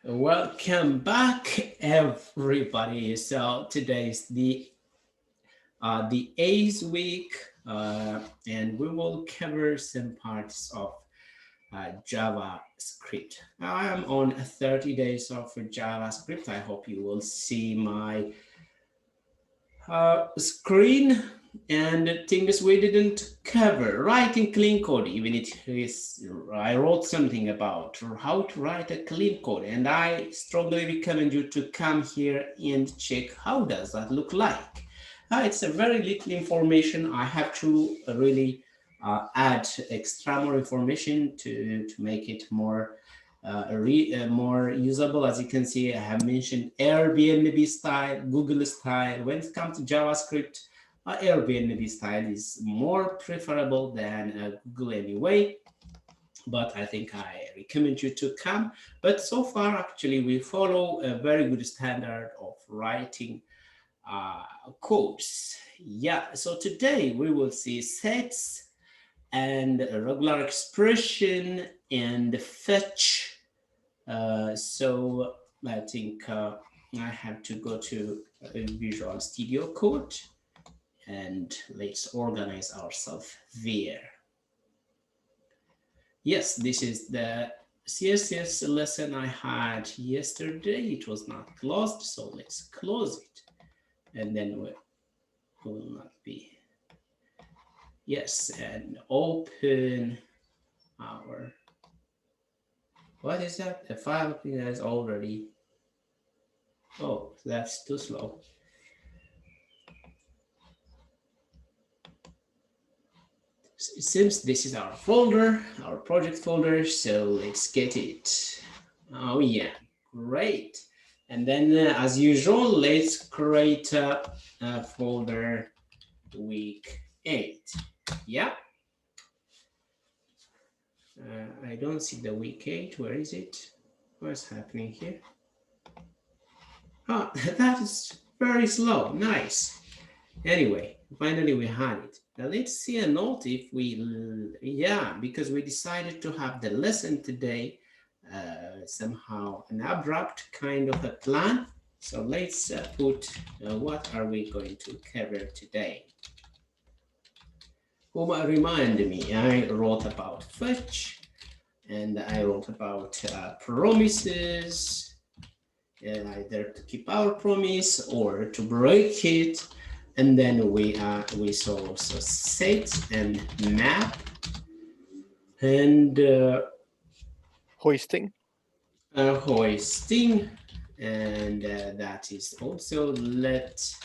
Welcome back, everybody. So today is the eighth week, and we will cover some parts of JavaScript. I'm on 30 days of JavaScript. I hope you will see my screen and things we didn't cover. Writing clean code, even it is, I wrote something about how to write a clean code, and I strongly recommend you to come here and check how does that look like. It's a very little information. I have to really add extra more information to make it more usable. As you can see, I have mentioned Airbnb style, Google style. When it comes to JavaScript, Airbnb style is more preferable than Google anyway. But I think I recommend you to come. But so far, actually, we follow a very good standard of writing codes. Yeah, so today we will see sets and regular expression and fetch. So I think I have to go to Visual Studio Code and let's organize ourselves there. Yes, this is the CSS lesson I had yesterday. It was not closed, so let's close it. And then we will not be. Yes, and open our, what is that? The file is already, oh, that's too slow. It seems this is our folder, our project folder, so let's get it. Oh yeah, great. And then as usual, let's create a folder week 8. Yeah. I don't see the week 8. Where is it? What's happening here? Oh, that is very slow. Nice. Anyway, finally we had it. Now let's see a note if we, yeah, because we decided to have the lesson today, somehow an abrupt kind of a plan. So let's put what are we going to cover today? Who remind me, I wrote about fetch and I wrote about promises, either to keep our promise or to break it. And then we saw also set and map and Hoisting. hoisting, and that is also let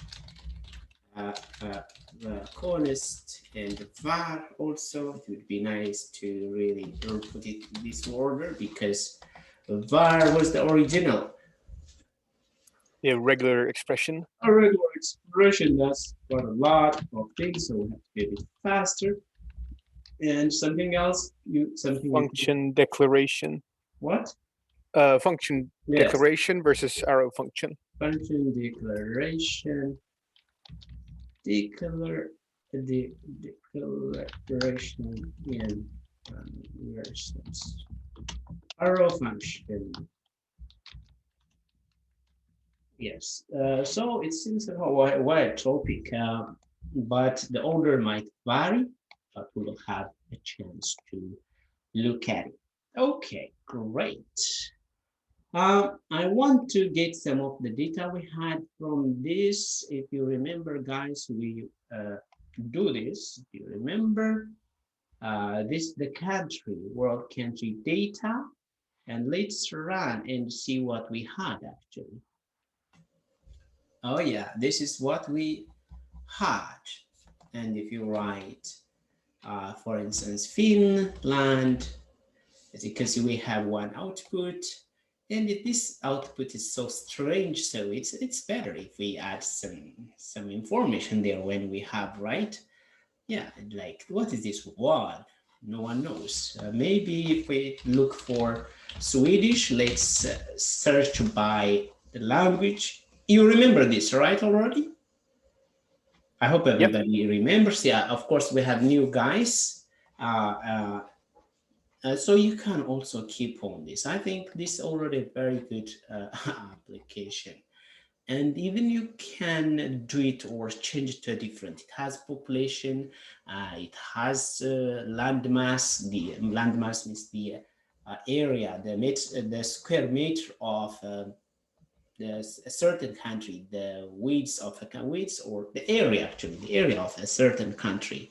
const and var. Also, it would be nice to really put it in this order because var was the original. Yeah, regular expression. A regular expression, that's got a lot of things, so we have to get it faster. And something else, Function declaration. What? Function Yes. declaration versus arrow function. Function declaration, declaration in versus arrow function. Yes. So it seems a wide topic, but the order might vary, but we will have a chance to look at it. Okay, great. I want to get some of the data we had from this. If you remember, guys, we do this. If you remember, this the country, world country data, and let's run and see what we had actually. Oh yeah, this is what we had. And if you write, for instance, Finland, as you can see, we have one output. And this output is so strange, so it's better if we add some information there when we have, right? Yeah, like what is this word? No one knows. Maybe if we look for Swedish, let's search by the language. You remember this, right, already? I hope everybody remembers. Yeah, of course, we have new guys. So you can also keep on this. I think this is already a very good application. And even you can do it or change it to a different. It has population, it has landmass. The landmass means the area, the square meter of a certain country, the width of a width or the area, actually the area of a certain country.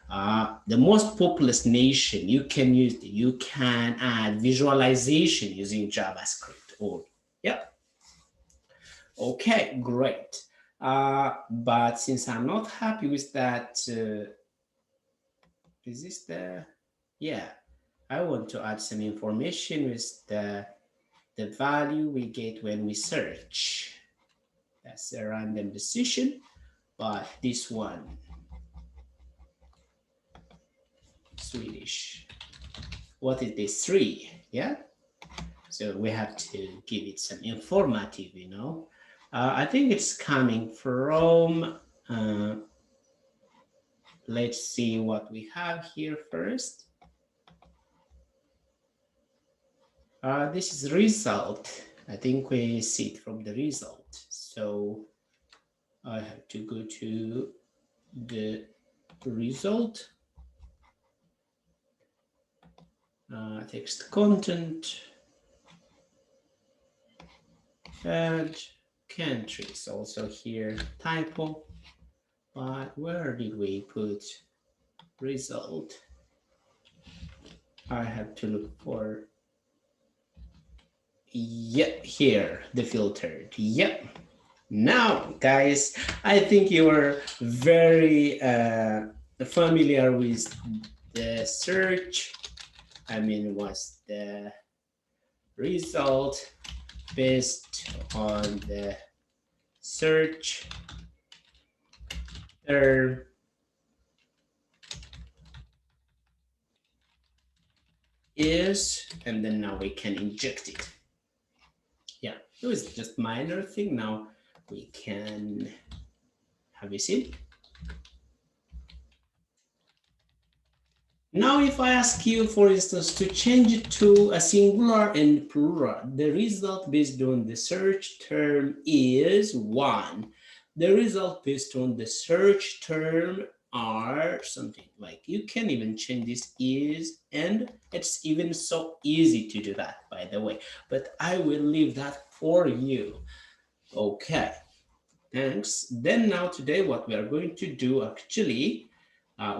The most populous nation, you can use, you can add visualization using JavaScript. Or yeah, okay, great. But since I'm not happy with that, is this the, yeah, I want to add some information with the value we get when we search. That's a random decision, but this one, Swedish. What is this? 3, yeah? So we have to give it some informative, you know. I think it's coming from, let's see what we have here first. This is result. I think we see it from the result. So I have to go to the result, text content, and countries. Also here, typo. But where did we put result? I have to look for, yep, here, the filtered, yep. Now, guys, I think you are very familiar with the search. I mean, what's the result based on the search term is, and then now we can inject it. Yeah, it was just minor thing. Now we can have you seen? Now, if I ask you, for instance, to change it to a singular and plural, the result based on the search term is 1. The result based on the search term are something like, you can even change this is, and it's even so easy to do that, by the way, but I will leave that for you. Okay, thanks. Then now today what we are going to do actually,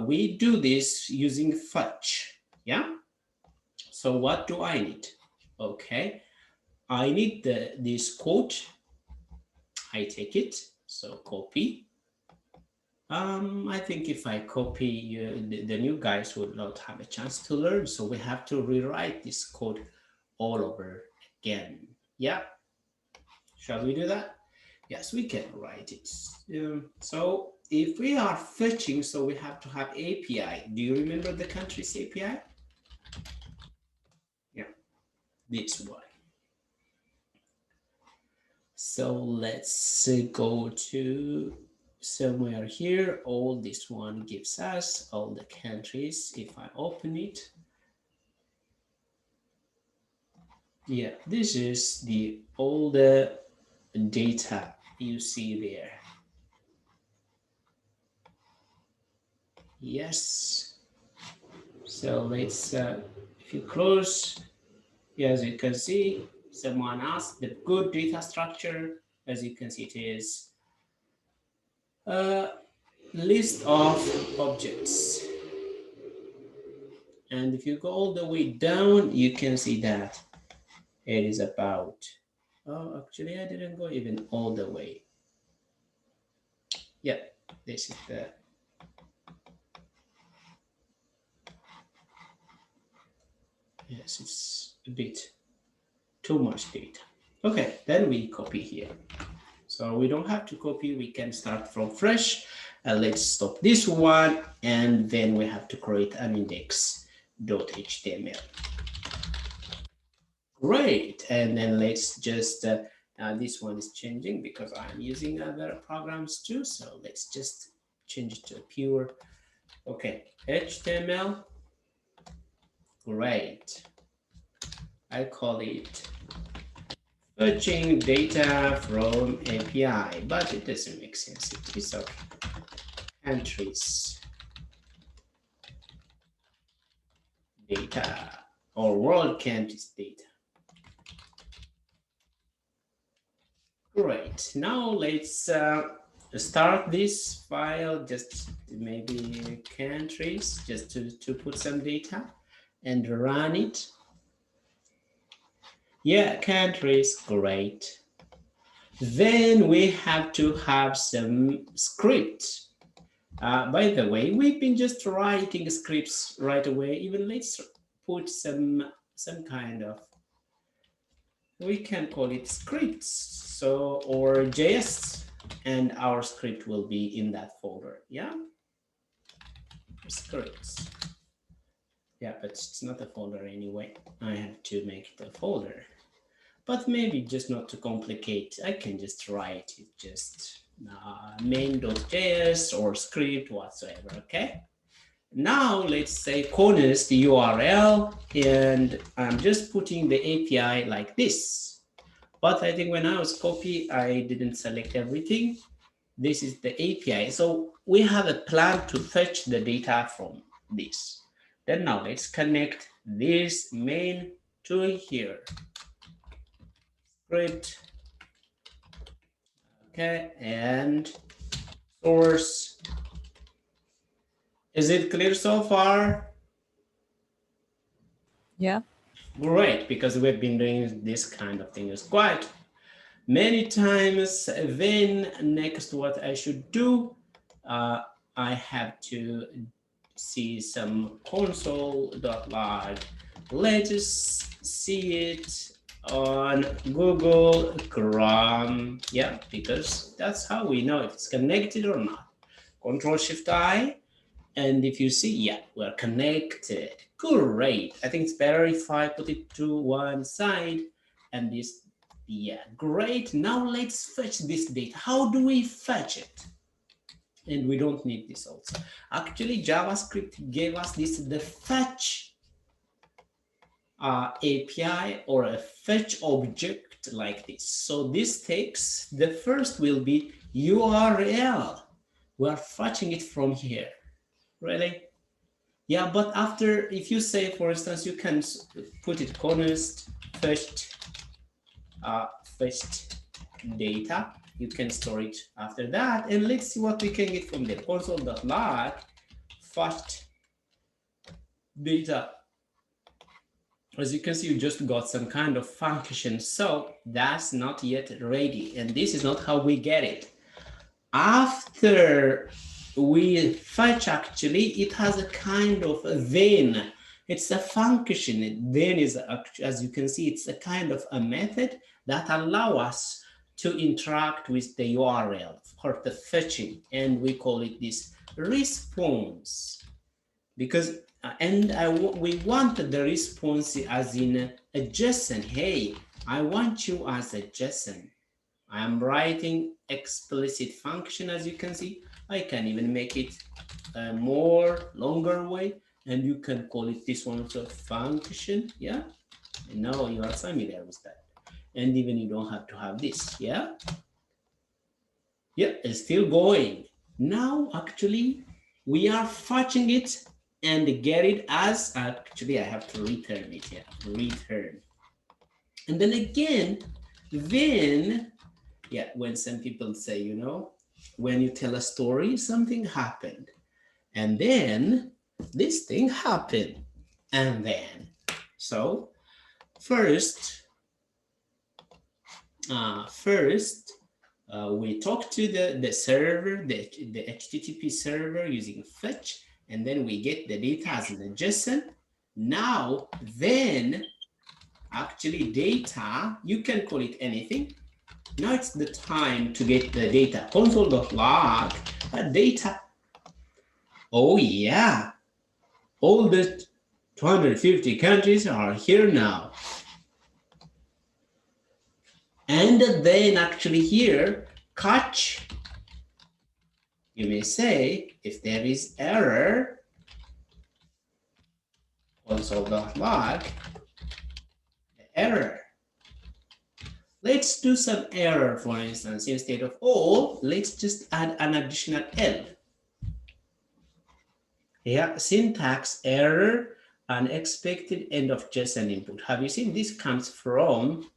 we do this using fetch, yeah? So what do I need? Okay, I need this code. I take it, so copy. I think if I copy, the new guys would not have a chance to learn, so we have to rewrite this code all over again. Yeah, shall we do that? Yes, we can write it. So if we are fetching, so we have to have API. Do you remember the country's API? Yeah, this one. So let's go to somewhere here. All this one gives us all the countries. If I open it, yeah, this is all the data you see there. Yes. So let's, if you close, as you can see, someone asked the good data structure. As you can see, it is a list of objects. And if you go all the way down, you can see that it is about, oh, actually, I didn't go even all the way. Yeah, this is the, yes, it's a bit too much data. Okay, then we copy here. So we don't have to copy, we can start from fresh. Let's stop this one, and then we have to create an index.html. Great, and then let's just, this one is changing because I'm using other programs too, so let's just change it to pure, okay, HTML. Great. I call it fetching data from API, but it doesn't make sense. It is okay. Countries data or world countries data. Great. Now let's start this file, just maybe countries, just to put some data and run it. Yeah, countries, great. Then we have to have some script. By the way, we've been just writing scripts right away. Even let's put some kind of, we can call it scripts. So, or JS, and our script will be in that folder. Yeah, scripts. Yeah, but it's not a folder anyway. I have to make it a folder. But maybe just not to complicate, I can just write it just main.js or script whatsoever, okay? Now let's say corners the URL, and I'm just putting the API like this. But I think when I was copy, I didn't select everything. This is the API. So we have a plan to fetch the data from this. Then now let's connect this main to here. Script. Okay, and source. Is it clear so far? Yeah. Great, because we've been doing this kind of things quite many times. Then next, what I should do, I have to see some console.log. Let's see it on Google Chrome. Yeah, because that's how we know if it's connected or not. Control-Shift-I. And if you see, yeah, we're connected. Great. I think it's better if I put it to one side and this, yeah, great. Now let's fetch this data. How do we fetch it? And we don't need this also. Actually, JavaScript gave us this, the fetch API or a fetch object like this. So this takes, the first will be URL. We're fetching it from here. Really? Yeah, but after, if you say, for instance, you can put it const fetched data. You can store it after that, and let's see what we can get from there. Console.log fetched data. As you can see, you just got some kind of function, so that's not yet ready, and this is not how we get it. After we fetch, actually, it has a kind of a then. It's a function. Then is, as you can see, it's a kind of a method that allow us to interact with the URL for the fetching, and we call it this response. Because we want the response as in a JSON. Hey, I want you as a JSON. I am writing explicit function, as you can see. I can even make it a more longer way, and you can call it this one also function. Yeah, and now you are familiar with that. And even you don't have to have this. Yeah, yeah, it's still going. Now, actually, we are fetching it and get it as, actually, I have to return it. Yeah, return. And then again, then, yeah, when some people say, you know, when you tell a story, something happened. And then this thing happened. And then, so first, we talk to the server, the HTTP server using fetch, and then we get the data as an JSON. Now, then, actually data, you can call it anything. Now it's the time to get the data. Console.log data. Oh yeah, all the 250 countries are here now. And then actually here, catch, you may say, if there is error, console.log error. Let's do some error, for instance. Instead of all, let's just add an additional L. Yeah, syntax error, unexpected end of JSON input. Have you seen this comes from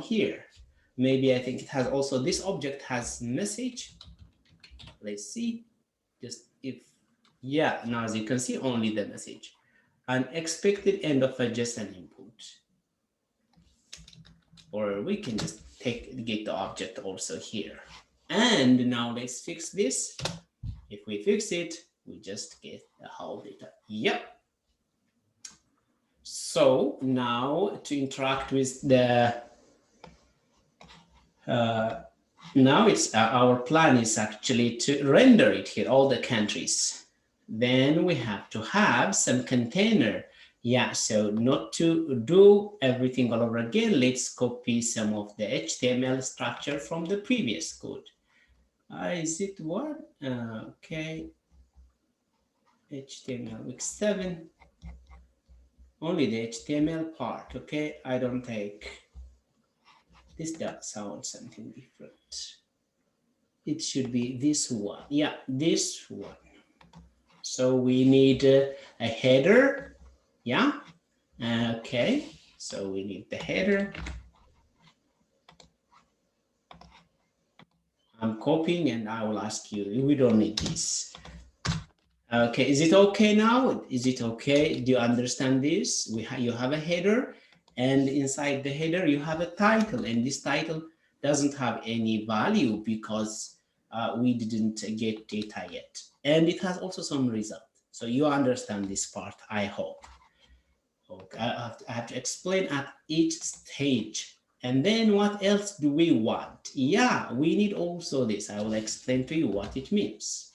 here? Maybe I think it has also, this object has message. Let's see, just if, yeah, now as you can see, only the message. Unexpected end of a JSON input. Or we can just get the object also here. And now let's fix this. If we fix it, we just get the whole data. Yep. So now to interact with the, now it's our plan is actually to render it here, all the countries. Then we have to have some container. Yeah, so not to do everything all over again, let's copy some of the HTML structure from the previous code. Is it one? Okay. HTML week 7. Only the HTML part, okay? I don't take, this does sound something different. It should be this one. Yeah, this one. So we need a header. Yeah. Okay. So we need the header. I'm copying and I will ask you, we don't need this. Okay, is it okay now? Is it okay? Do you understand this? You have a header, and inside the header you have a title, and this title doesn't have any value because we didn't get data yet. And it has also some result. So you understand this part, I hope. Okay, I have to explain at each stage. And then what else do we want? Yeah, we need also this. I will explain to you what it means.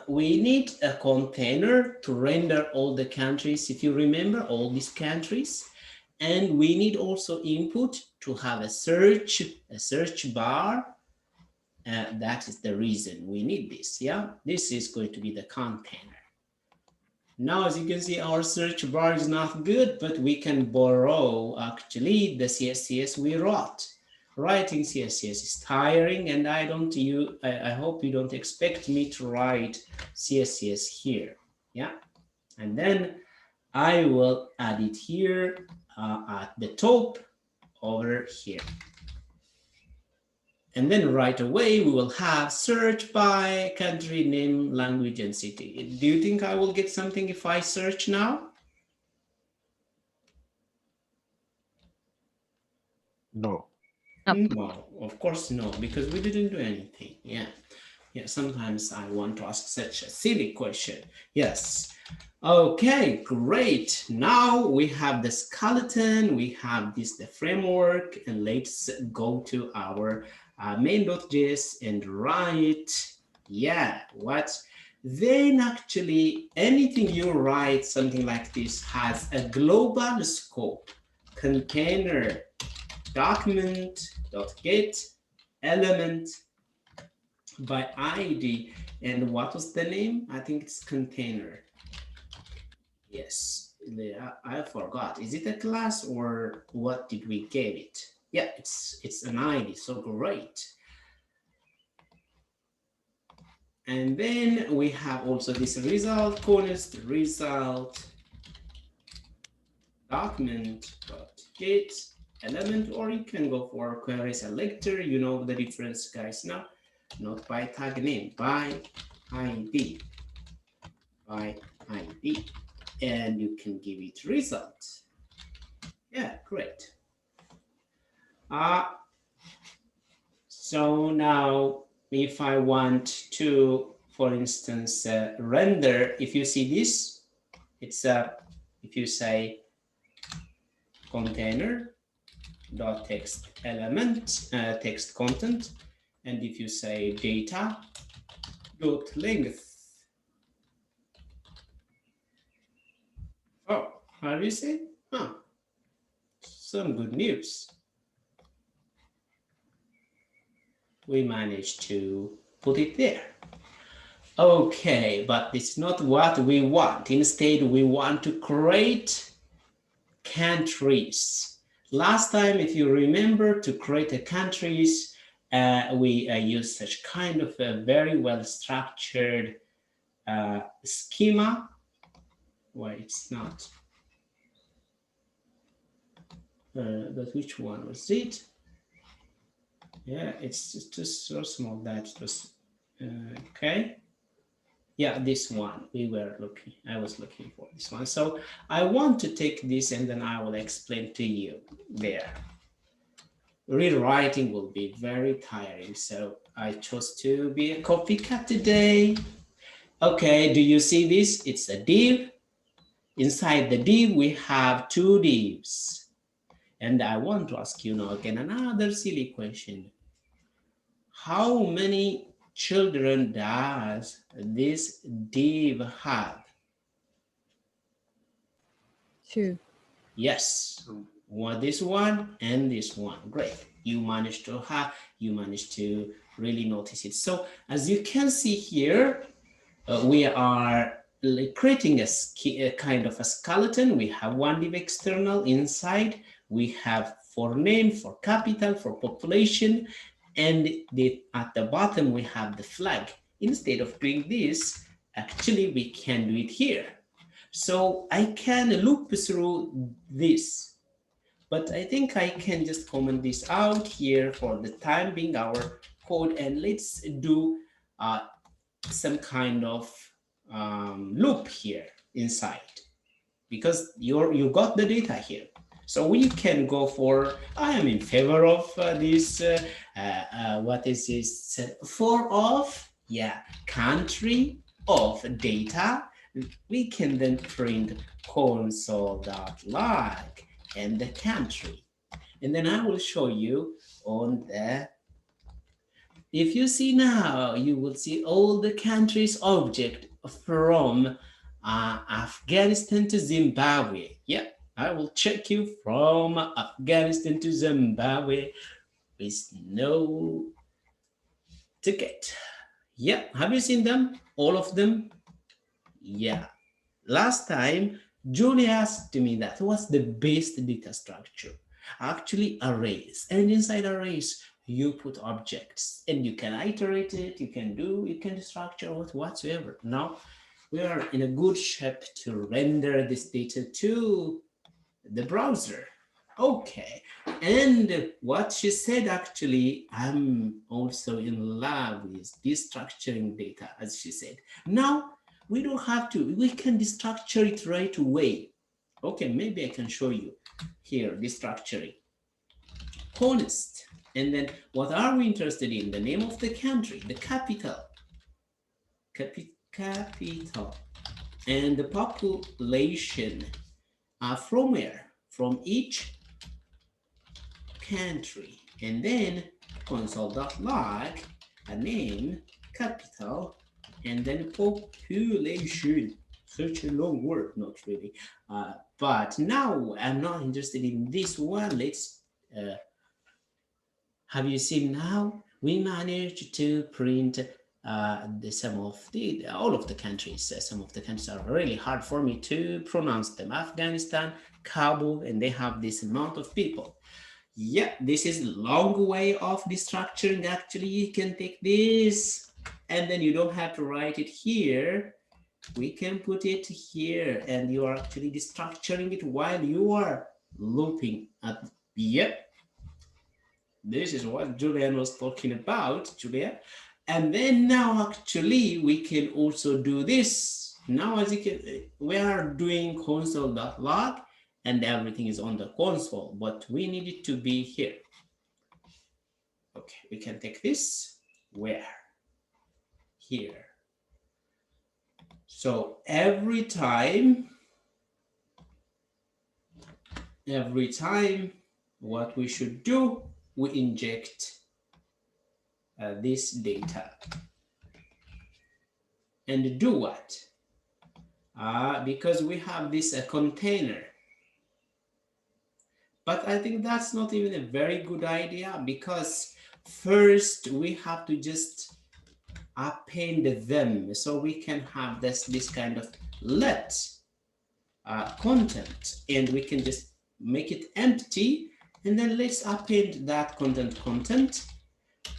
We need a container to render all the countries, if you remember, all these countries. And we need also input to have a search bar. That is the reason we need this, yeah? This is going to be the container. Now, as you can see, our search bar is not good, but we can borrow, actually, the CSS we wrote. Writing CSS is tiring, and I hope you don't expect me to write CSS here, yeah? And then I will add it here at the top over here. And then right away, we will have search by country, name, language, and city. Do you think I will get something if I search now? No. No, of course no, because we didn't do anything. Yeah. Yeah, sometimes I want to ask such a silly question. Yes. Okay, great. Now we have the skeleton, we have the framework, and let's go to our main.js and write, yeah, what? Then actually anything you write, something like this, has a global scope, container, document.get element by ID. And what was the name? I think it's container. Yes, I forgot. Is it a class or what did we give it? Yeah, it's an ID, so great. And then we have also this result, const result document.get element, or you can go for query selector. You know the difference, guys, now. Not by tag name, by ID. By ID. And you can give it result. Yeah, great. So now if I want to, for instance, render, if you see this, it's if you say container dot text element, text content, and if you say data dot length. Oh, how do you say? Huh. Some good news. we managed to put it there. Okay, but it's not what we want. Instead, we want to create countries. Last time, if you remember, to create a countries, we used such kind of a very well structured schema. Why it's not? But which one was it? Yeah, it's just so small that it was okay. Yeah, this one I was looking for this one. So I want to take this and then I will explain to you there. Rewriting will be very tiring, so I chose to be a copycat today. Okay, do you see this? It's a div. Inside the div, we have two divs. And I want to ask you now again another silly question. How many children does this div have? 2. Yes, this one and this one. Great. You managed to really notice it. So as you can see here, we are creating a kind of a skeleton. We have one div external inside. We have for name, for capital, for population, and at the bottom we have the flag. Instead of doing this, actually we can do it here. So I can loop through this, but I think I can just comment this out here for the time being our code, and let's do some kind of loop here inside, because you got the data here. So we can go for, I am in favor of this, what is this, for of, yeah, country of data. We can then print console.log and the country. And then I will show you on the, if you see now, you will see all the countries object from Afghanistan to Zimbabwe. Yeah, I will check you from Afghanistan to Zimbabwe with no ticket. Yeah, have you seen them? All of them? Yeah. Last time, Julie asked me that what's the best data structure? Actually, arrays. And inside arrays, you put objects and you can iterate it, you can structure it whatsoever. Now, we are in a good shape to render this data to the browser. Okay, and what she said, actually, I'm also in love with destructuring data, as she said. Now, we don't have to, we can destructure it right away. Okay, maybe I can show you here, destructuring. Honest. And then what are we interested in? The name of the country, the capital. Capital. And the population. From where? From each country. And then console.log, a name, capital, and then population. Such a long word, not really. But now I'm not interested in this one. Let's, have you seen now? We managed to print all of the countries. Some of the countries are really hard for me to pronounce them. Afghanistan, Kabul, and they have this amount of people. Yeah, this is a long way of destructuring. Actually, you can take this and then you don't have to write it here. We can put it here and you are actually destructuring it while you are looping at, yep. This is what Julian was talking about, Julia. And then now actually we can also do this. Now as you can, we are doing console.log and everything is on the console, but we need it to be here. Okay, we can take this, where? Here. So every time what we should do, we inject this data. And do what? Because we have this container. But I think that's not even a very good idea, because first we have to just append them, so we can have this kind of let content, and we can just make it empty, and then let's append that content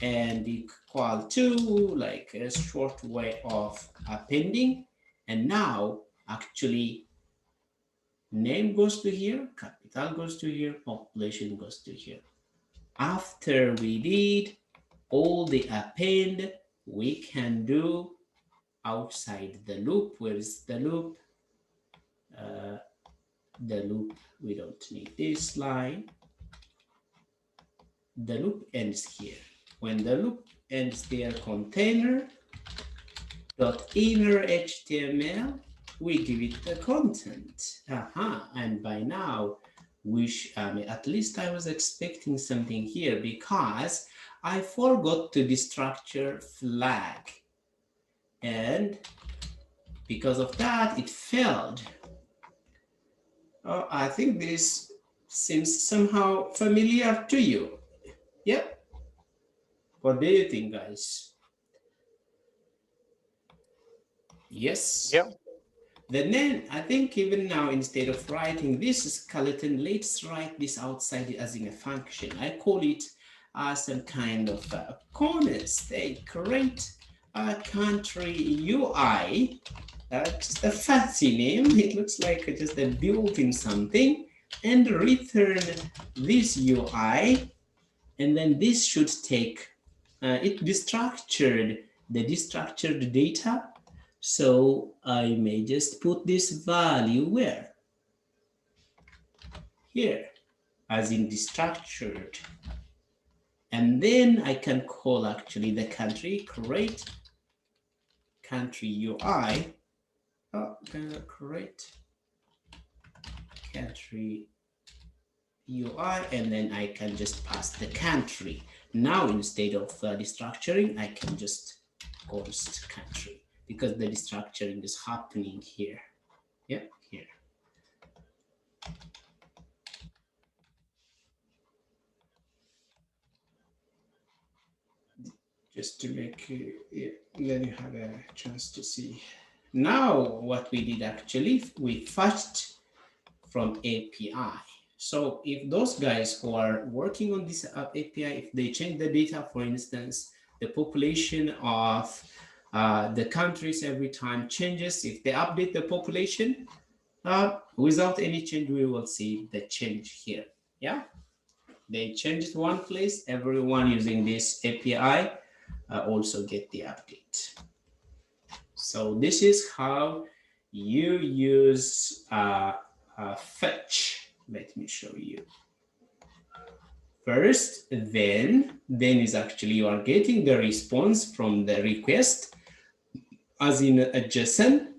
and equal to like a short way of appending. And now actually name goes to here, capital goes to here, population goes to here. After we did all the append, we can do outside the loop. Where is the loop? The loop, we don't need this line. The loop ends here. When the loop ends there, container dot inner HTML, we give it the content. And by now, at least I was expecting something here, because I forgot to destructure flag. And because of that, it failed. I think this seems somehow familiar to you. Yep. What do you think, guys? Yes. Yeah. Then I think even now, instead of writing this skeleton, let's write this outside as in a function. I call it some kind of cornerstone. Create a country UI. Just a fancy name. It looks like just a built-in something, and return this UI. And then this should take it destructured the destructured data. So I may just put this value where? Here, as in destructured. And then I can call actually the country, create country UI. Create country UI, and then I can just pass the country. Now instead of destructuring, I can just const country, because the destructuring is happening here. Yeah, here. Just to make it, then you have a chance to see. Now what we did actually, we fetched from API. So if those guys who are working on this API, if they change the data, for instance, the population of the countries every time changes, if they update the population, without any change, we will see the change here. Yeah, they changed one place, everyone using this API also get the update. So this is how you use fetch. Let me show you. First, then is actually you are getting the response from the request as in a JSON,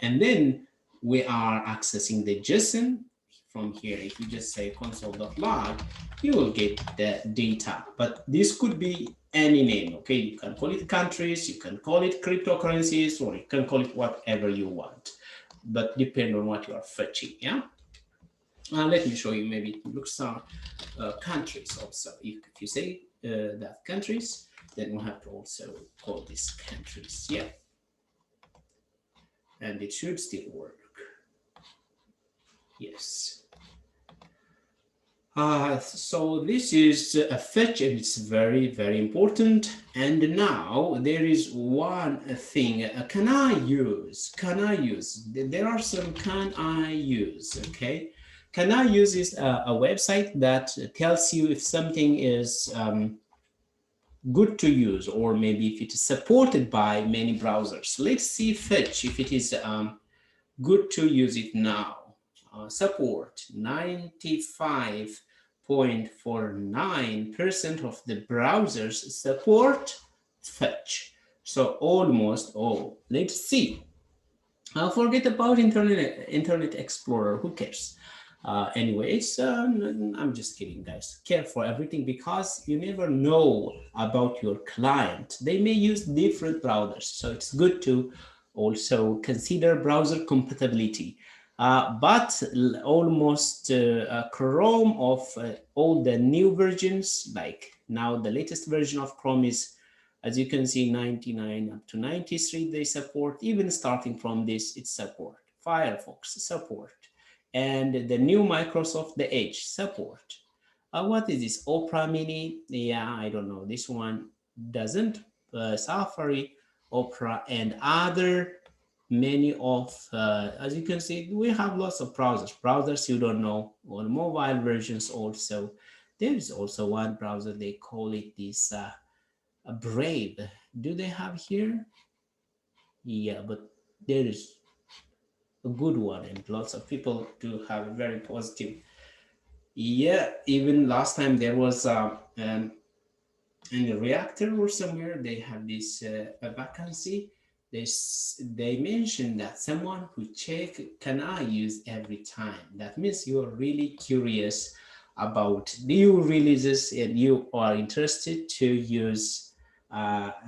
and then we are accessing the JSON from here. If you just say console.log, you will get the data, but this could be any name. Okay, you can call it countries, you can call it cryptocurrencies, or you can call it whatever you want, but depend on what you are fetching. Yeah. Let me show you. Maybe it looks some countries also. If you say that countries, then we have to also call these countries. Yeah, and it should still work. Yes. So this is a fetch, and it's very, very important. And now there is one thing. Can I use? There are some can I use, okay? Can I use is a website that tells you if something is good to use, or maybe if it is supported by many browsers. Let's see fetch if it is good to use it now. Support 95.49% of the browsers support fetch. So almost all. Let's see. Forget about Internet Explorer. Who cares? Anyways, I'm just kidding, guys. Care for everything, because you never know about your client. They may use different browsers, so it's good to also consider browser compatibility. But almost Chrome of all the new versions, like now the latest version of Chrome is, as you can see, 99 up to 93 they support. Even starting from this, it support. Firefox support. And the new Microsoft, the Edge support. What is this? Opera Mini? Yeah, I don't know. This one doesn't. Safari, Opera, and other many of, as you can see, we have lots of browsers you don't know, on mobile versions also. There is also one browser, they call it this Brave. Do they have here? Yeah, but there is a good one, and lots of people do have a very positive. Yeah, even last time there was in the reactor or somewhere they have this a vacancy. They mentioned that someone who check can I use every time. That means you're really curious about new releases and you are interested to use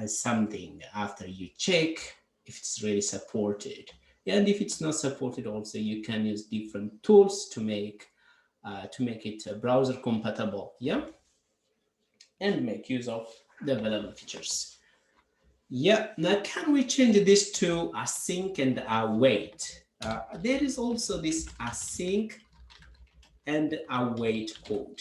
something after you check if it's really supported. And if it's not supported, also you can use different tools to make it browser compatible. Yeah, and make use of the available features. Yeah, now can we change this to async and await? There is also this async and await code.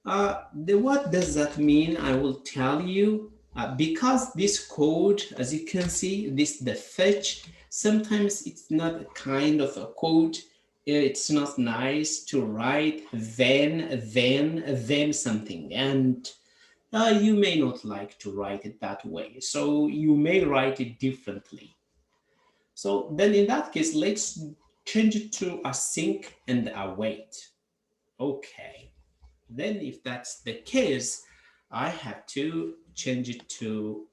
What does that mean? I will tell you. Because this code, as you can see, this the fetch, sometimes it's not a kind of a code. It's not nice to write then something. And you may not like to write it that way. So you may write it differently. So then in that case, let's change it to async and await. Okay. Then if that's the case, I have to change it to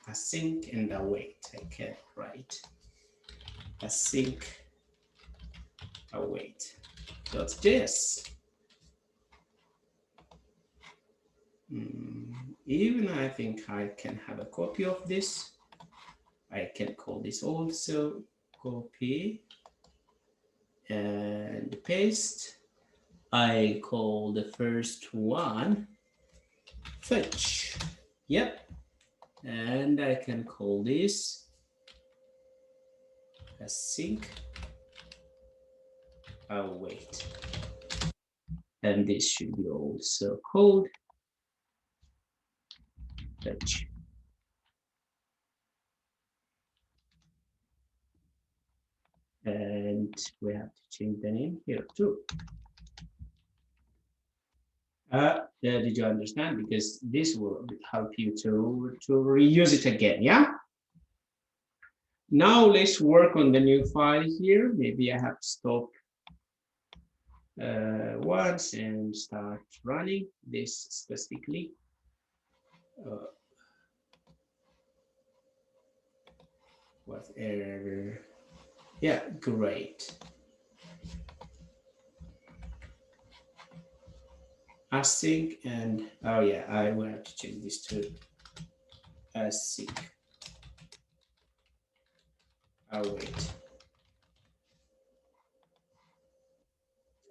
async and await. I can write async await .js. Even I think I can have a copy of this. I can call this also copy and paste. I call the first one fetch. Yep. And I can call this async await. And this should be also called fetch. And we have to change the name here too. Did you understand? Because this will help you to reuse it again, yeah? Now let's work on the new file here. Maybe I have to stop once and start running this specifically. What error? Yeah, great. Async and, oh yeah, I will have to change this to async await.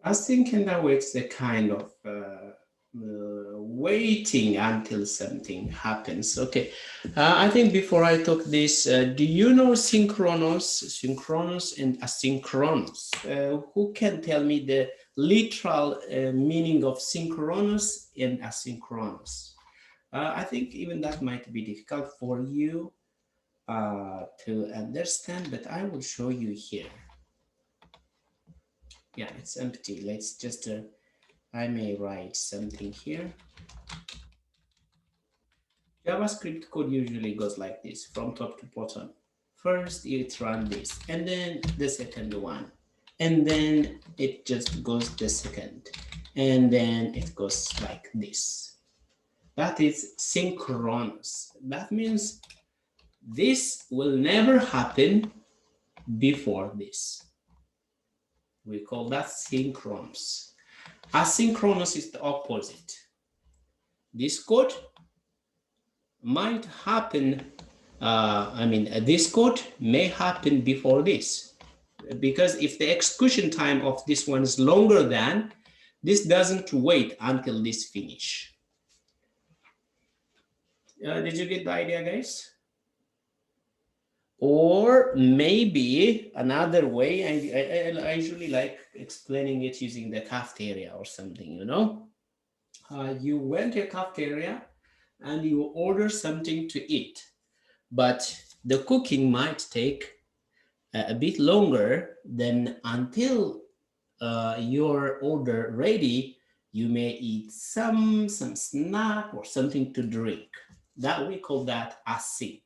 Async and await is a kind of waiting until something happens. Okay, I think before I talk this, do you know synchronous and asynchronous? Who can tell me the literal meaning of synchronous and asynchronous? I think even that might be difficult for you to understand, but I will show you here. Yeah, it's empty. Let's just, I may write something here. JavaScript code usually goes like this, from top to bottom. First, it runs this, and then the second one. And then it just goes the second. And then it goes like this. That is synchronous. That means this will never happen before this. We call that synchronous. Asynchronous is the opposite. This code might happen, this code may happen before this. because if the execution time of this one is longer than, this doesn't wait until this finish. Did you get the idea, guys? Or maybe another way, I usually like explaining it using the cafeteria or something, you know? You went to a cafeteria and you order something to eat, but the cooking might take a bit longer than until your order ready. You may eat some snack or something to drink. That we call that async.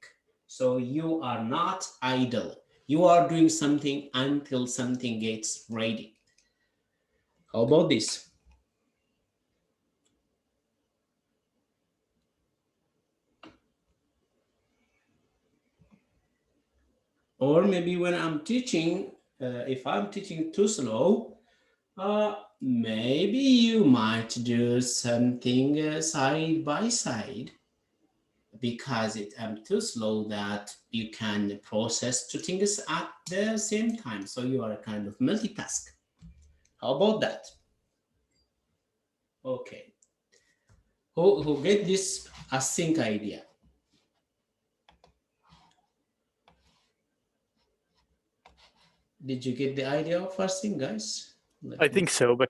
So you are not idle. You are doing something until something gets ready. How about this? Or maybe when I'm teaching, if I'm teaching too slow, maybe you might do something side by side, because I'm too slow that you can process two things at the same time. So you are a kind of multitask. How about that? Okay. Who get this async idea? Did you get the idea of async, guys? I think so, but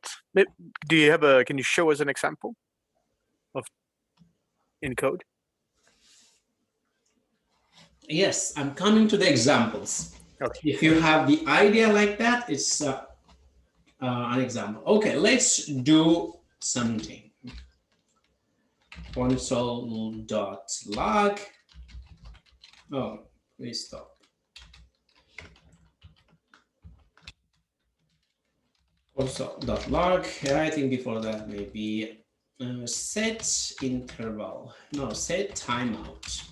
do you have a? Can you show us an example of in code? Yes, I'm coming to the examples. Okay. If you have the idea like that, it's an example. Okay, let's do something. Console.log. Oh, please stop. Console.log. I think before that maybe set interval. No, set timeout.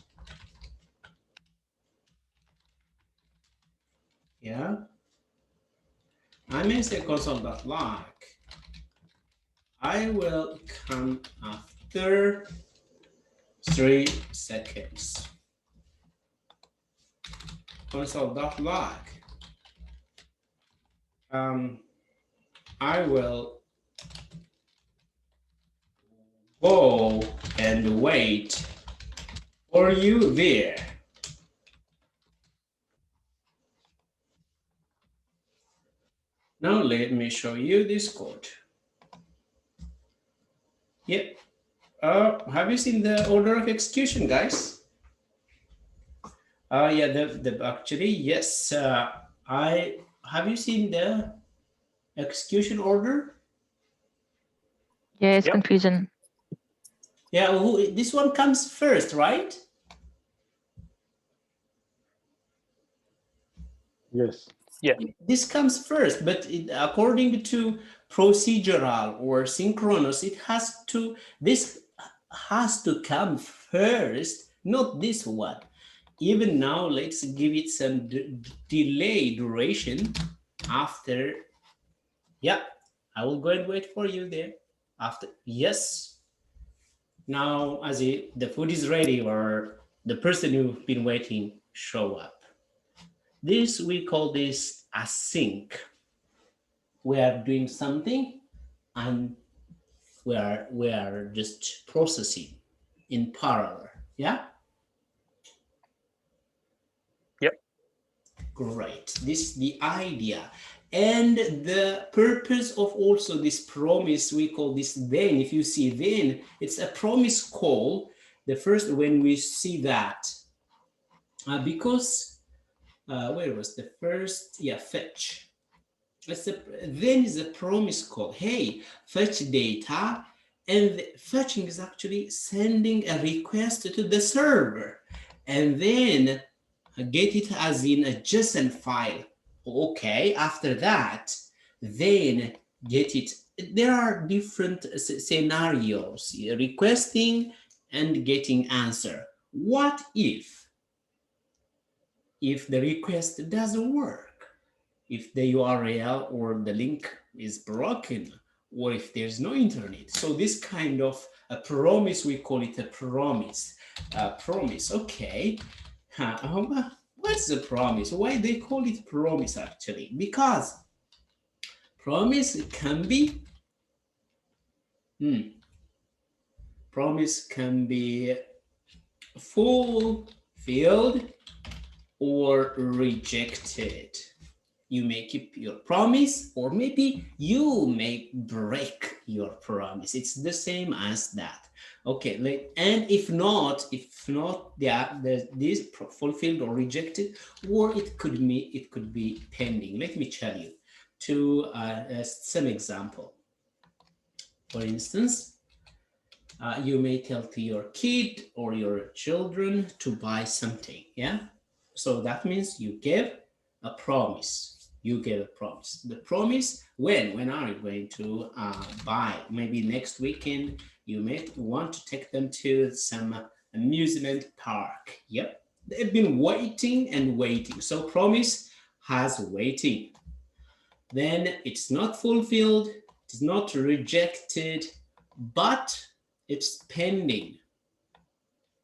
Yeah. I may say console.log. I will come after 3 seconds. Console.log. I will go and wait for you there. Now let me show you this code. Yep. Have you seen the order of execution, guys? Yeah, actually, yes. Have you seen the execution order? Yes, yep. Confusion. Yeah, this one comes first, right? Yes. Yeah. This comes first, but according to procedural or synchronous, this has to come first, not this one. Even now, let's give it some delay duration after. Yeah, I will go and wait for you there. After, yes. Now, as the food is ready or the person you've been waiting show up. This, we call this async. We are doing something and we are just processing in parallel. Yeah? Yep. Great. This is the idea. And the purpose of also this promise, we call this then. If you see then, it's a promise call. The first, when we see that, because where was the first? Yeah, fetch. Then is a promise call. Hey, fetch data, and fetching is actually sending a request to the server, and then get it as in a JSON file. Okay, after that, then get it. There are different scenarios, requesting and getting answer. What if the request doesn't work? If the URL or the link is broken, or if there's no internet. So this kind of a promise, we call it a promise. Promise, okay. What What's the promise? Why they call it promise actually? Because promise can be promise can be fulfilled or rejected. You may keep your promise, or maybe you may break your promise. It's the same as that. Okay, and if not, this fulfilled or rejected, or it could be pending. Let me tell you some example. For instance, you may tell to your kid or your children to buy something. Yeah, so that means you give a promise. You gave a promise. The promise, when are you going to buy? Maybe next weekend you may want to take them to some amusement park. Yep, they've been waiting and waiting. So promise has waiting. Then it's not fulfilled, it's not rejected, but it's pending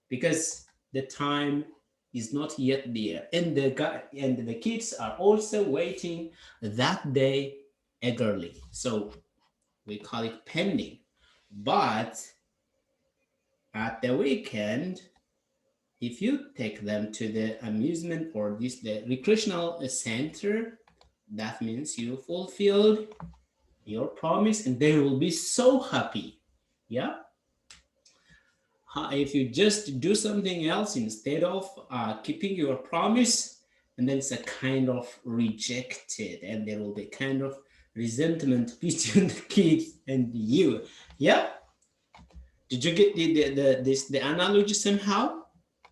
because the time is not yet there, and the kids are also waiting that day eagerly. So we call it pending. But at the weekend, if you take them to the amusement or the recreational center, that means you fulfilled your promise, and they will be so happy. Yeah. If you just do something else instead of keeping your promise, and then it's a kind of rejected, and there will be kind of resentment between the kids and you. Yeah, did you get the analogy somehow?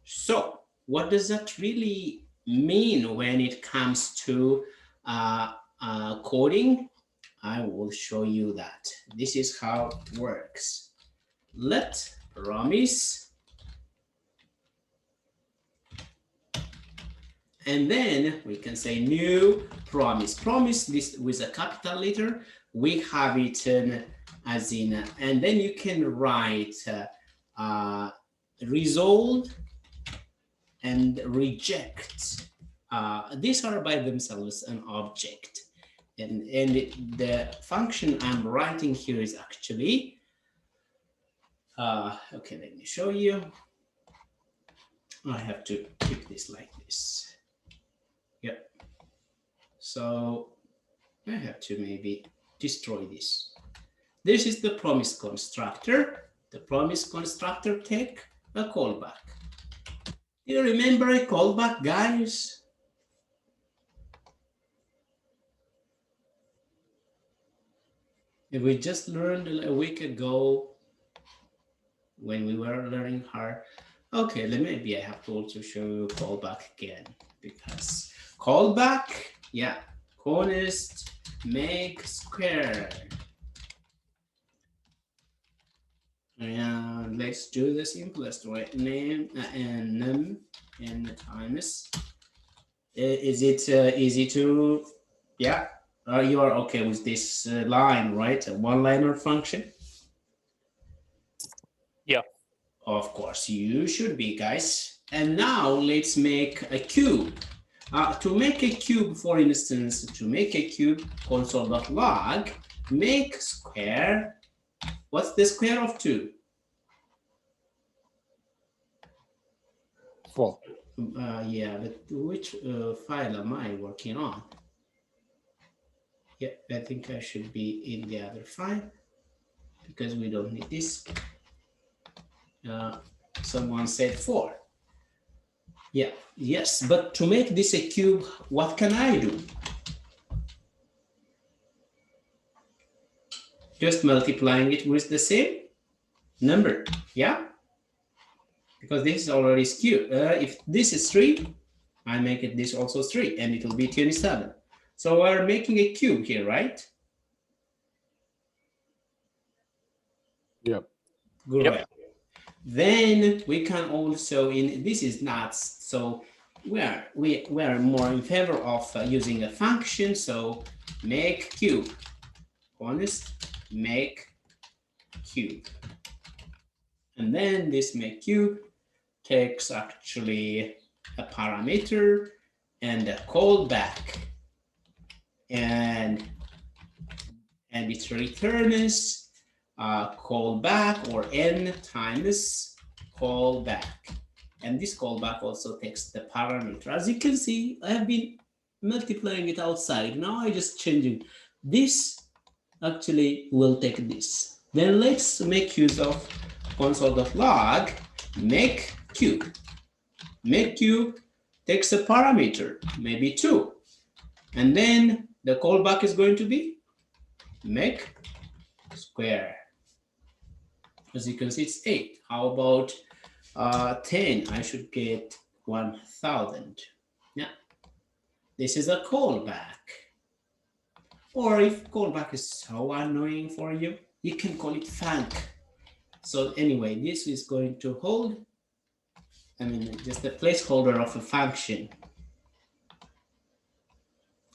So what does that really mean when it comes to coding? I will show you that. This is how it works. Let promise, and then we can say new promise. Promise, this with a capital letter. We have it as in, and then you can write resolve and reject. These are by themselves an object. And the function I'm writing here is actually, okay, let me show you. I have to keep this like this. Yep. So I have to maybe destroy this. This is the promise constructor. The promise constructor take a callback. Do you remember a callback, guys? We just learned a week ago when we were learning hard. Okay, maybe I have to also show you callback again, because callback, yeah, const make square. And let's do the simplest way. Name and num and times. Is it easy to? Yeah, you are okay with this line, right? A one-liner function. Yeah. Of course, you should be, guys. And now let's make a cube. To make a cube, for instance, to make a cube, console.log, make square. What's the square of 2? 4. Yeah, but which file am I working on? Yeah, I think I should be in the other file because we don't need this. Someone said 4. Yeah, yes, but to make this a cube, what can I do? Just multiplying it with the same number, yeah? Because this is already skewed. If this is 3, I make it this also 3, and it will be 27. So we're making a cube here, right? Yep. Good. Yep. Then we can also, this is nuts, so we are more in favor of using a function. So make cube, honest, make cube. And then this make cube takes actually a parameter, and a callback, and it returns callback, or n times callback. And this callback also takes the parameter. As you can see, I have been multiplying it outside. Now I just changing this. Actually, will take this. Then let's make use of console.log make cube. Make cube takes a parameter, maybe 2. And then the callback is going to be make square. As you can see, it's 8. How about 10? I should get 1000. Yeah, this is a callback. Or if callback is so annoying for you, you can call it func. So anyway, this is going to hold, just a placeholder of a function.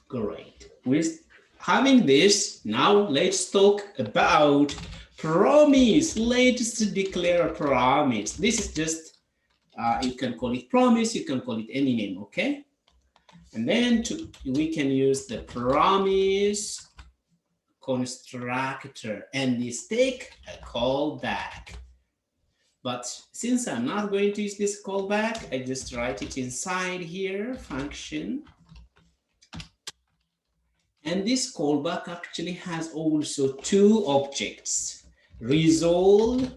Great. With having this, now let's talk about promise. Let's declare a promise. This is just, you can call it promise, you can call it any name, okay? And then we can use the promise constructor, and this take a callback. But since I'm not going to use this callback, I just write it inside here, function. And this callback actually has also 2 objects, resolve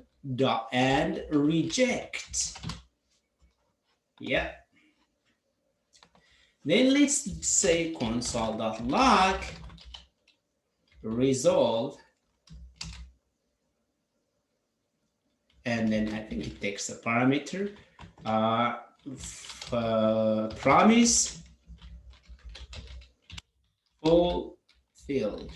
and reject. Yeah. Then let's say console.log resolve, and then I think it takes a parameter, promise fulfilled.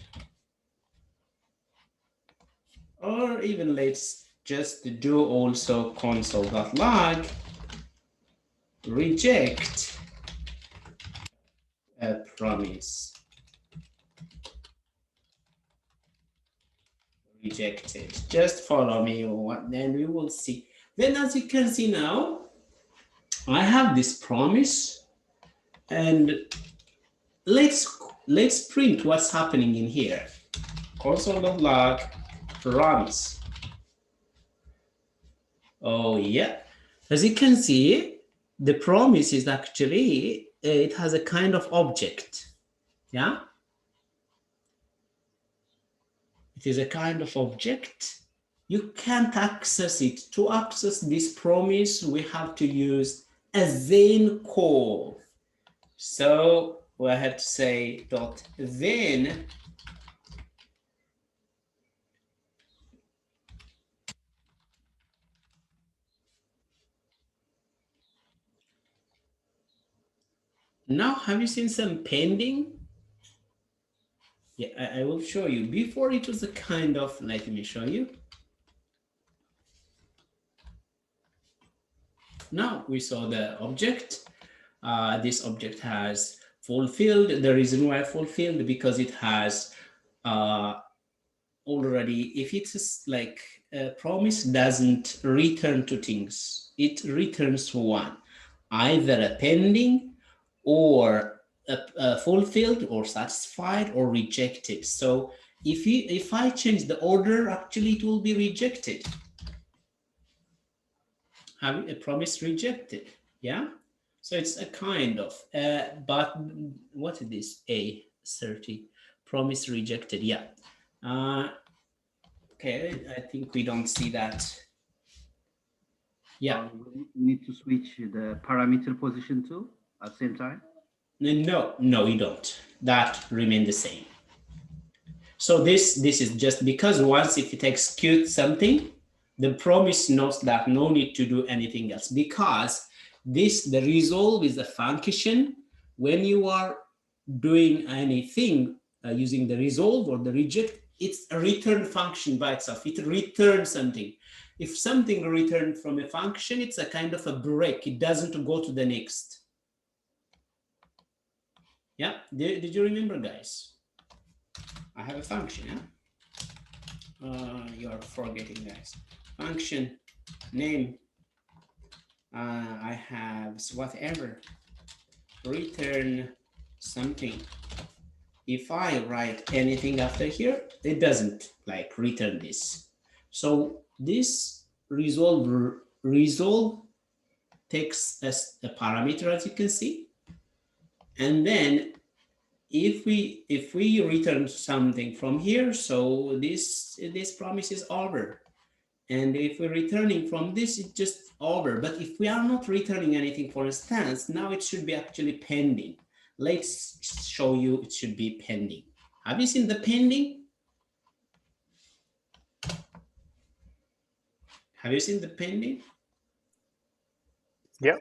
Or even let's just do also console.log reject a promise. Rejected. Just follow me, then we will see. Then as you can see now, I have this promise, and let's print what's happening in here. Console.log promise. Oh yeah, as you can see, the promise is actually, it has a kind of object. Yeah, it is a kind of object. You can't access it. To access this promise, we have to use a then call. So we have to say dot then now. Have you seen some pending? Yeah, I will show you. Before it was a kind of, let me show you. Now we saw the object. This object has fulfilled. The reason why fulfilled, because it has already, if it's like a promise doesn't return 2 things, it returns 1, either a pending or a fulfilled or satisfied or rejected. So if I change the order, actually it will be rejected. Having a promise rejected, yeah. So it's a kind of, but what is this? A30 promise rejected, yeah. Okay, I think we don't see that. Yeah. We need to switch the parameter position too at the same time? No, you don't. That remain the same. So this is just because once if it executes something, the promise knows that no need to do anything else, because the resolve is a function. When you are doing anything using the resolve or the reject, it's a return function by itself. It returns something. If something returned from a function, it's a kind of a break. It doesn't go to the next. Yeah, did you remember, guys? I have a function, yeah? You are forgetting, guys. Function, name, I have whatever. return something. If I write anything after here, it doesn't like return this. So this resolve takes as a parameter, as you can see, and then if we return something from here, so this promise is over. And if we're returning from this, it's just over. But if we are not returning anything, for instance, now it should be actually pending. Let's show you it should be pending. Have you seen the pending? Have you seen the pending? Yeah.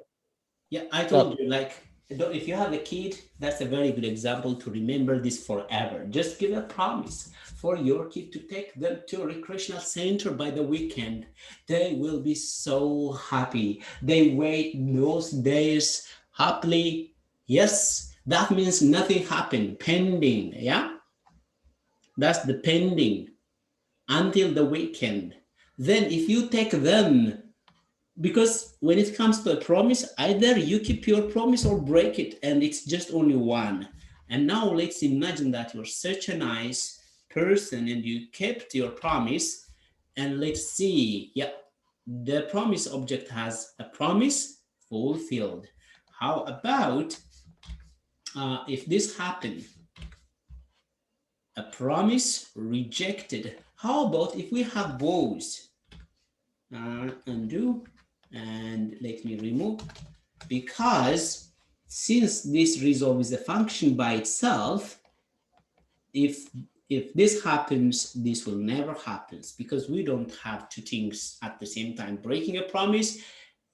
Yeah, I told you, like, if you have a kid, that's a very good example to remember this forever. Just give a promise for your kid to take them to a recreational center by the weekend. They will be so happy. They wait those days happily. Yes, that means nothing happened, pending. Yeah, that's the pending until the weekend. Then if you take them, because when it comes to a promise, either you keep your promise or break it, and it's just only one. And now let's imagine that you're such a nice person and you kept your promise, and let's see, yeah, the promise object has a promise fulfilled. How about if this happened, a promise rejected? How about if we have both? Undo, and let me remove, because since this resolve is a function by itself, if this happens, this will never happen, because we don't have two things at the same time. Breaking a promise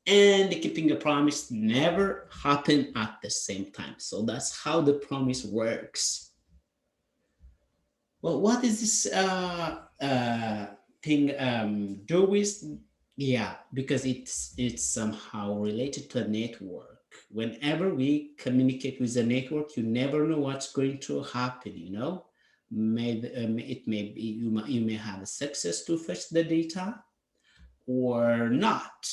and keeping a promise never happen at the same time. So that's how the promise works. Well, what is this thing do with? Yeah, because it's somehow related to a network. Whenever we communicate with a network, you never know what's going to happen, you know? Maybe it may be you may have a success to fetch the data or not,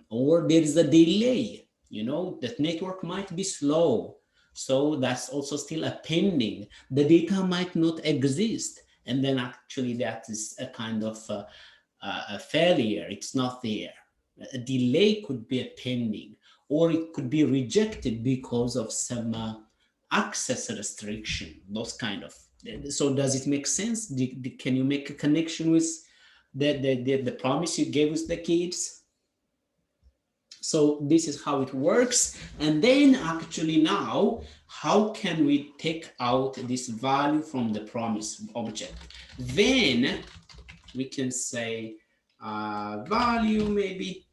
or there is a delay, you know, that network might be slow. So that's also still a pending. The data might not exist. And then actually that is a kind of a failure. It's not there. A delay could be a pending, or it could be rejected because of some access restriction, those kind of. So does it make sense? Can you make a connection with the promise you gave with the kids? So this is how it works. And then actually now, how can we take out this value from the promise object? Then we can say value maybe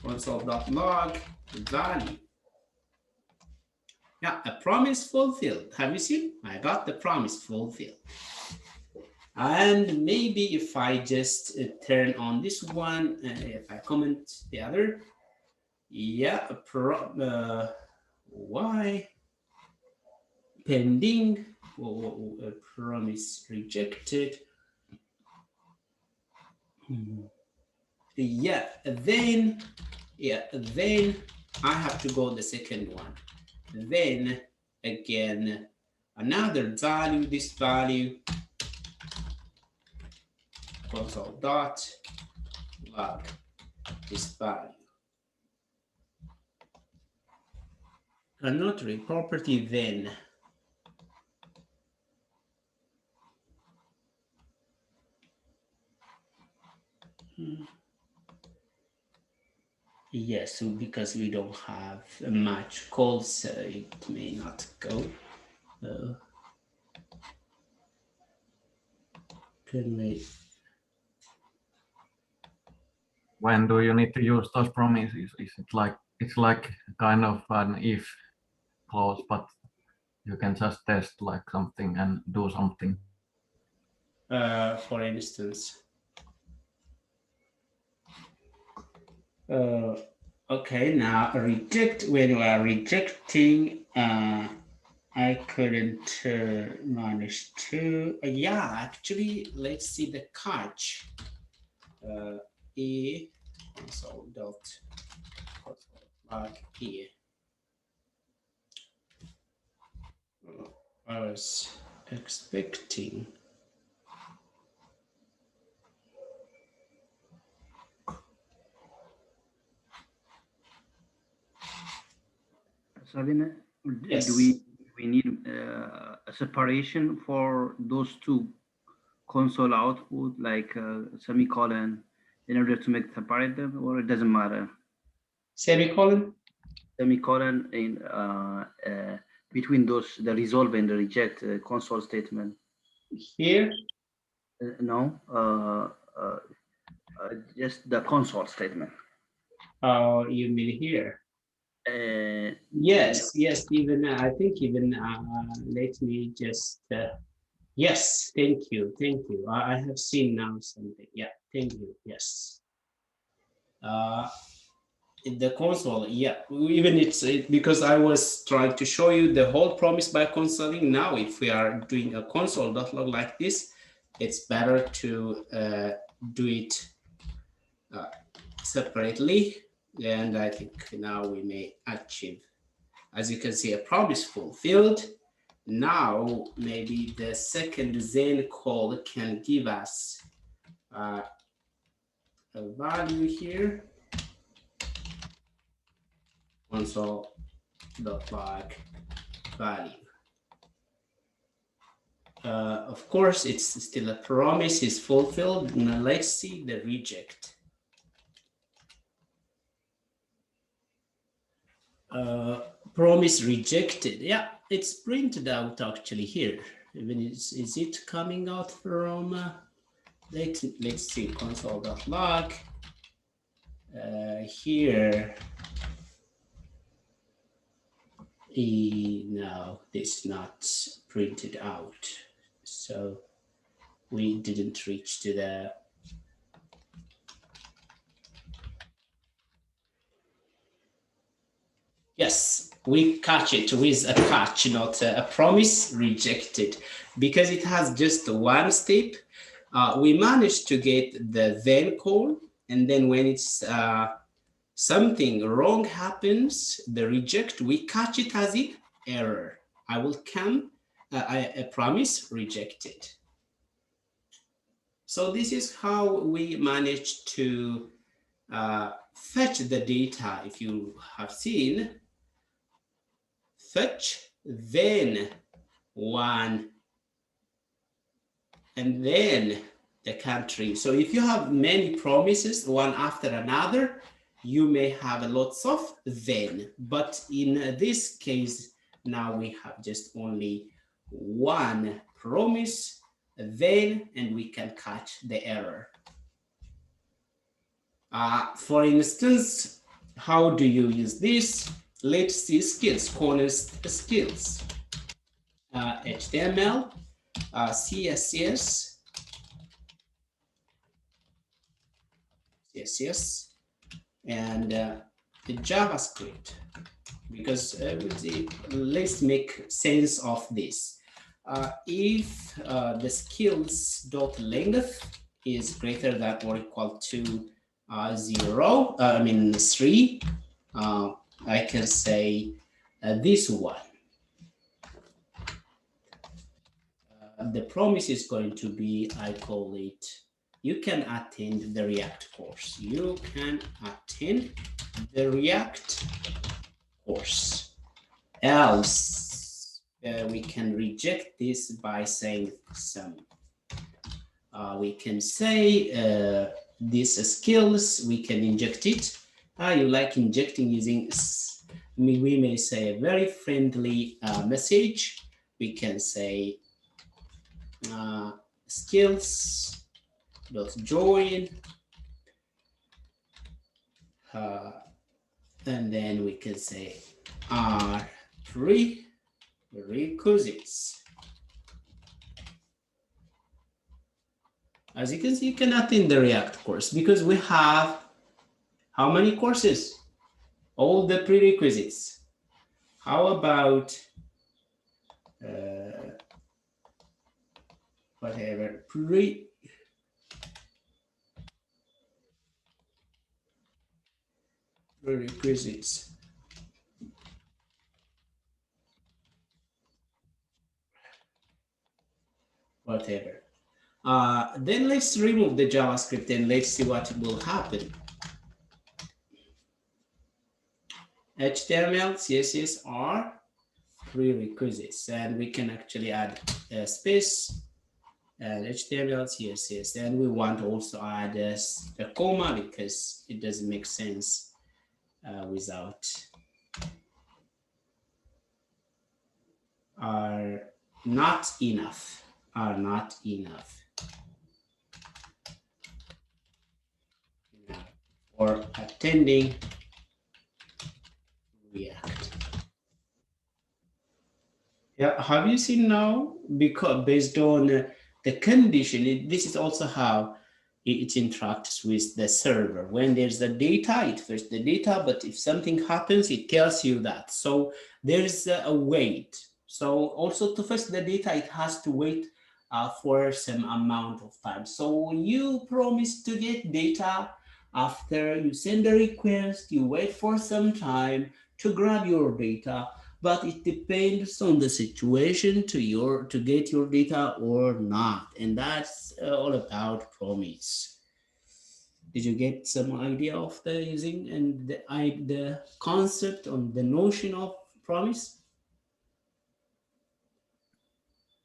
console.log value. Yeah, a promise fulfilled. Have you seen? I got the promise fulfilled. And maybe if I just turn on this one, if I comment the other, yeah, why pending, promise rejected. Yeah, then I have to go the second one. Then again, another value, this value, console dot log this value. A notary property then. Yes, so because we don't have much code, so it may not go. Can we? When do you need to use those promises? Is it like it's like kind of an if clause, but you can just test like something and do something? For instance, okay, now reject, when you are rejecting, I couldn't manage to, yeah, actually, let's see the catch. E console dot like here. I was expecting. Sabine, Yes. do we need a separation for those two console output, like semicolon, in order to separate them, or it doesn't matter? Semicolon? Semicolon in between those, the resolve and the reject console statement. Here? No, just the console statement. Oh, you mean here? Yes, yes, even I think even let me just yes, thank you, thank you. I have seen now something. Yeah, thank you. Yes. In the console, yeah, even because I was trying to show you the whole promise by consoling. Now, if we are doing a console.log like this, it's better to do it separately. And I think now we may achieve, as you can see, a promise fulfilled. Now, maybe the second then call can give us a value here. Console.log value. Of course, it's still a promise is fulfilled. Now let's see the reject. Promise rejected. Yeah, it's printed out actually here. Even is it coming out from? Let's see console.log. Here. No, this not printed out. So we didn't reach to the. Yes, we catch it with a catch, not a promise rejected, because it has just one step. We managed to get the then call, and then when it's something wrong happens, the reject, we catch it as an error. I will come, a promise rejected. So this is how we manage to fetch the data. If you have seen, fetch, then one, and then the country. So if you have many promises, one after another, you may have lots of then. But in this case, now we have just only one promise, then, and we can catch the error. For instance, how do you use this? Let's see skills, corner skills. HTML, CSS, and the JavaScript, because let's make sense of this. If the skills dot length is greater than or equal to 3, I can say this one. The promise is going to be, I call it, you can attend the React course. You can attend the React course. Else, we can reject this by saying some. We can say these skills, we can inject it. You like injecting using, we may say a very friendly message. We can say skills dot join, and then we can say prerequisites. As you can see, you can attend the React course because we have how many courses? All the prerequisites. How about whatever prerequisites? whatever. Then let's remove the JavaScript and let's see what will happen. HTML, CSS are prerequisites, and we can actually add a space and HTML, CSS, and we want to also add a comma because it doesn't make sense without are not enough, or attending React. Yeah, have you seen now? Because based on the condition, this is also how it interacts with the server. When there's the data, it fetches the data, but if something happens, it tells you that. So there's a wait. So also to fetch the data, it has to wait for some amount of time. So you promise to get data after you send a request, you wait for some time to grab your data, but it depends on the situation to get your data or not, and that's all about promise. Did you get some idea of the using and the concept on the notion of promise?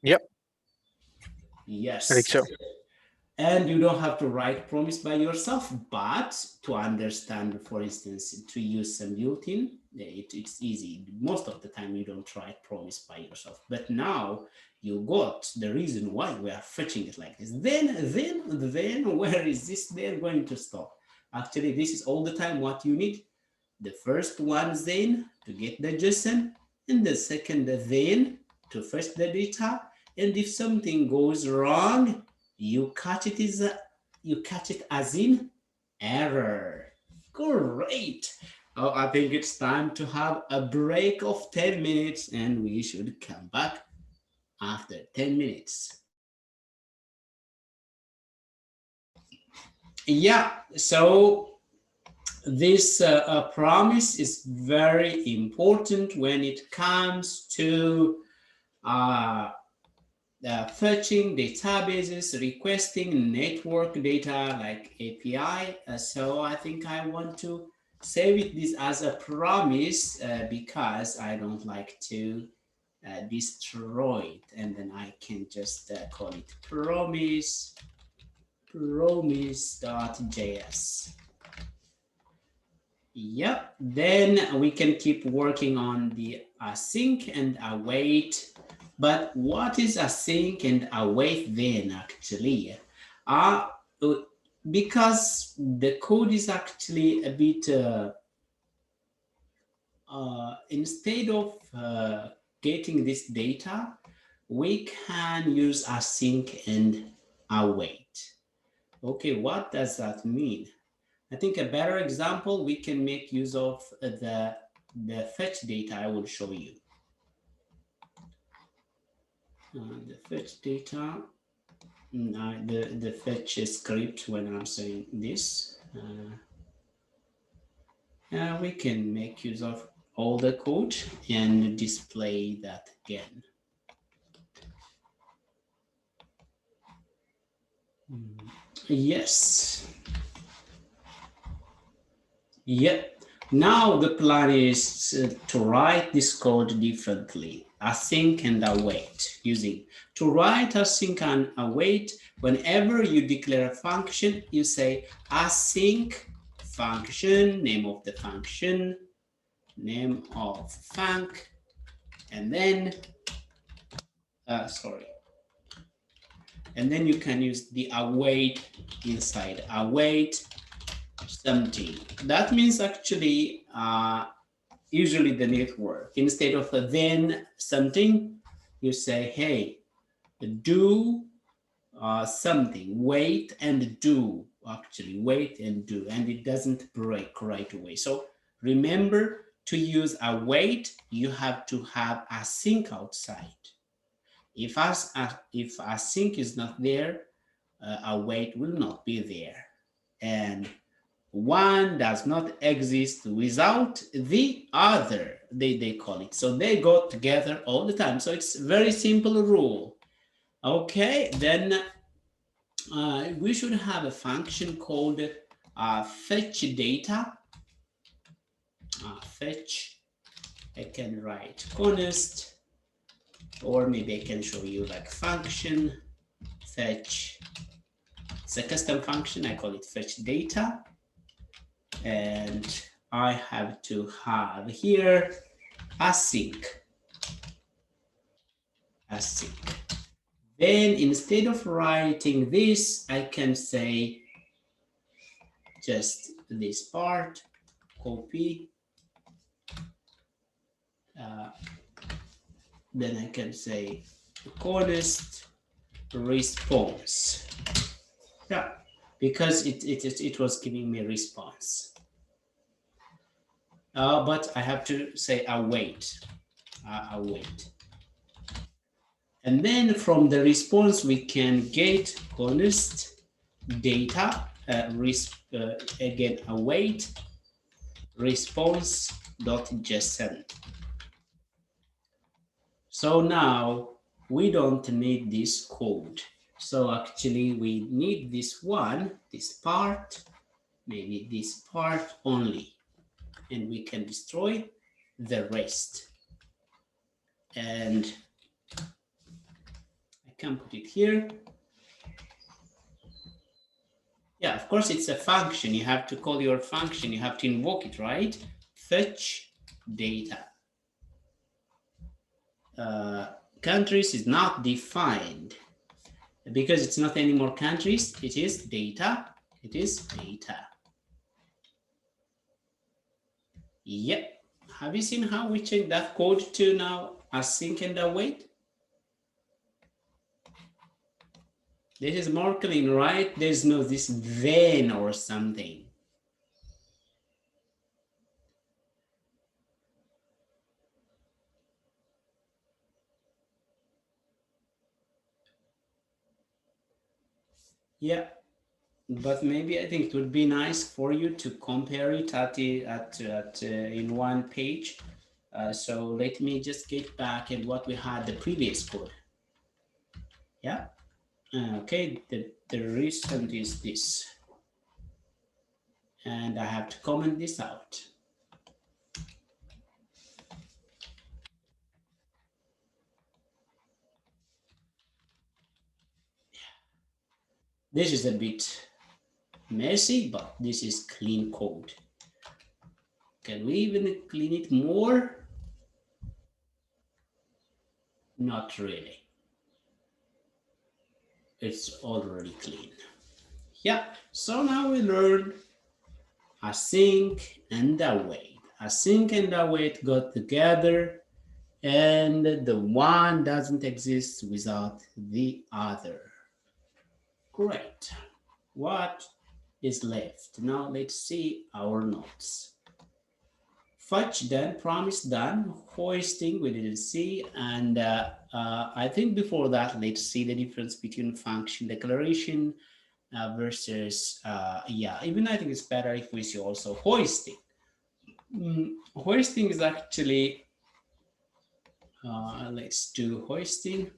Yep. Yes. I think so. And you don't have to write promise by yourself, but to understand, for instance, to use some built-in, it's easy. Most of the time you don't write promise by yourself, but now you got the reason why we are fetching it like this. Then where is this then going to stop? Actually, this is all the time what you need. The first one then to get the JSON, and the second then to fetch the data. And if something goes wrong, you catch it as in error. Great. Oh, I think it's time to have a break of 10 minutes, and we should come back after 10 minutes. Yeah, so this promise is very important when it comes to fetching databases, requesting network data like API. So I think I want to save this as a promise because I don't like to destroy it. And then I can just call it promise.js. Yep, then we can keep working on the async and await. But what is async and await then actually? Because the code is actually a bit, instead of getting this data, we can use async and await. Okay, what does that mean? I think a better example, we can make use of the fetch data I will show you. The fetch data, the fetch script when I'm saying this. We can make use of all the code and display that again. Yes. Yep. Now the plan is to write this code differently, async and await, using to write async and await. Whenever you declare a function, you say async function, name of the function, name of func, and then and then you can use the await inside await something. That means actually usually the network, instead of then something, you say, hey, do something, wait and do, actually wait and do, and it doesn't break right away. So remember, to use await, you have to have async outside. If async is not there, await will not be there. And one does not exist without the other, they call it. So they go together all the time. So it's a very simple rule. Okay, then we should have a function called fetch data. Fetch, I can write const, or maybe I can show you like function fetch. It's a custom function, I call it fetch data. And I have to have here async. Then instead of writing this, I can say just this part, copy. Then I can say const response. Yeah, because it was giving me response. But I have to say await. Await. And then from the response, we can get const data, again, await response.json. So now we don't need this code. So actually we need this one, this part, maybe this part only, and we can destroy the rest. And I can put it here. Yeah, of course, it's a function. You have to call your function. You have to invoke it, right? Fetch data. Countries is not defined because it's not anymore countries. It is data. It is data. Yep. Have you seen how we change that code to now async and await? This is more clean, right? There's no this then or something. Yeah, but maybe I think it would be nice for you to compare it in one page. So let me just get back at what we had the previous code. Yeah. Okay. The recent is this, and I have to comment this out. This is a bit messy, but this is clean code. Can we even clean it more? Not really. It's already clean. Yeah, so now we learned async and await. Async and await got together, and the one doesn't exist without the other. Great. What is left? Now let's see our notes. Fetch done, promise done, hoisting we didn't see, and I think before that, let's see the difference between function declaration versus, yeah, even I think it's better if we see also hoisting. Hoisting is actually, let's do hoisting.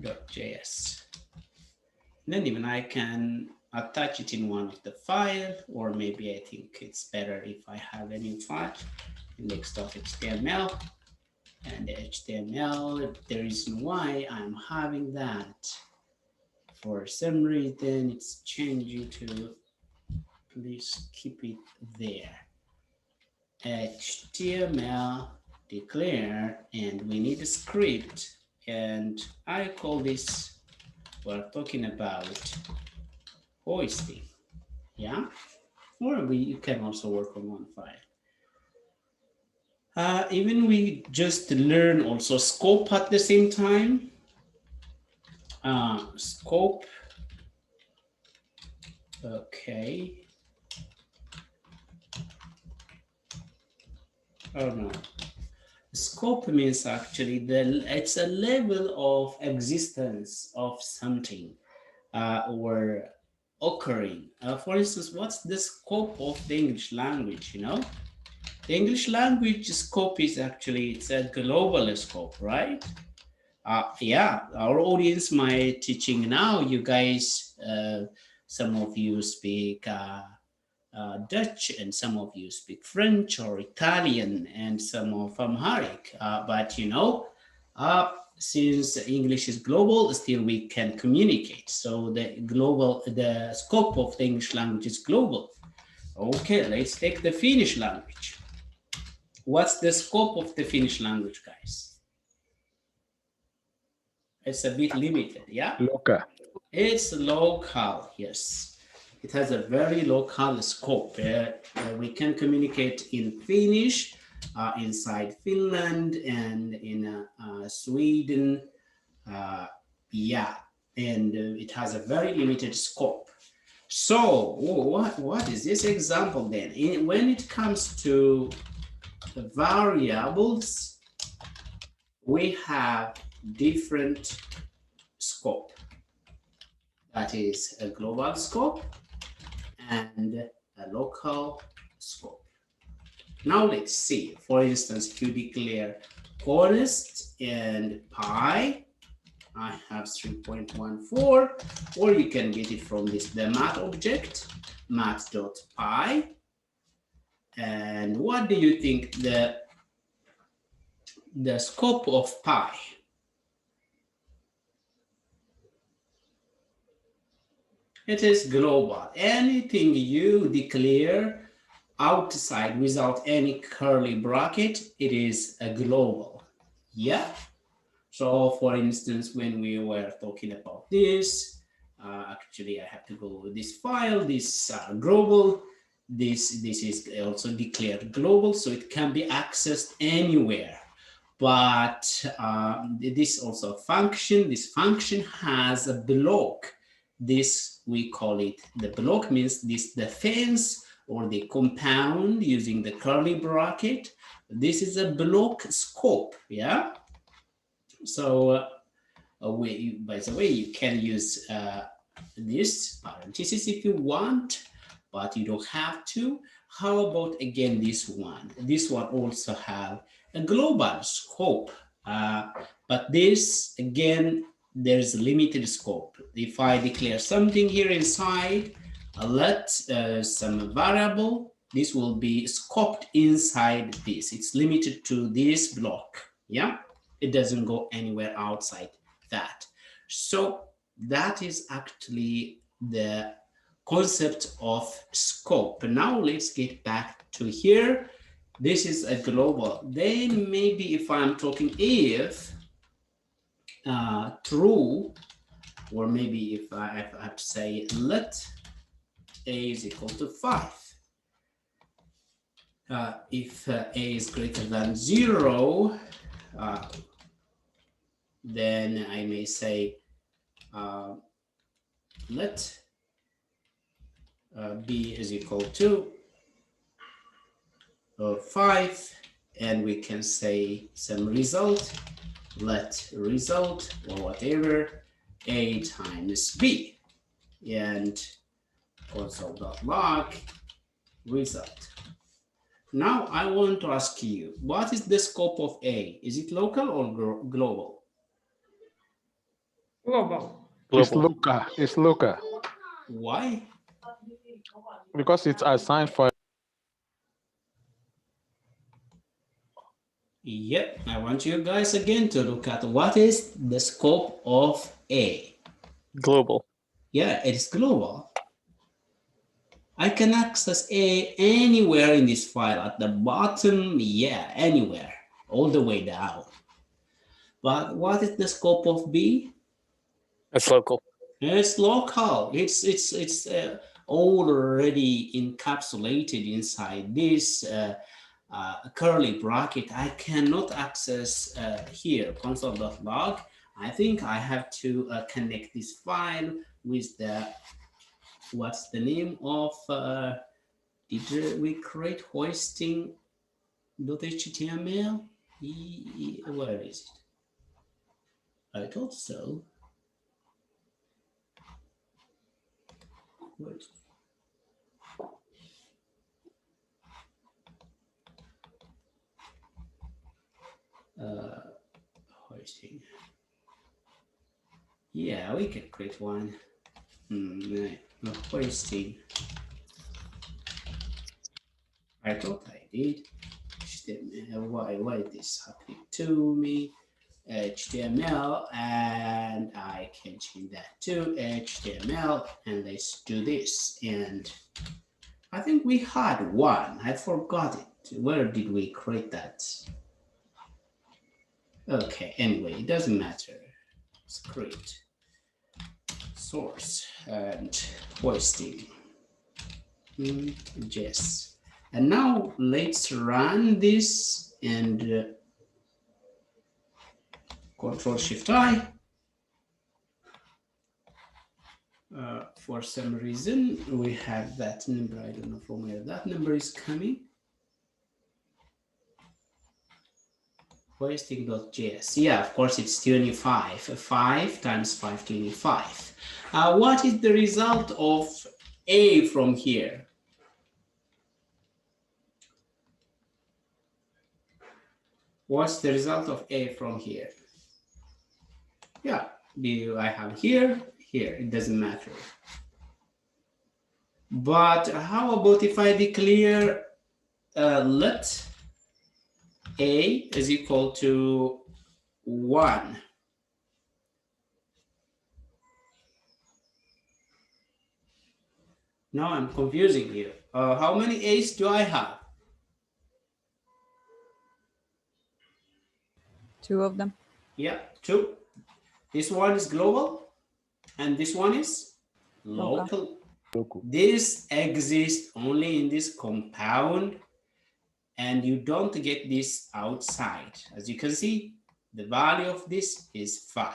.js. Then even I can attach it in one of the file, or maybe I think it's better if I have a new file, index.html, and HTML. The reason why I'm having that, for some reason, it's changing to, please keep it there. HTML declare, and we need a script, and I call this, we're talking about hoisting, yeah? Or you can also work on one file. Even we just learn also scope at the same time. Scope, okay. Oh no. Scope means actually it's a level of existence of something or occurring. For instance, what's the scope of the English language, you know? The English language scope is actually, it's a global scope, right? Yeah, our audience, my teaching now, you guys, some of you speak Dutch, and some of you speak French or Italian, and some of Amharic. But you know, since English is global, still we can communicate. So the scope of the English language is global. Okay, let's take the Finnish language. What's the scope of the Finnish language, guys? It's a bit limited, yeah? Local. It's local, yes. It has a very local scope. We can communicate in Finnish, inside Finland, and in Sweden. Yeah, and it has a very limited scope. So, what is this example then? When it comes to variables, we have different scope. That is a global scope and a local scope. Now let's see. For instance, if you declare honest and pi, I have 3.14, or you can get it from the math object, math.pi. And what do you think the scope of pi? It is global. Anything you declare outside without any curly bracket, it is a global. Yeah. So for instance, when we were talking about this, actually I have to go with this file, this global, this is also declared global, so it can be accessed anywhere. But this also function, this function has a block. This, we call it, the block means this defense or the compound using the curly bracket. This is a block scope, yeah? So by the way, you can use this parenthesis if you want, but you don't have to. How about again this one? This one also have a global scope, but this again, there's a limited scope. If I declare something here inside, let some variable, this will be scoped inside this. It's limited to this block, yeah? It doesn't go anywhere outside that. So that is actually the concept of scope. Now let's get back to here. This is a global. Then maybe if I'm talking if true, or maybe if I have to say let a is equal to 5. If a is greater than 0, then I may say let b is equal to 5, and we can say some result, let result or whatever, a times b, and console.log result. Now I want to ask you, what is the scope of a? Is it local or global? Global. It's Global. local. It's local Why? because it's assigned for. Yep, I want you guys again to look at what is the scope of A. Global. Yeah, it is global. I can access A anywhere in this file, at the bottom, yeah, anywhere, all the way down. But what is the scope of B? That's local. It's local. It's already encapsulated inside this curly bracket. I cannot access here console.log. I think I have to connect this file with the, what's the name of, did we create hosting.html? Where is it? I thought so. Where is it? Yeah, we can create one. No, hoisting. I thought I did. HTML, why is this happening to me? HTML, and I can change that to HTML, and let's do this. And I think we had one. I forgot it. Where did we create that? Okay, anyway, it doesn't matter. Script, source, and hoisting. Yes. And now let's run this and Control Shift I. For some reason, we have that number. I don't know from where that number is coming. Hoisting.js. Yeah, of course, it's 25. 5 times 5, 25. What is the result of A from here? What's the result of A from here? Yeah, I have here, here. It doesn't matter. But how about if I declare let A is equal to 1? Now I'm confusing you. How many A's do I have? 2 of them. Yeah, 2. This one is global, and this one is local. This exists only in this compound, and you don't get this outside. As you can see, the value of this is 5,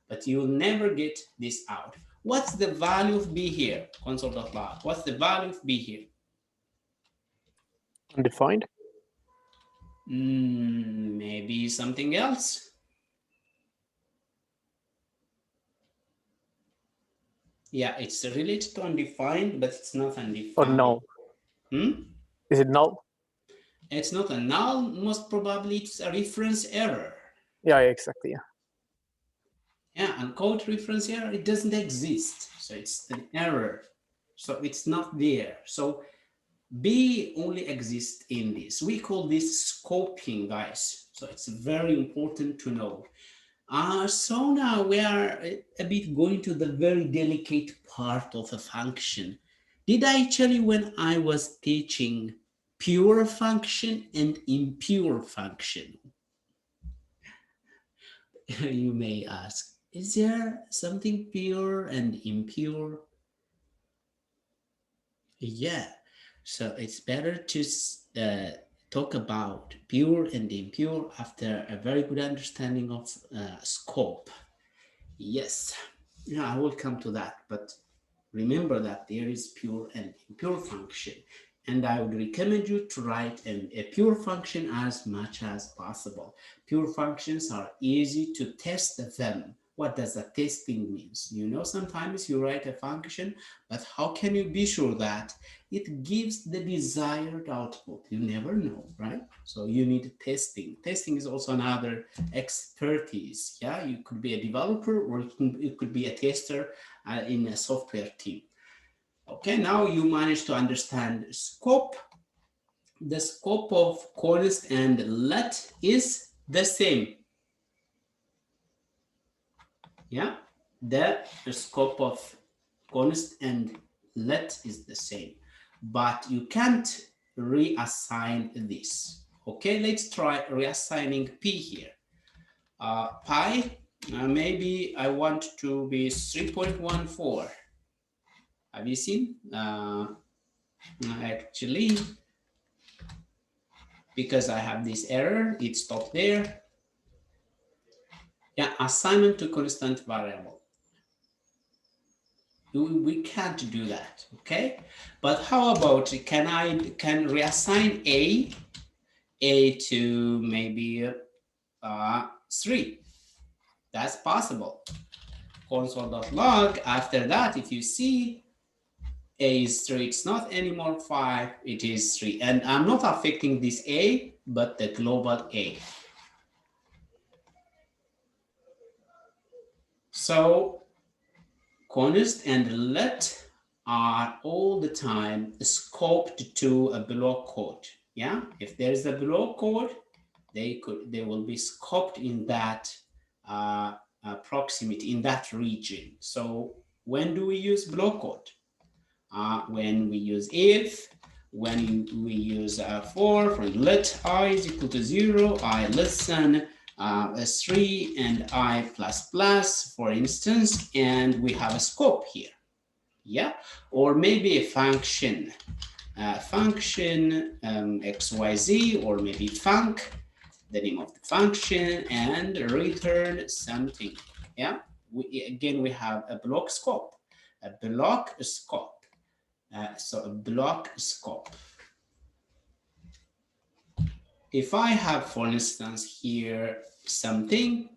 but you'll never get this out. What's the value of B here? Console.log. What's the value of B here? Undefined. Maybe something else. Yeah, it's related to undefined, but it's not undefined. Or null. Is it null? It's not a null. Most probably it's a reference error. Yeah, exactly. Yeah. Yeah, uncode reference error, it doesn't exist. So it's an error. So it's not there. So B only exists in this. We call this scoping, guys. So it's very important to know. So now we are a bit going to the very delicate part of a function. Did I tell you when I was teaching pure function and impure function? You may ask, is there something pure and impure? Yeah, so it's better to talk about pure and impure after a very good understanding of scope. Yes, yeah, I will come to that, but remember that there is pure and impure function, and I would recommend you to write a pure function as much as possible. Pure functions are easy to test them. What does the testing means? You know, sometimes you write a function, but how can you be sure that it gives the desired output? You never know, right? So you need testing. Testing is also another expertise. Yeah, you could be a developer, or it could be a tester in a software team. Okay, now you manage to understand scope. The scope of const and let is the same. Yeah, the scope of const and let is the same, but you can't reassign this. Okay, let's try reassigning P here. Pi, maybe I want to be 3.14. Have you seen? Actually, because I have this error, it stopped there. Yeah, assignment to constant variable. We can't do that, okay? But how about, can reassign A to maybe 3? That's possible. Console.log, after that, if you see A is 3, it's not anymore 5, it is 3. And I'm not affecting this A, but the global A. So const and let are all the time scoped to a block code. Yeah, if there is a block code, they will be scoped in that proximity, in that region. So when do we use block code? When we use if, when we use for let I is equal to 0, I less than 3 and I plus plus, for instance, and we have a scope here. Yeah, or maybe a function, xyz, or maybe func, the name of the function, and return something. Yeah, we have a block scope, a block scope. So a block scope. If I have, for instance, here something,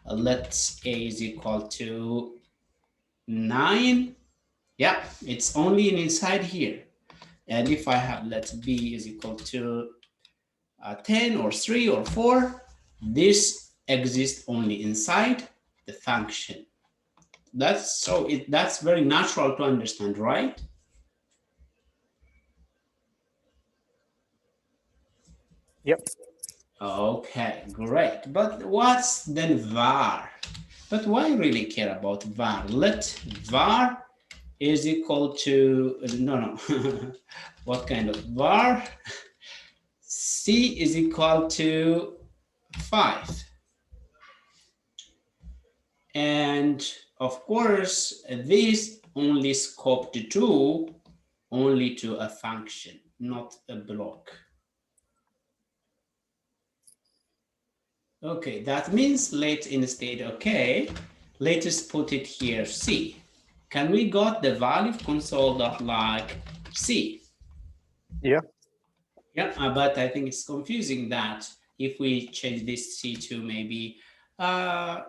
let a is equal to 9. Yeah, it's only inside here. And if I have let b is equal to 10 or 3 or 4, this exists only inside the function. That's very natural to understand, right? Yep. Okay, great. But what's then var? But why really care about var? Let var is equal to, no. What kind of var? C is equal to 5. And of course, this only scoped to only to a function, not a block. Okay, that means let instead, okay, let us put it here, C. Can we got the value of console.log C? Yeah. Yeah, but I think it's confusing that if we change this C to maybe 3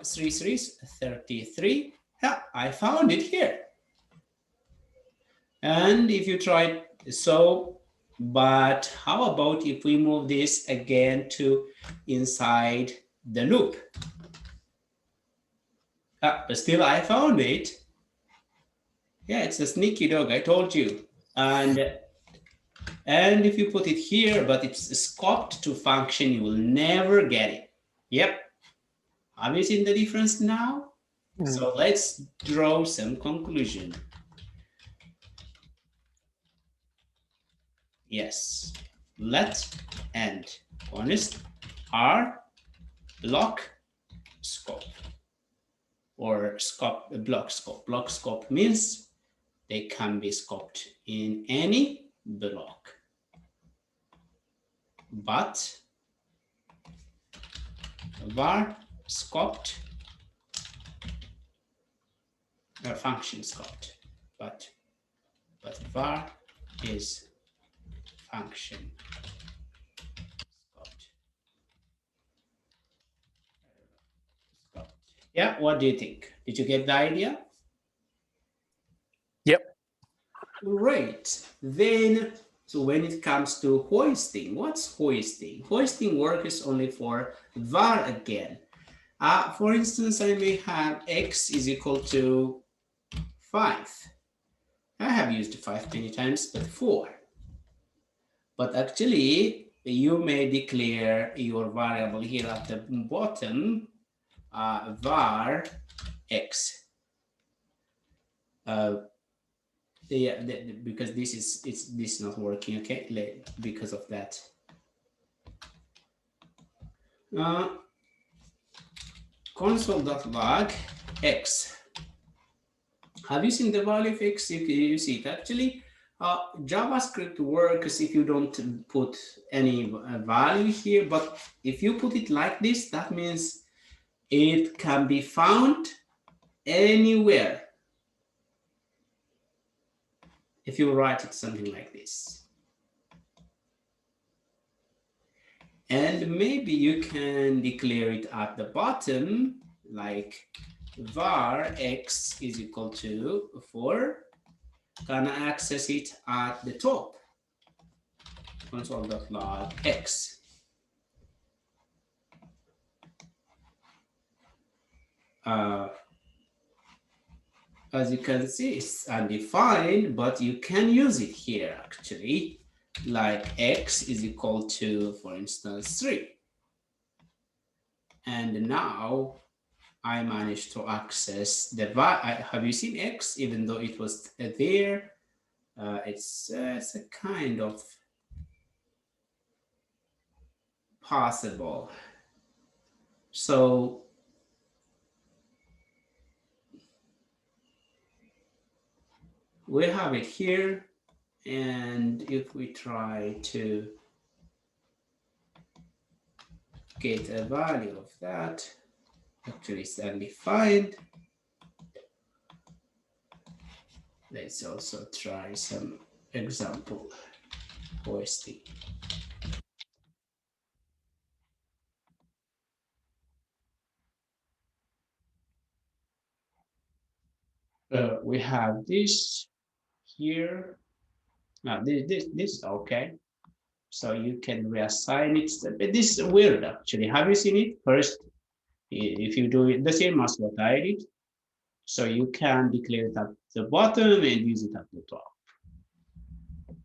3s, 33, yeah, I found it here. And if you try so, but how about if we move this again to inside the loop? But still I found it. Yeah, it's a sneaky dog, I told you. And if you put it here, but it's scoped to function, you will never get it. Yep. Have you seen the difference now? So let's draw some conclusion. Yes, let and const are block scope or scope, block scope. Block scope means they can be scoped in any block, but var scoped or function scoped, but var is function scoped. Yeah, what do you think? Did you get the idea? Yep. Great. Then, so when it comes to hoisting, what's hoisting? Hoisting works only for var again. For instance, I may have x is equal to 5. I have used 5 many times, but 4. But actually, you may declare your variable here at the bottom, var x. Yeah, because this is not working, okay, because of that. Console.log x. Have you seen the value of x? You see it actually. JavaScript works if you don't put any value here, but if you put it like this, that means it can be found anywhere. If you write it something like this. And maybe you can declare it at the bottom, like var x is equal to 4. Can I access it at the top? Console.log x. as you can see, it's undefined, but you can use it here actually, like x is equal to, for instance, 3. And now I managed to access the value. Have you seen x? Even though it was there, it's a kind of possible. So we have it here, and if we try to get a value of that, actually it's undefined. Let's also try some example hoisting. We have this here. Now this is okay. So you can reassign it. This is weird actually. Have you seen it? First, if you do it the same as what I did, so you can declare it at the bottom and use it at the top.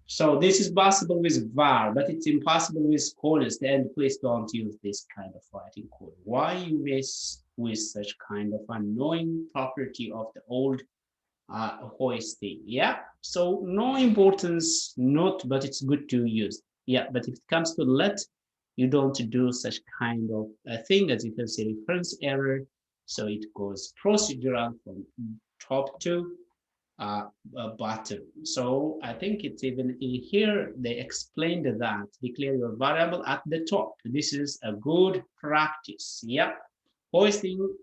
So this is possible with var, but it's impossible with const, and please don't use this kind of writing code. Why you mess with such kind of annoying property of the old hoisting? Yeah, so no importance, not, but it's good to use. Yeah, but if it comes to let, you don't do such kind of a thing, as you can see, reference error. So it goes procedural from top to bottom. So I think it's even in here, they explained that declare your variable at the top. This is a good practice. Yep. Hoisting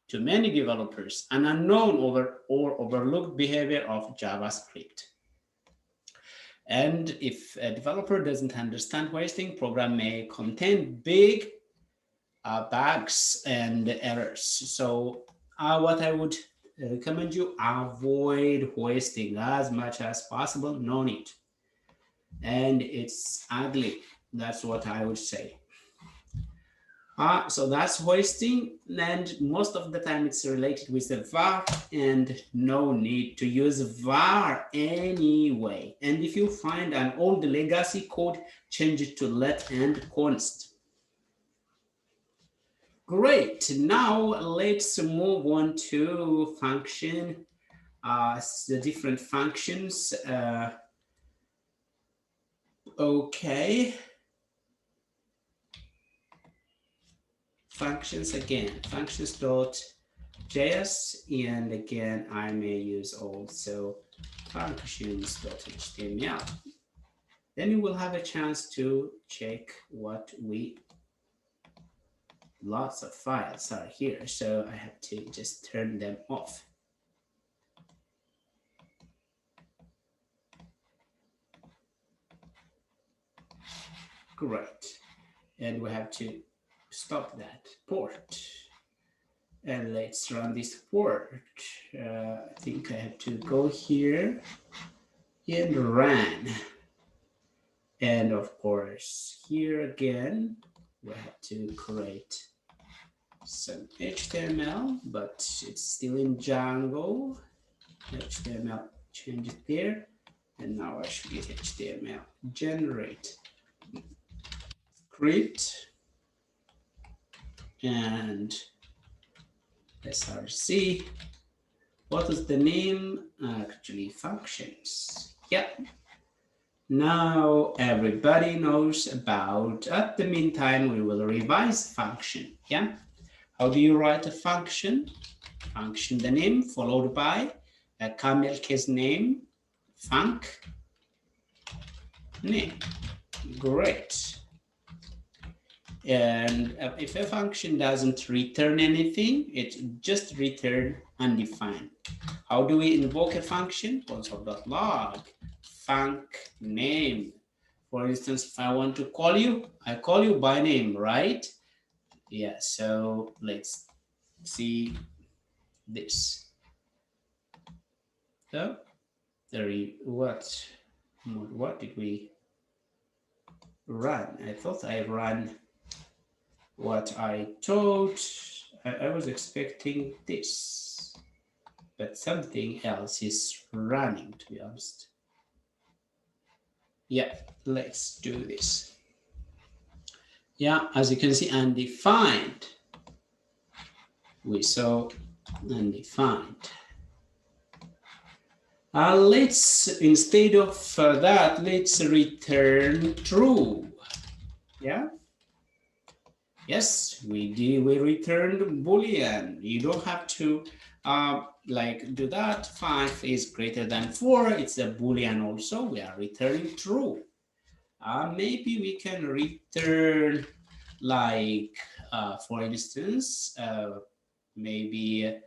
to many developers an unknown or overlooked behavior of JavaScript. And if a developer doesn't understand hoisting, program may contain big bugs and errors. So what I would recommend you, avoid hoisting as much as possible. No need. And it's ugly. That's what I would say. So that's hoisting, and most of the time it's related with the var, and no need to use var anyway. And if you find an old legacy code, change it to let and const. Great. Now let's move on to function, the different functions. Okay. Functions again, functions.js, and again, I may use also functions.html. Then you will have a chance to check what lots of files are here. So I have to just turn them off. Great. And we have to stop that port. And let's run this port. I think I have to go here and run. And of course, here again, we have to create some HTML, but it's still in Django. HTML, change it there. And now I should get HTML. Generate script and src. What is the name? Actually, functions. Yep. Now everybody knows about. At the meantime, we will revise function. Yeah. How do you write a function? Function, the name, followed by a camel case name, func name. Great. And if a function doesn't return anything, it just return undefined. How do we invoke a function? Console.log func name. For instance, if I want to call you, I call you by name, right? Yeah, so let's see this. So what did we run? I thought I ran what I thought. I was expecting this, but something else is running, to be honest. Yeah, let's do this. Yeah, as you can see, undefined. We saw undefined. Let's, instead of that, let's return true. Yeah. Yes, we did. We returned Boolean. You don't have to like do that. 5 is greater than 4. It's a Boolean also. We are returning true. Maybe we can return like, for instance, maybe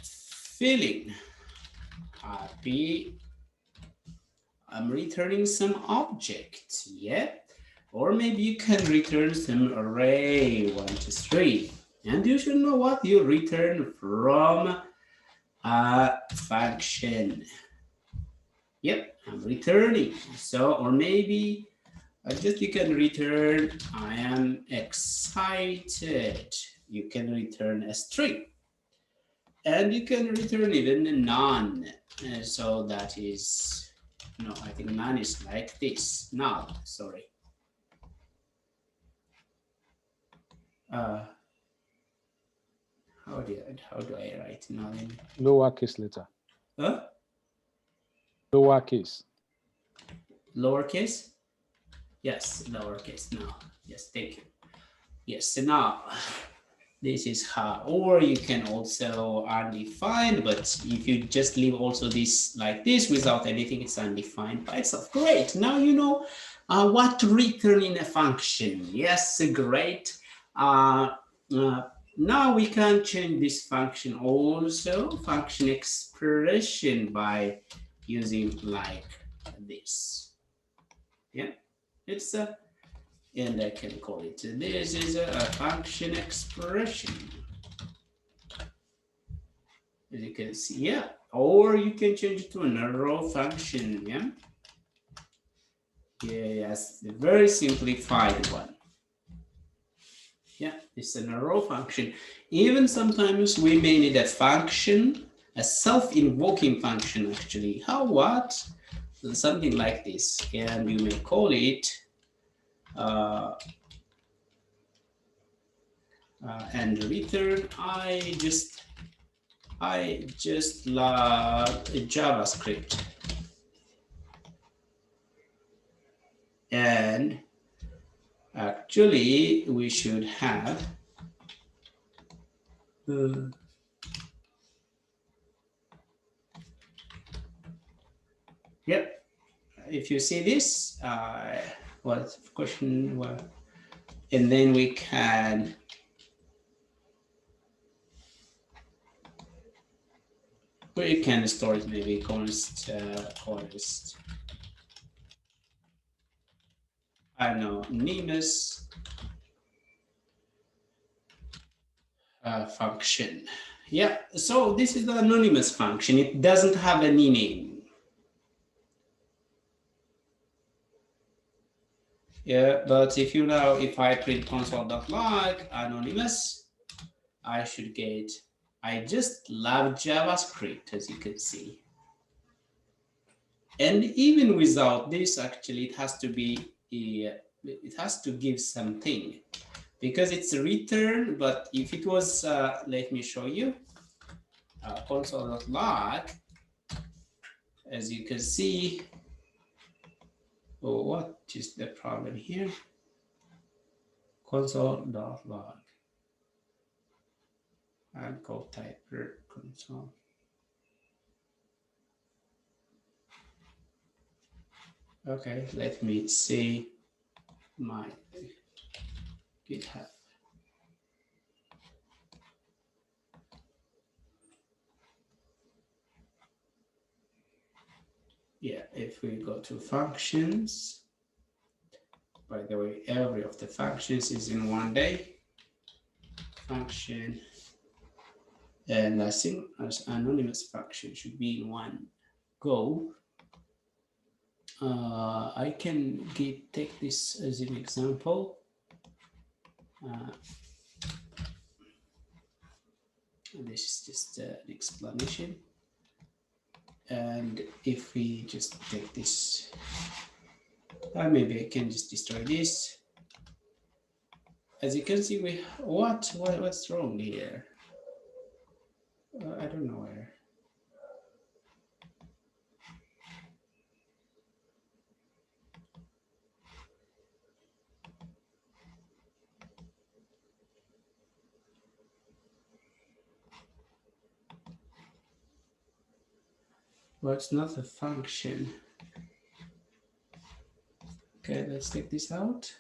feeling happy. I'm returning some object, yeah? Or maybe you can return some array, 1 to 3. And you should know what you return from a function. Yep, I'm returning. So, or maybe just you can return, I am excited. You can return a string. And you can return even a none. So that is, no, I think none is like this. Null, sorry. How do I write null in Lowercase letter. lowercase? Lowercase. Yes, lowercase now. Yes, thank you. Yes, so now this is how, or you can also undefined, but if you just leave also this like this without anything, it's undefined by itself. Great, now you know what to return in a function. Yes, great. Now we can change this function also, function expression, by using like this. Yeah, it's a, and I can call it, this is a function expression. As you can see, yeah, or you can change it to an arrow function, yeah. Yes, the very simplified one. Yeah, it's an arrow function. Even sometimes we may need a function, a self-invoking function actually. How, what? Something like this, and you may call it and return, I just love JavaScript. And actually we should have yep, if you see this, what's the question? Well, and then we can store it, maybe const anonymous function. Yeah, so this is the anonymous function. It doesn't have any name. Yeah, but if you know, if I print console.log anonymous, I should get, I just love JavaScript, as you can see. And even without this, actually, it has to be, it has to give something, because it's a return. But if it was, let me show you, console.log, as you can see, oh, what is the problem here? Console.log and code typer console. Okay, let me see my GitHub. Yeah, if we go to functions, by the way, every of the functions is in one day. Function, and I think as anonymous function should be in one go. I can take this as an example. This is just an explanation. And if we just take this, maybe I can just destroy this. As you can see, we what's wrong here? I don't know where. Well, it's not a function. Okay, let's take this out.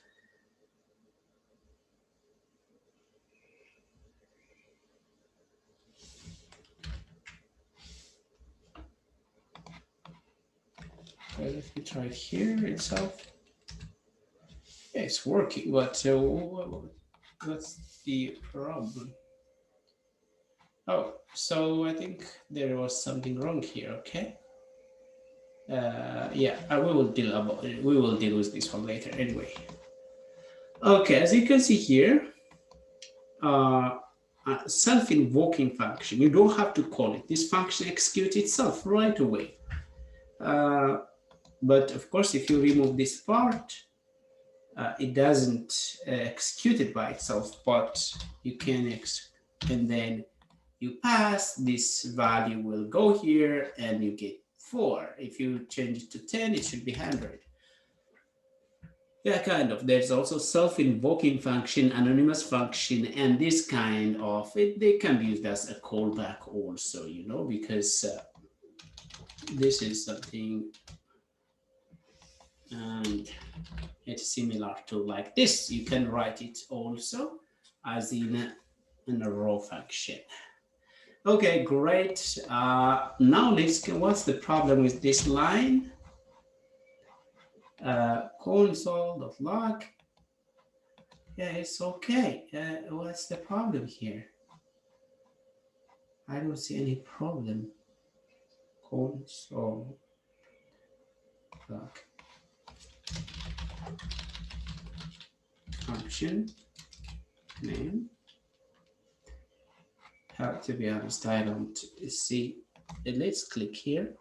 Okay, let me try it here itself. Yeah, it's working, but what's the problem? Oh, so I think there was something wrong here. Okay. Yeah, we will deal with this one later anyway. Okay, as you can see here, self-invoking function. You don't have to call it. This function executes itself right away. But of course, if you remove this part, it doesn't execute it by itself, but you can and then you pass, this value will go here and you get 4. If you change it to 10, it should be 100. Yeah, kind of. There's also self-invoking function, anonymous function, and this kind of, they can be used as a callback also, you know, because this is something, and it's similar to like this. You can write it also as in a row function. Okay, great. Now let's get, what's the problem with this line? Console.log. Yeah, it's okay. What's the problem here? I don't see any problem. Console.log. Function name. To be honest, I don't see. Let's click here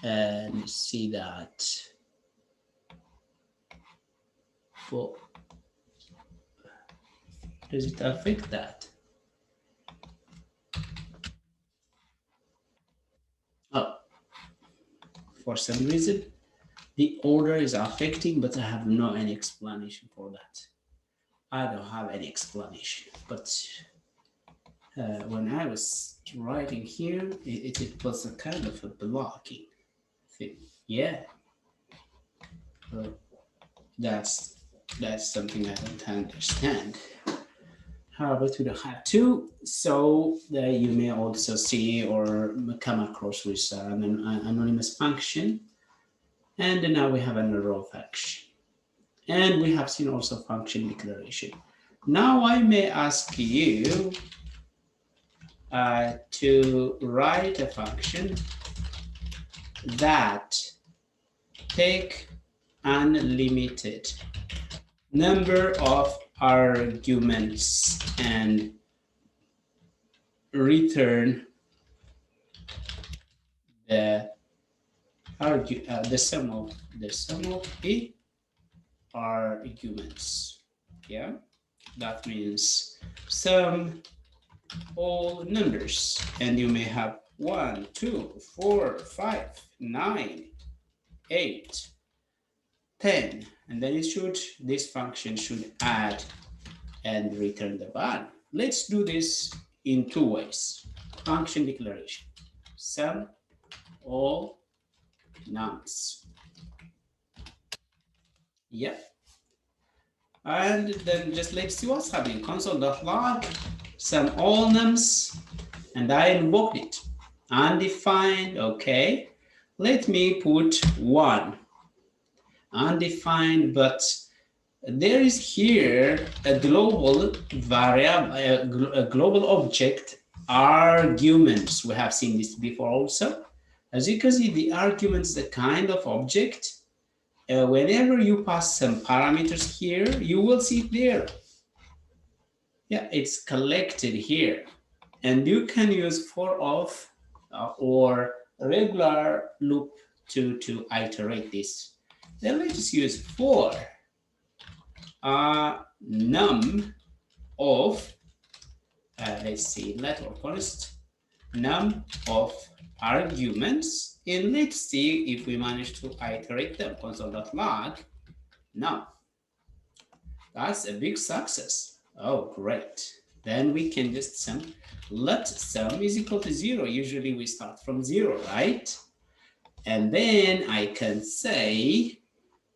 and see that. Well, does it affect that? Oh, for some reason, the order is affecting, but I have no any explanation for that. I don't have any explanation, but when I was writing here, it was a kind of a blocking thing. Yeah, that's something I don't understand. But we don't have to, so you may also see or come across with an anonymous function, and now we have an row function, and we have seen also function declaration. Now I may ask you to write a function that take unlimited number of arguments and return the sum of the arguments. Yeah, that means sum all numbers, and you may have 1, 2, 4, 5, 9, 8, 10, and then this function should add and return the value. Let's do this in 2 ways. Function declaration, sum all nums. Yep. And then just let's see what's happening. Console.log sum all nums, and I invoked it. Undefined, okay. Let me put 1. Undefined, but there is here a global variable, a global object, arguments. We have seen this before also. As you can see, the arguments, the kind of object, whenever you pass some parameters here, you will see it there. Yeah, it's collected here. And you can use for of or regular loop to iterate this. Then let's use for num of, let's see, let or const num of arguments, and let's see if we manage to iterate them. Console.log num. That's a big success. Oh, great. Then we can just sum. Let sum is equal to 0. Usually we start from 0, right? And then I can say,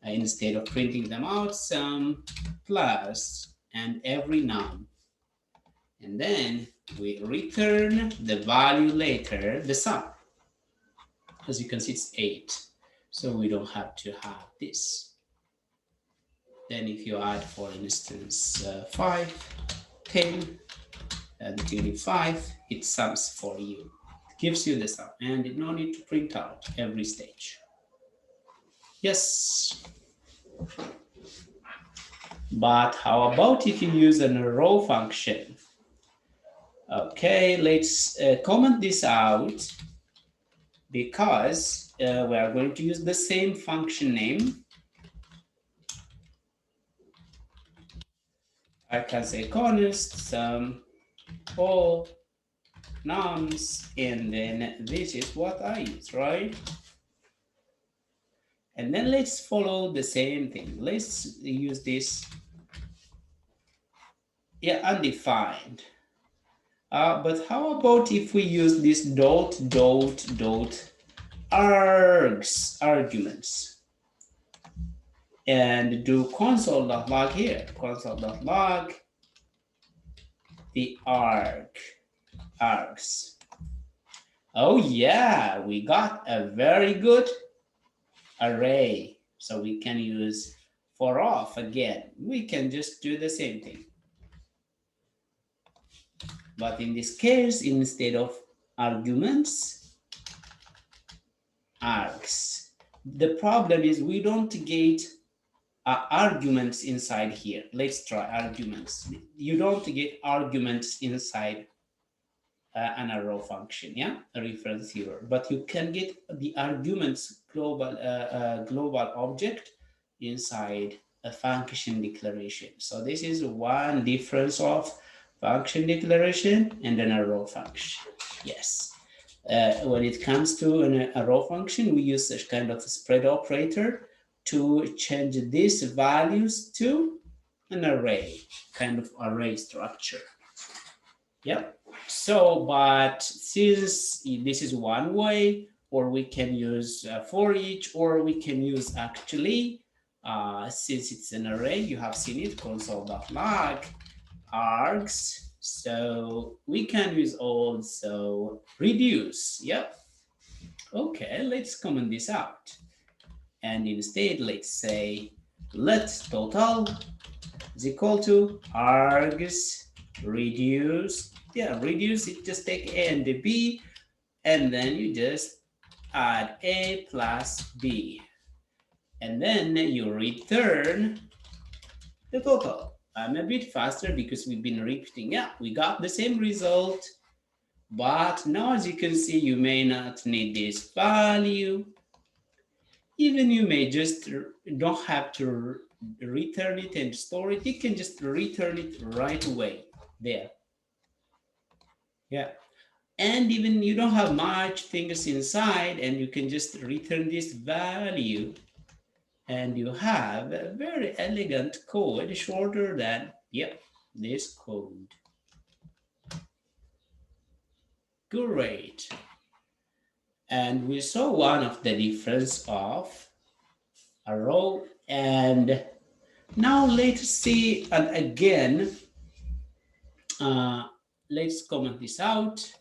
instead of printing them out, sum plus and every num. And then we return the value later, the sum. As you can see, it's 8. So we don't have to have this. Then if you add, for instance, 5, 10, and 25, it sums for you. It gives you the sum, and it no need to print out every stage. Yes. But how about if you use an row function? Okay, let's comment this out, because we are going to use the same function name. I can say const sum all nums, and then this is what I use, right? And then let's follow the same thing. Let's use this, yeah, undefined. But how about if we use this dot arguments, and do console.log here, console.log the args. Oh yeah, we got a very good array. So we can use for off again. We can just do the same thing. But in this case, instead of arguments, args. The problem is we don't get arguments inside here. Let's try arguments. You don't get arguments inside an arrow function, yeah, a reference here. But you can get the arguments global object inside a function declaration. So this is one difference of function declaration and an arrow function. Yes. When it comes to an arrow function, we use a kind of a spread operator to change these values to an array, kind of array structure. Yep. So, but since this is one way, or we can use for each, or we can use actually, since it's an array, you have seen it, console.log args. So we can use also reduce. Yep. Okay, let's comment this out. And instead, let's say let total is equal to args reduce. Yeah, reduce it, just take A and the B, and then you just add A plus B. And then you return the total. I'm a bit faster because we've been repeating. Yeah, we got the same result, but now as you can see, you may not need this value. Even you may just don't have to return it and store it. You can just return it right away there. Yeah. And even you don't have much things inside, and you can just return this value, and you have a very elegant code, shorter than, yep, this code. Great. And we saw one of the difference of a row. And now let's see, and again, let's comment this out.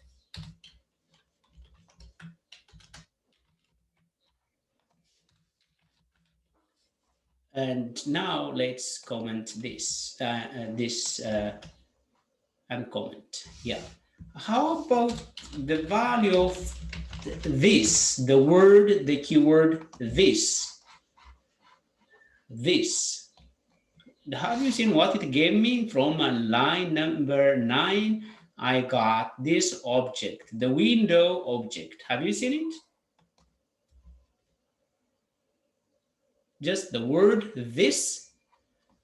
And now let's comment this, and comment. Yeah. How about the value of this, the word, the keyword this? This. Have you seen what it gave me from line number 9 I got this object, the window object. Have you seen it? Just the word this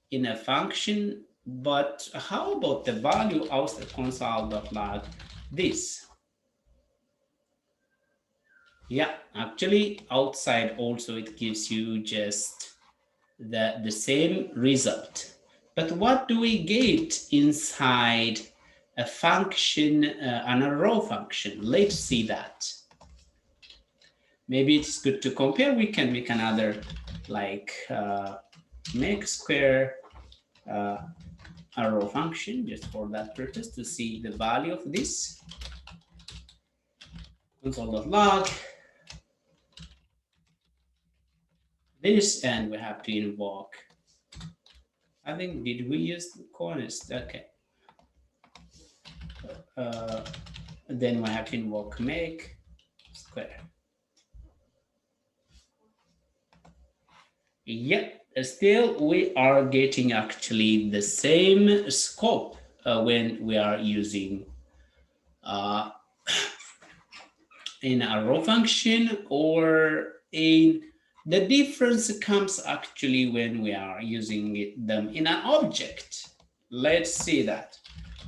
in a function, but how about the value of the console.log this? Yeah, actually outside also it gives you just the same result. But what do we get inside a function, an arrow function? Let's see that. Maybe it's good to compare. We can make another like make square arrow function just for that purpose to see the value of this. Console.log this, and we have to invoke. I think, did we use the const? Okay. Then we have to invoke make square. Yep, still we are getting actually the same scope when we are using in a row function, or in the difference comes actually when we are using them in an object. Let's see that.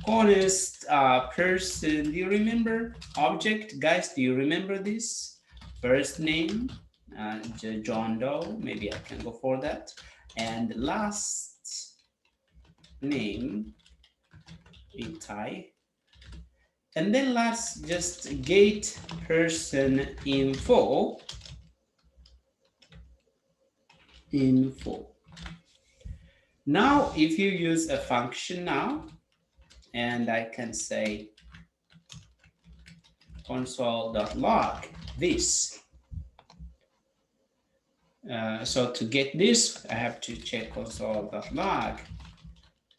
Const person, do you remember object? Guys, do you remember this? First name, John Doe, maybe I can go for that. And last name, Itai. And then let's just get person info. Now, if you use a function now, and I can say console.log this. So to get this, I have to check console.log.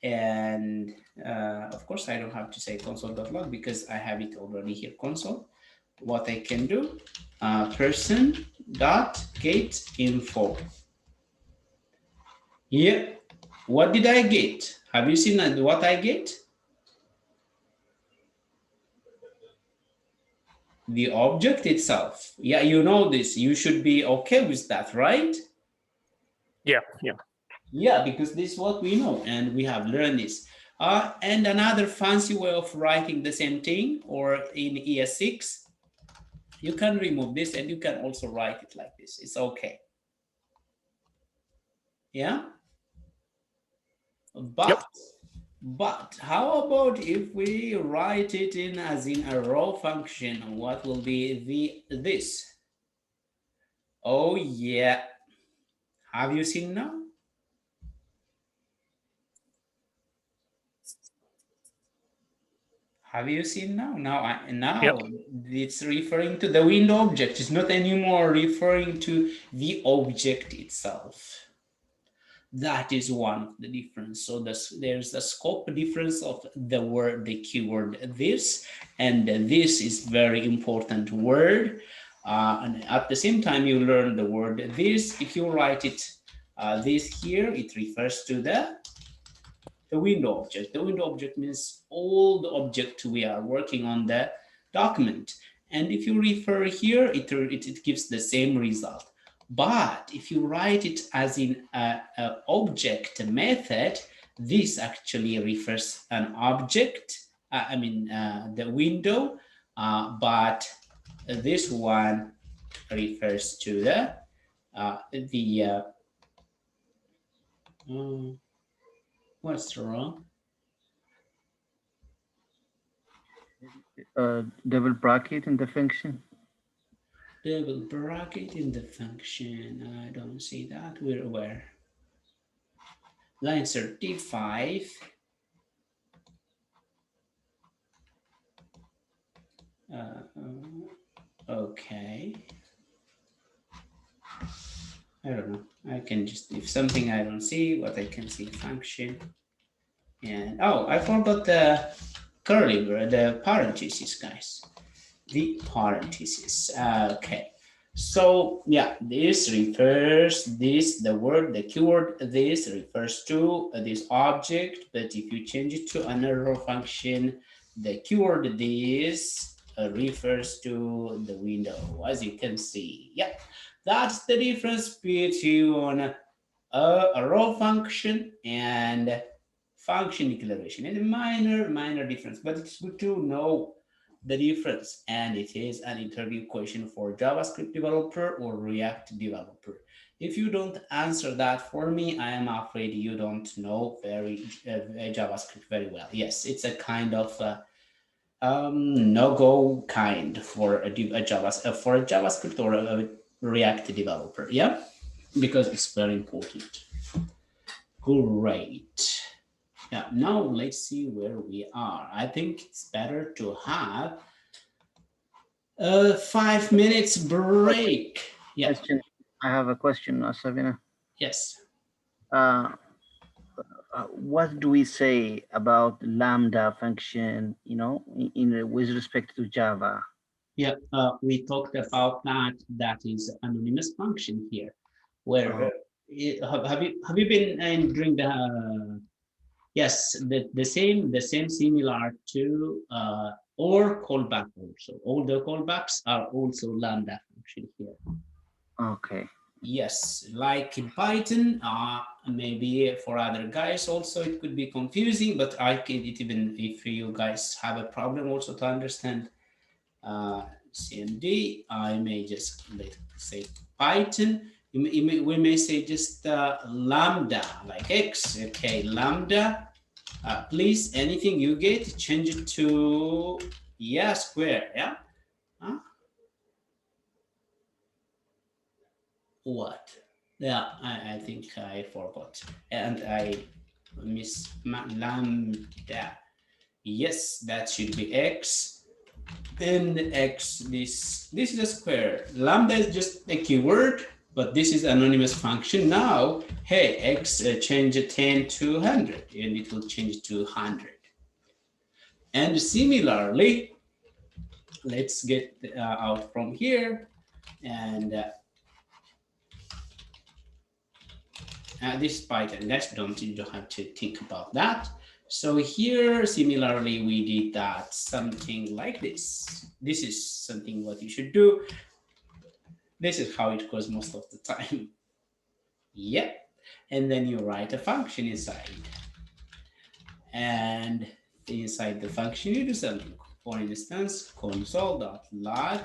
And of course, I don't have to say console.log because I have it already here, console. What I can do, person.getInfo. Yeah, what did I get? Have you seen what I get? The object itself. Yeah, you know this. You should be okay with that, right? Yeah. Yeah, because this is what we know and we have learned this. And another fancy way of writing the same thing, or in ES6, you can remove this and you can also write it like this. It's okay. Yeah? But how about if we write it in as in a row function? What will be this? Oh yeah. Have you seen now? Have you seen now? Now Yep. It's referring to the window object. It's not anymore referring to the object itself. That is one of the difference. So there's the scope difference of the word, the keyword this, and this is very important word. And at the same time, you learn the word this. If you write it this here, it refers to the window object. The window object means all the object we are working on the document. And if you refer here, it gives the same result. But if you write it as in an object method, this actually refers an object, the window, but this one refers to the what's wrong? Double bracket in the function. Double bracket in the function. I don't see that. Where? Line 35. Okay. I don't know. I can just, if something I don't see, what I can see, function. And I forgot the curly, the parentheses, guys. The parentheses. Okay. So yeah, this refers the word, the keyword this refers to this object, but if you change it to an arrow function, the keyword this refers to the window, as you can see. Yeah, that's the difference between a raw function and function declaration, and a minor difference, but it's good to know the difference, and it is an interview question for JavaScript developer or React developer. If you don't answer that for me, I am afraid you don't know JavaScript very well. Yes, it's a kind of no-go kind for a JavaScript or a React developer. Yeah, because it's very important. Great. Yeah, now let's see where we are. I think it's better to have a 5 minutes break. Yeah. Question. I have a question, Savina. Yes. What do we say about lambda function, with respect to Java? Yeah, we talked about that. That is anonymous function here, where have you been in during the yes, the same similar to or callback also. All the callbacks are also lambda function here. Okay. Yes, like in Python, maybe for other guys also it could be confusing, but I can even if you guys have a problem also to understand CMD, I may just let's say Python. We may say just lambda like X. Okay, lambda. Please, anything you get, change it to square. Yeah. Huh? What? Yeah, I think I forgot, and I miss lambda. Yes, that should be X. And X, this is a square. Lambda is just a keyword, but this is anonymous function. Now, hey, X change 10 to 100, and it will change to 100. And similarly, let's get out from here, and this is Python. You don't have to think about that. So here, similarly, we did that something like this. This is something what you should do. This is how it goes most of the time. Yep. And then you write a function inside. And inside the function, you do something. For instance, console.log.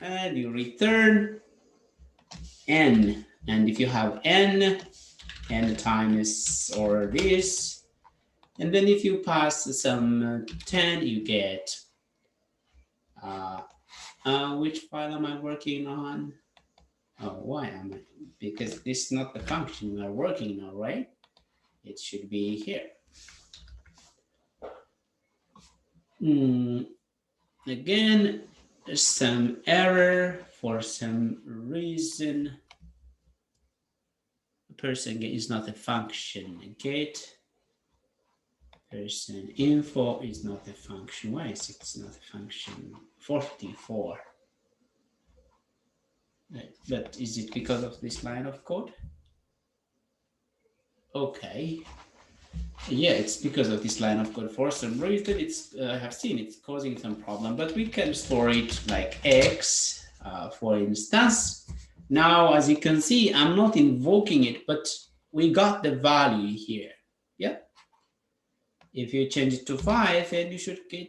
And you return n. And if you have n times or this, and then if you pass some 10, you get which file am I working on? Oh, why am I? Because this is not the function we are working on, right? It should be here. Again, there's some error for some reason. Person is not a function. Get person info is not a function. Why is it not a function? 44. But is it because of this line of code? Okay. Yeah, it's because of this line of code. For some reason, I have seen it's causing some problem, but we can store it like X, for instance. Now, as you can see, I'm not invoking it, but we got the value here. Yeah. If you change it to 5, then you should get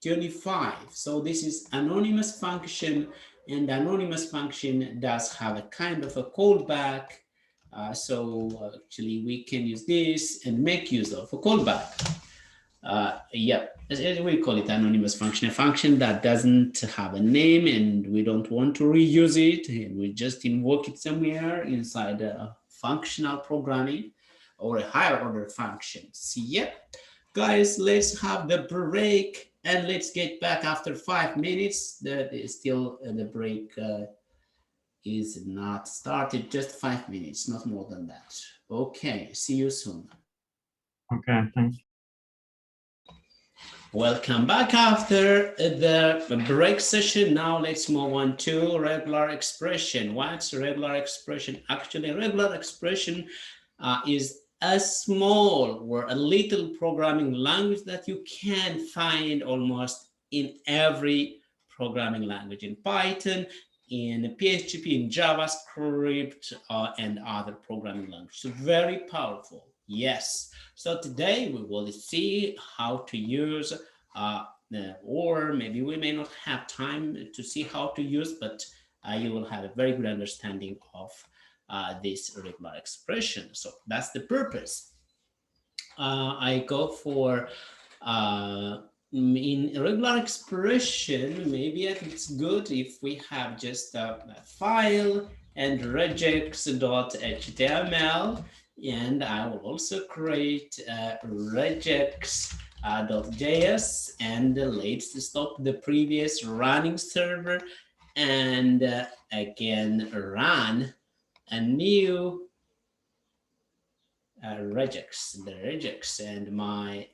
25. So this is anonymous function, and anonymous function does have a kind of a callback. So actually, we can use this and make use of a callback. Yeah, we call it anonymous function, a function that doesn't have a name, and we don't want to reuse it, and we just invoke it somewhere inside a functional programming or a higher order function. So yeah, guys, let's have the break, and let's get back after 5 minutes. That is still the break is not started, just 5 minutes, not more than that. Okay, see you soon. Okay, thanks. Welcome back after the break session. Now let's move on to regular expression. What's regular expression? Actually, regular expression is a small or a little programming language that you can find almost in every programming language, in Python, in PHP, in JavaScript, and other programming languages. So very powerful, yes. So today we will see how to use, or maybe we may not have time to see how to use, but you will have a very good understanding of this regular expression. So that's the purpose. I go for in regular expression, maybe it's good if we have just a file and regex.html, and I will also create regex.js, and let's stop the previous running server and again run a new regex, the regex, and my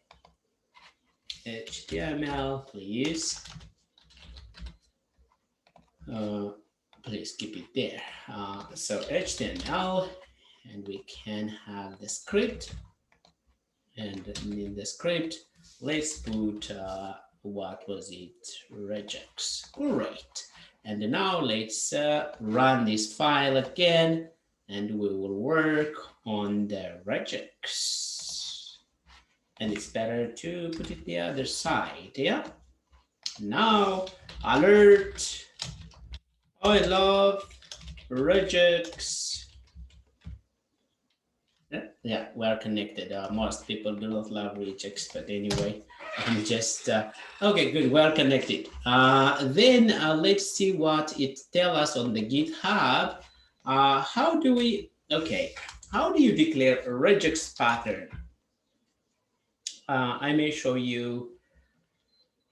HTML, please. Please keep it there. So HTML, and we can have the script. And in the script, let's put, what was it? Regex. Great. And now let's run this file again, and we will work on the regex. And it's better to put it the other side, yeah? Now, alert. I love regex. Yeah, we're connected. Most people do not love regex, but anyway, I'm just, okay, good, we're connected. Then let's see what it tells us on the GitHub. How do we, okay, how do you declare a regex pattern? I may show you,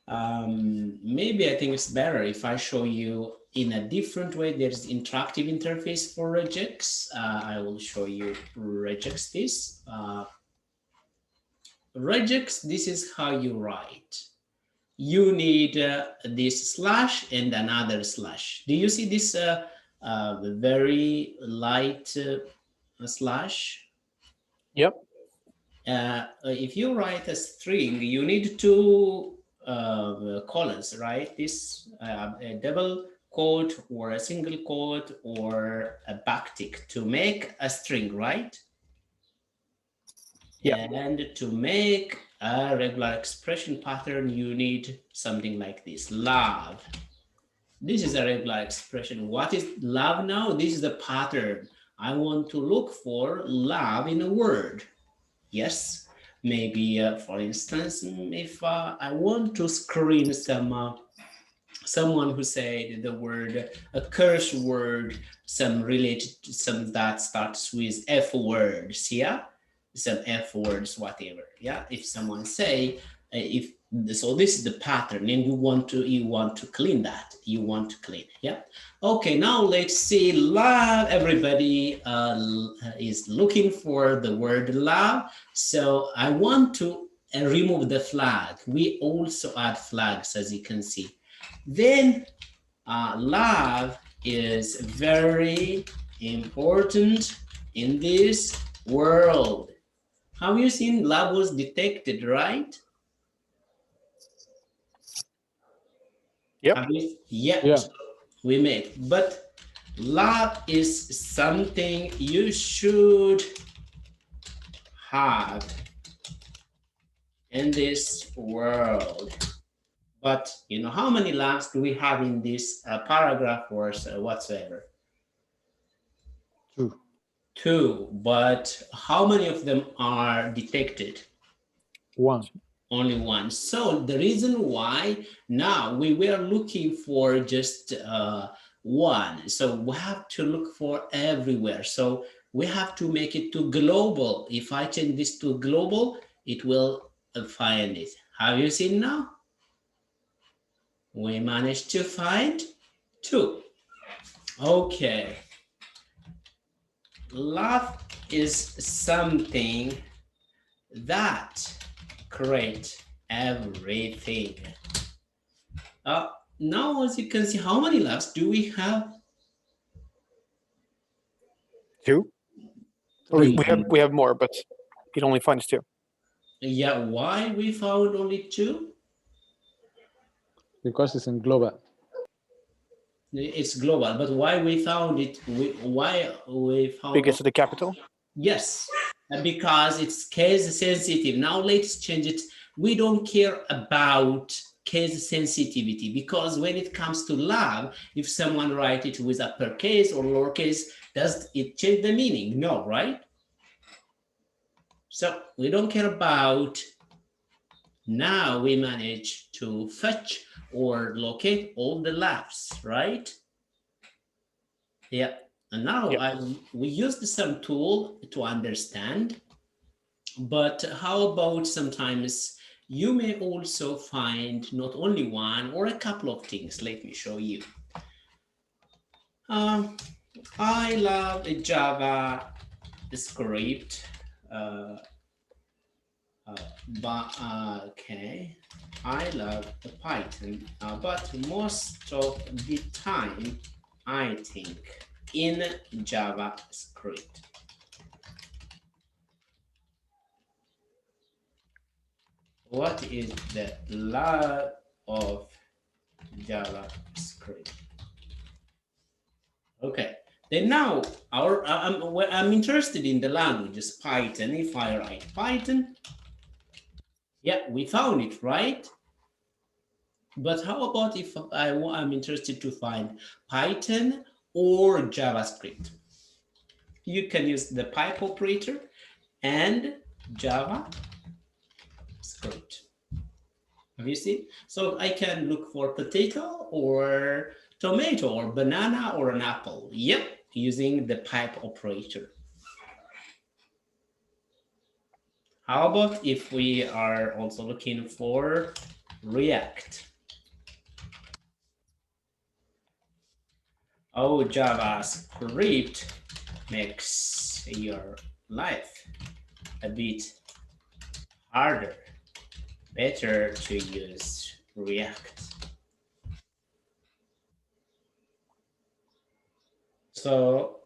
maybe I think it's better if I show you in a different way. There's interactive interface for regex. I will show you regex this. Regex, this is how you write. You need this slash and another slash. Do you see this very light slash? Yep. If you write a string, you need two colons, right? This a double quote or a single quote or a backtick to make a string, right? Yeah. And to make a regular expression pattern, you need something like this, love. This is a regular expression. What is love now? This is the pattern. I want to look for love in a word. Yes, maybe for instance, if I want to screen some someone who said the word, a curse word, some related to some that starts with F words, yeah, some F words, whatever, yeah. If someone say, if so, this is the pattern, and you want to clean that. You want to clean, yeah. Okay, now let's see love. Everybody is looking for the word love. So I want to remove the flag. We also add flags, as you can see. Then love is very important in this world. Have you seen love was detected, right? Yep. Yeah. We made, but love is something you should have in this world. But you know, how many loves do we have in this paragraph or whatsoever? Two, but how many of them are detected? One. Only one. So the reason why now we were looking for just one. So we have to look for everywhere. So we have to make it to global. If I change this to global, it will find it. Have you seen now? We managed to find two. Okay. Love is something that create everything. Now, as you can see, how many loves do we have? Two. We have more, but It only finds 2. Yeah, why we found only 2? Because it's in global. It's global, but why we found it? Why we found? Because of the capital? Yes, because it's case sensitive. Now let's change it. We don't care about case sensitivity, because when it comes to lab, if someone write it with uppercase or lowercase, does it change the meaning? No, right? So we don't care about. Now we manage to fetch or locate all the labs, right? Yeah. And now Yeah. we used some tool to understand, but how about sometimes you may also find not only one or a couple of things. Let me show you. I love a Java script, okay. I love the Python, but most of the time I think in JavaScript. What is the love of JavaScript? Okay, then now I'm interested in the languages Python. If I write Python, yeah, we found it, right? But how about if I'm interested to find Python or JavaScript? You can use the pipe operator and JavaScript. Have you seen? So I can look for potato or tomato or banana or an apple. Yep, using the pipe operator. How about if we are also looking for React? Oh, JavaScript makes your life a bit harder. Better to use React. So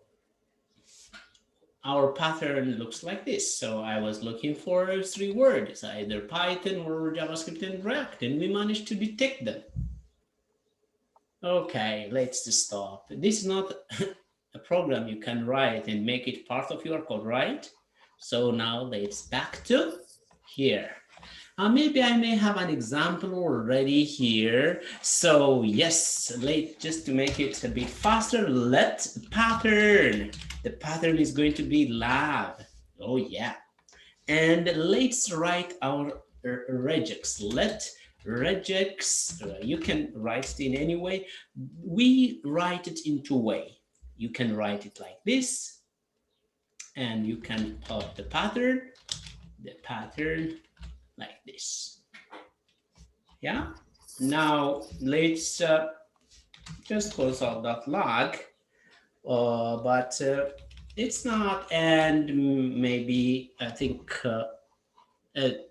our pattern looks like this. So I was looking for 3 words, either Python or JavaScript and React, and we managed to detect them. Okay, let's stop. This is not a program you can write and make it part of your code, right? So now let's back to here. Maybe I may have an example already here. So yes, just to make it a bit faster, let pattern. The pattern is going to be lab. Oh yeah. And let's write our regex. Let regex, you can write it in any way. We write it in 2 ways. You can write it like this, and you can put the pattern like this. Yeah. Now let's just close out that log, but it's not, and maybe I think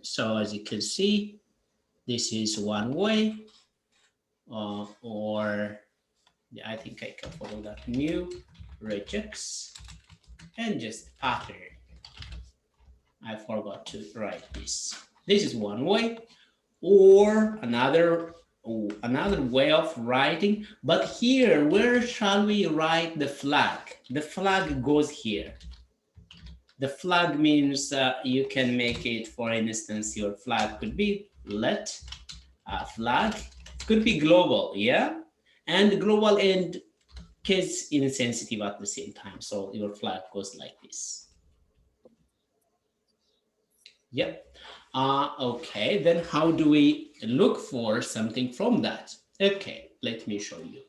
so. As you can see, this is one way, or I think I can follow that new regex and just pattern. I forgot to write this. This is one way, or another way of writing. But here, where shall we write the flag? The flag goes here. The flag means you can make it, for instance, your flag could be let flag. It could be global, yeah? And global and case insensitive at the same time. So your flag goes like this. Yep. Okay, then how do we look for something from that? Okay, let me show you.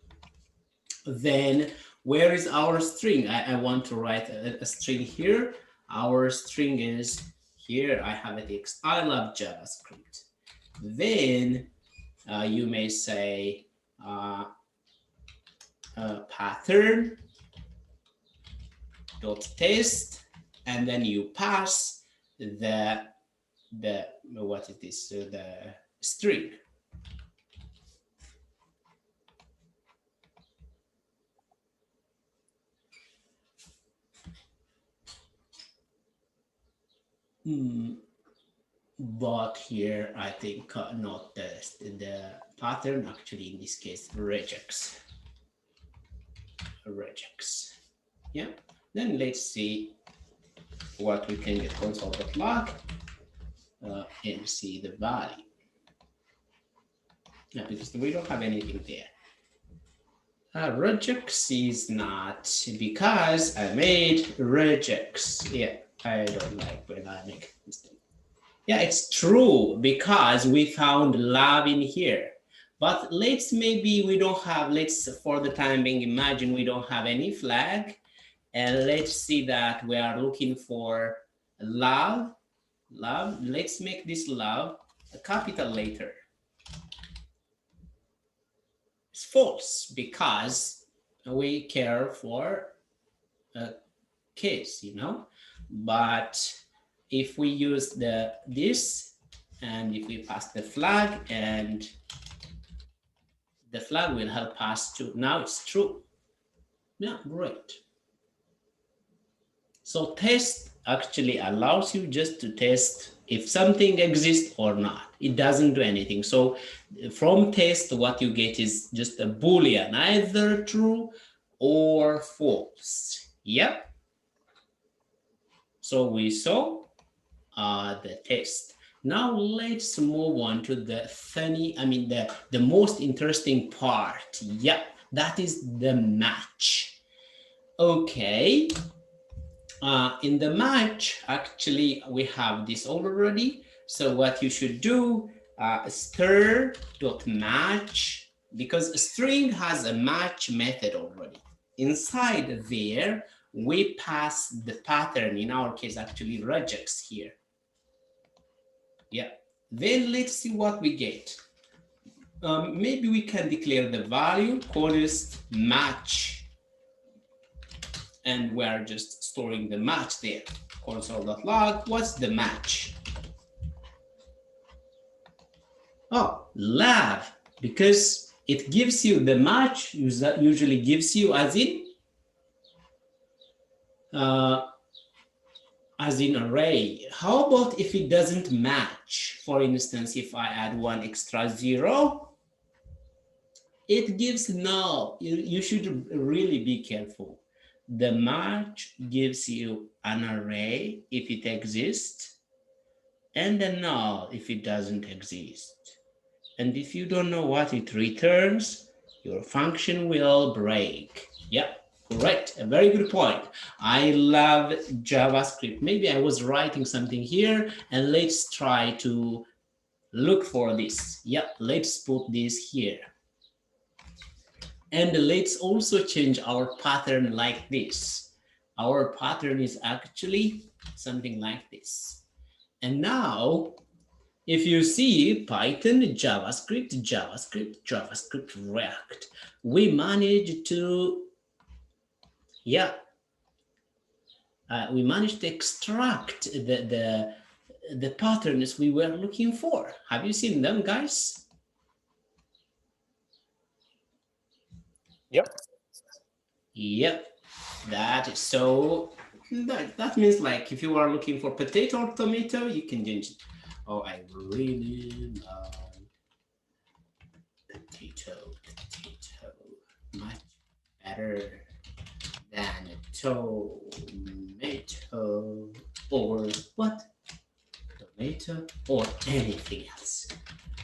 Then where is our string? I want to write a string here. Our string is here. I have a text. I love JavaScript. Then you may say pattern dot test, and then you pass the what it is, the string. But here, I think not the pattern, actually in this case, regex. Yeah, then let's see what we can get console.log and see the value. Yeah, because we don't have anything there. Regex is not, because I made regex. Yeah, I don't like when I make mistake. Yeah, it's true because we found love in here. But maybe we don't have, for the time being, imagine we don't have any flag. And let's see that we are looking for love. Let's make this love a capital letter. It's false because we care for a case, but if we use this and if we pass the flag, and the flag will help us to, now it's true. Yeah, great. So test actually allows you just to test if something exists or not. It doesn't do anything. So from test, what you get is just a Boolean, either true or false. Yep. So we saw the test. Now let's move on to the funny, the most interesting part. Yep, that is the match. Okay. In the match, actually, we have this already. So what you should do, stir.match, because a string has a match method already. Inside there, we pass the pattern, in our case, actually regex here. Yeah, then let's see what we get. Maybe we can declare the value const match. And we're just storing the match there. Console.log, what's the match? Oh, love, because it gives you the match, usually gives you as in array. How about if it doesn't match? For instance, if I add one extra 0, it gives null. You should really be careful. The match gives you an array if it exists, and a null if it doesn't exist. And if you don't know what it returns, your function will break. Yep, correct. A very good point. I love JavaScript. Maybe I was writing something here, and let's try to look for this. Yep, let's put this here. And let's also change our pattern like this. Our pattern is actually something like this. And now, if you see Python, JavaScript, React, we managed to, we managed to extract the patterns we were looking for. Have you seen them, guys? Yep, that is so. That means, like, if you are looking for potato or tomato, you can change it. Oh, I really love potato. Much better than a tomato or what? Tomato or anything else.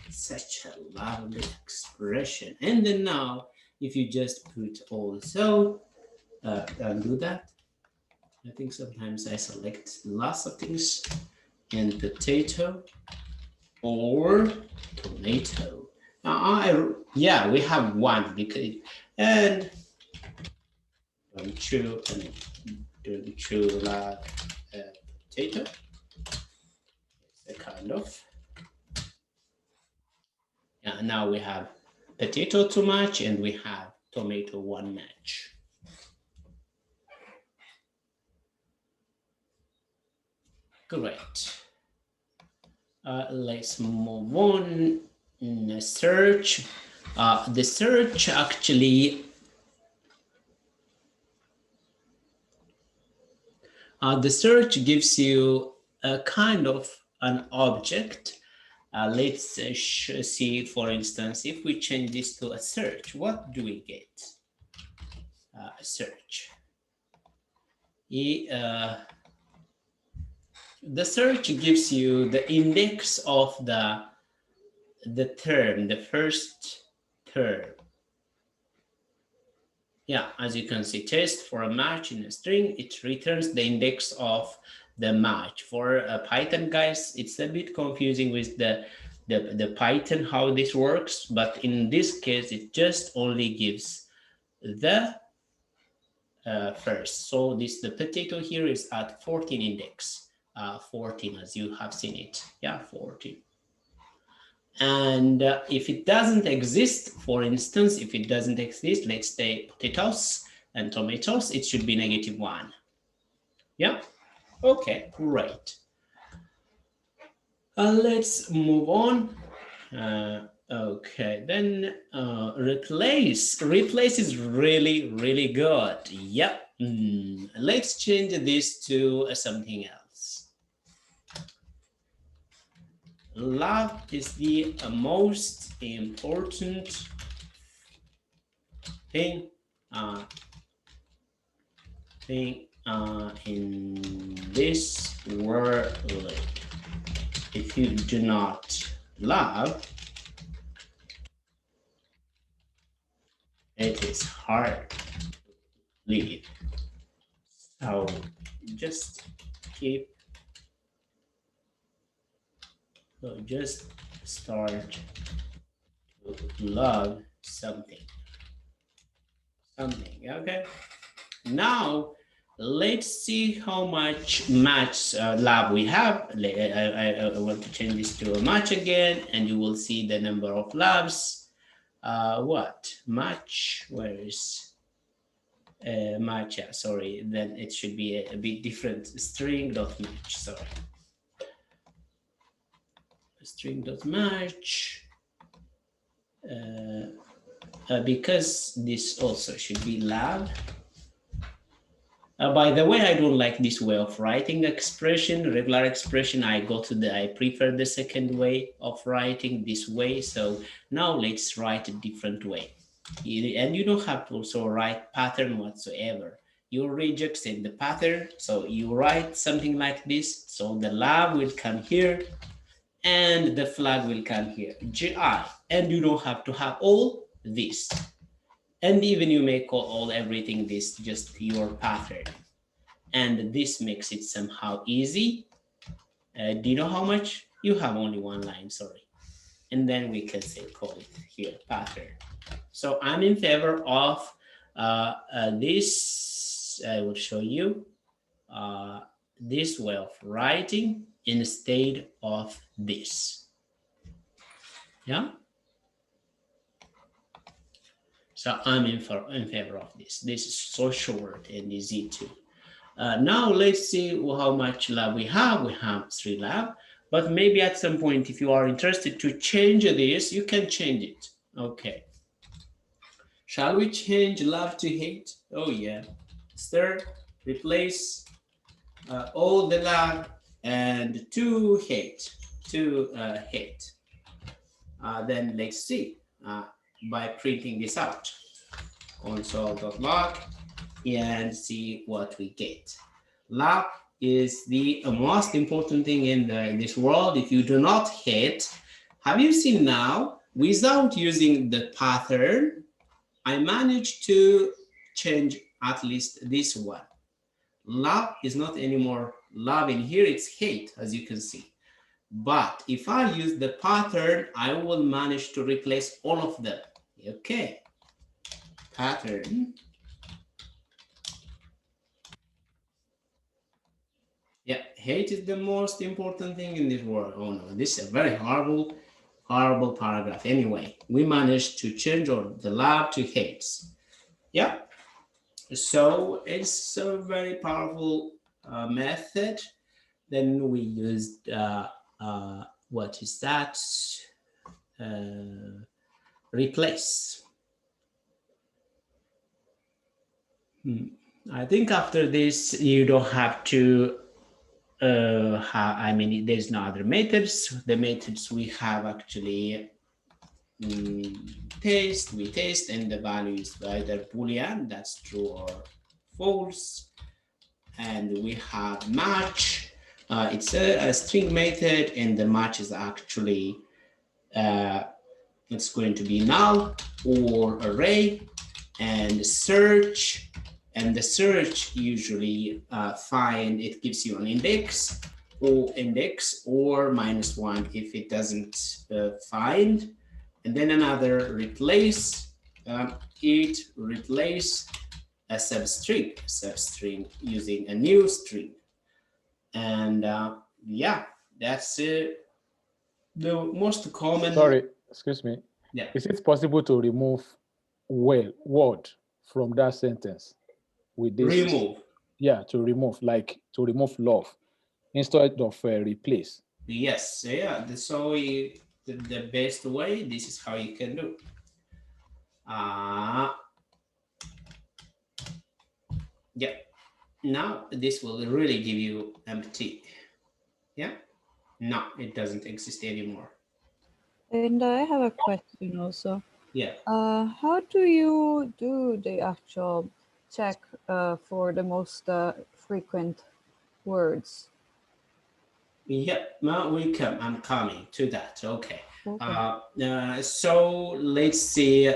Such a lovely expression. And then now, if you just put also, undo that. I think sometimes I select lots of things, and potato or tomato. Yeah, we have one because, and don't chew like potato. It's a kind of. Yeah, now we have potato to match, and we have tomato one match. Great. Let's move on. Search. The search actually. The search gives you a kind of an object. Let's see, for instance, if we change this to a search, what do we get? A search. The search gives you the index of the term, the first term. Yeah, as you can see, test for a match in a string, it returns the index of the match. For Python guys, it's a bit confusing with the Python, how this works, but in this case, it just only gives the first. So the potato here is at 14 index, 14 as you have seen it. Yeah, 14. And if it doesn't exist, for instance, if it doesn't exist, let's say potatoes and tomatoes, it should be -1. Yeah, okay, great. Let's move on. Okay, then replace is really good. Yep. Let's change this to something else. Love is the most important thing in this world. If you do not love, it is hard to live. So just keep, so just start to love something. Okay. Now let's see how much match love we have. I want to change this to a match again, and you will see the number of loves. What match? Where is match? Yeah, sorry. Then it should be a bit different. String dot match. Sorry. String dot match. Because this also should be love. By the way, I don't like this way of writing expression, regular expression. I prefer the second way of writing this way. So now let's write a different way. And you don't have to also write pattern whatsoever. You regex in the pattern. So you write something like this. So the lab will come here and the flag will come here, GI. And you don't have to have all this. And even you may call all everything this just your pattern. And this makes it somehow easy. Do you know how much? You have only one line, sorry. And then we can say call it here pattern. So I'm in favor of this. I will show you this way of writing instead of this. Yeah. So I'm in favor of this. This is so short and easy too. Now let's see how much lab we have. We have 3 lab, but maybe at some point, if you are interested to change this, you can change it. Okay. Shall we change love to hate? Oh yeah. Stir, replace all the love and to hate. Then let's see by printing this out. Console.log and see what we get. Love is the most important thing in this world. If you do not hate, have you seen now, without using the pattern, I managed to change at least this one. Love is not anymore love in here, it's hate, as you can see. But if I use the pattern, I will manage to replace all of them. Okay, pattern. Yeah, hate is the most important thing in this world. Oh no, this is a very horrible paragraph. Anyway, we managed to change the love to hates. Yeah, so it's a very powerful method. Then we used, what is that? Replace. I think after this, you don't have to I mean, there's no other methods. The methods we have actually test, we test, and the value is either Boolean, that's true or false. And we have match. It's a string method, and the match is actually it's going to be null or array, and search. And the search usually find, it gives you an index or -1 if it doesn't find. And then another replace, it replace a substring using a new string. And yeah, that's the most common. Sorry, excuse me. Yeah. Is it possible to remove word from that sentence with this? Remove. Yeah, to remove love instead of replace. Yes, yeah. So the best way, this is how you can do. Yeah. Now this will really give you empty. Yeah. No, it doesn't exist anymore. And I have a question also. Yeah. How do you do the actual check for the most frequent words? Yeah, well, I'm coming to that. Okay. Okay. So let's see,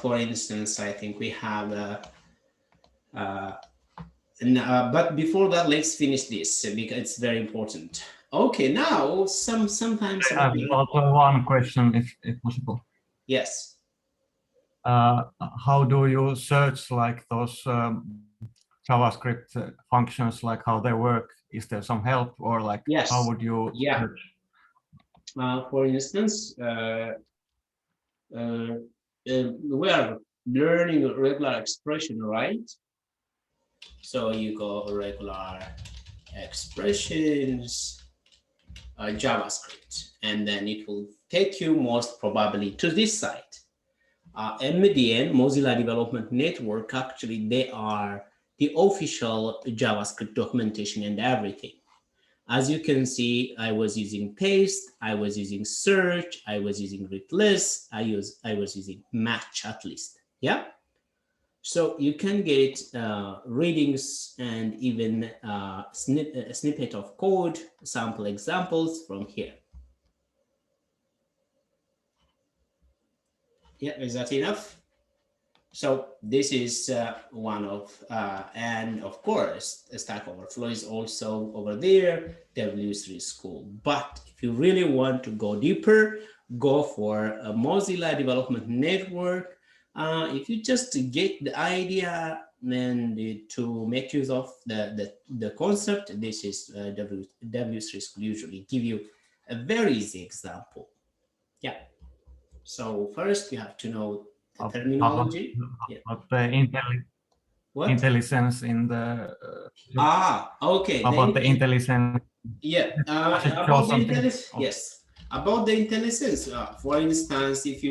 for instance, I think we have but before that, let's finish this because it's very important. Okay, now sometimes I have also one question, if possible. Yes. How do you search like those JavaScript functions, like how they work? Is there some help, or like Yes. how would you search? For instance, we are learning a regular expression, right? So you go regular expressions, JavaScript, and then it will take you most probably to this site. MDN, Mozilla Development Network, actually, they are the official JavaScript documentation and everything. As you can see, I was using paste, I was using search, I was using replace, I was using match at least. Yeah. So you can get readings and even a snippet of code, sample examples from here. Yeah, is that enough? So this is one of, and of course, Stack Overflow is also over there, W3 School. But if you really want to go deeper, go for a Mozilla Development Network. If you just get the idea and to make use of the concept, this is W3 School usually give you a very easy example. Yeah. So first you have to know the terminology. About the intelligence in the okay. About the intelligence. Yeah. About the intelligence. Yes. About the intelligence. For instance, if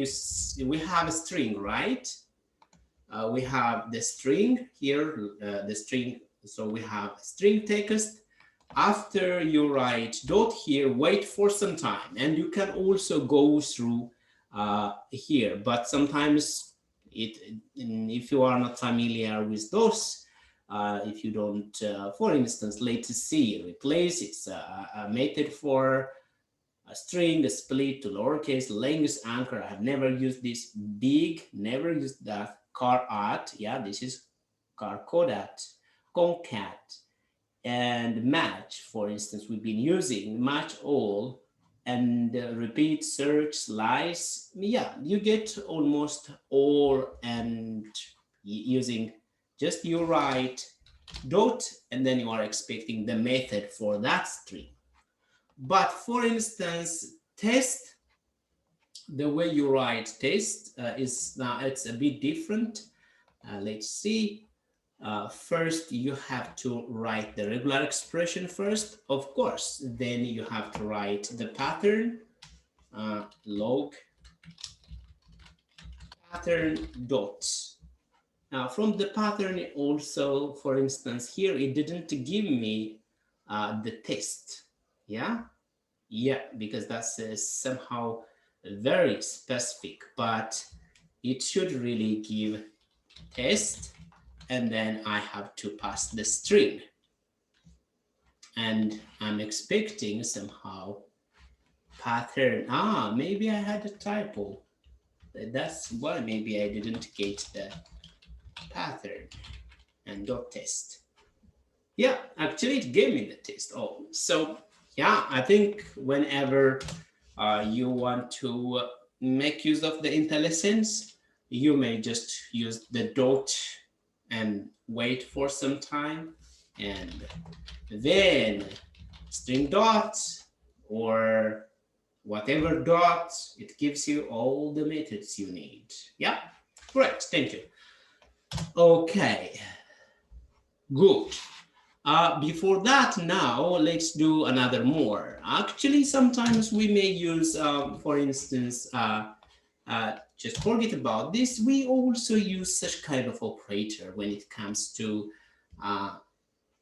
we have a string, right? We have the string here. The string. So we have string text. After you write dot here, wait for some time, and you can also go through here. But sometimes if you are not familiar with those, if you don't, for instance, let's see, replace it's a method for a string, a split to lowercase, length anchor. I have never used this big, never used that car at. Yeah, this is car codat, concat, and match. For instance, we've been using match all and repeat, search, slice. Yeah, you get almost all, and using just you write dot and then you are expecting the method for that string. But for instance, test, the way you write test is now it's a bit different. Let's see. First, you have to write the regular expression first, of course. Then you have to write the pattern, log pattern dot. Now, from the pattern also, for instance, here it didn't give me the test. Yeah, because that's somehow very specific, but it should really give test, and then I have to pass the string, and I'm expecting somehow pattern. Maybe I had a typo. That's why maybe I didn't get the pattern and dot test. Yeah, actually it gave me the test. Oh, so yeah, I think whenever you want to make use of the IntelliSense, you may just use the dot and wait for some time, and then string dot or whatever dot, it gives you all the methods you need. Yeah, great, thank you. Okay, good. Before that, now let's do another more. Actually, sometimes we may use, for instance, just forget about this. We also use such kind of operator when it comes to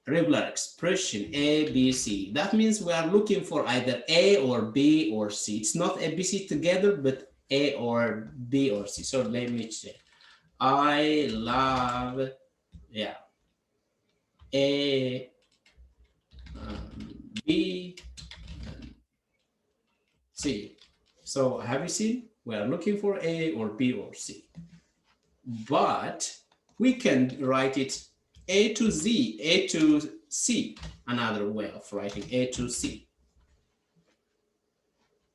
regular expression A, B, C. That means we are looking for either A or B or C. It's not A, B, C together, but A or B or C. So let me check. I love, yeah, A, B, C. So have you seen? We are looking for A or B or C. But we can write it A to Z, A to C, another way of writing A to C.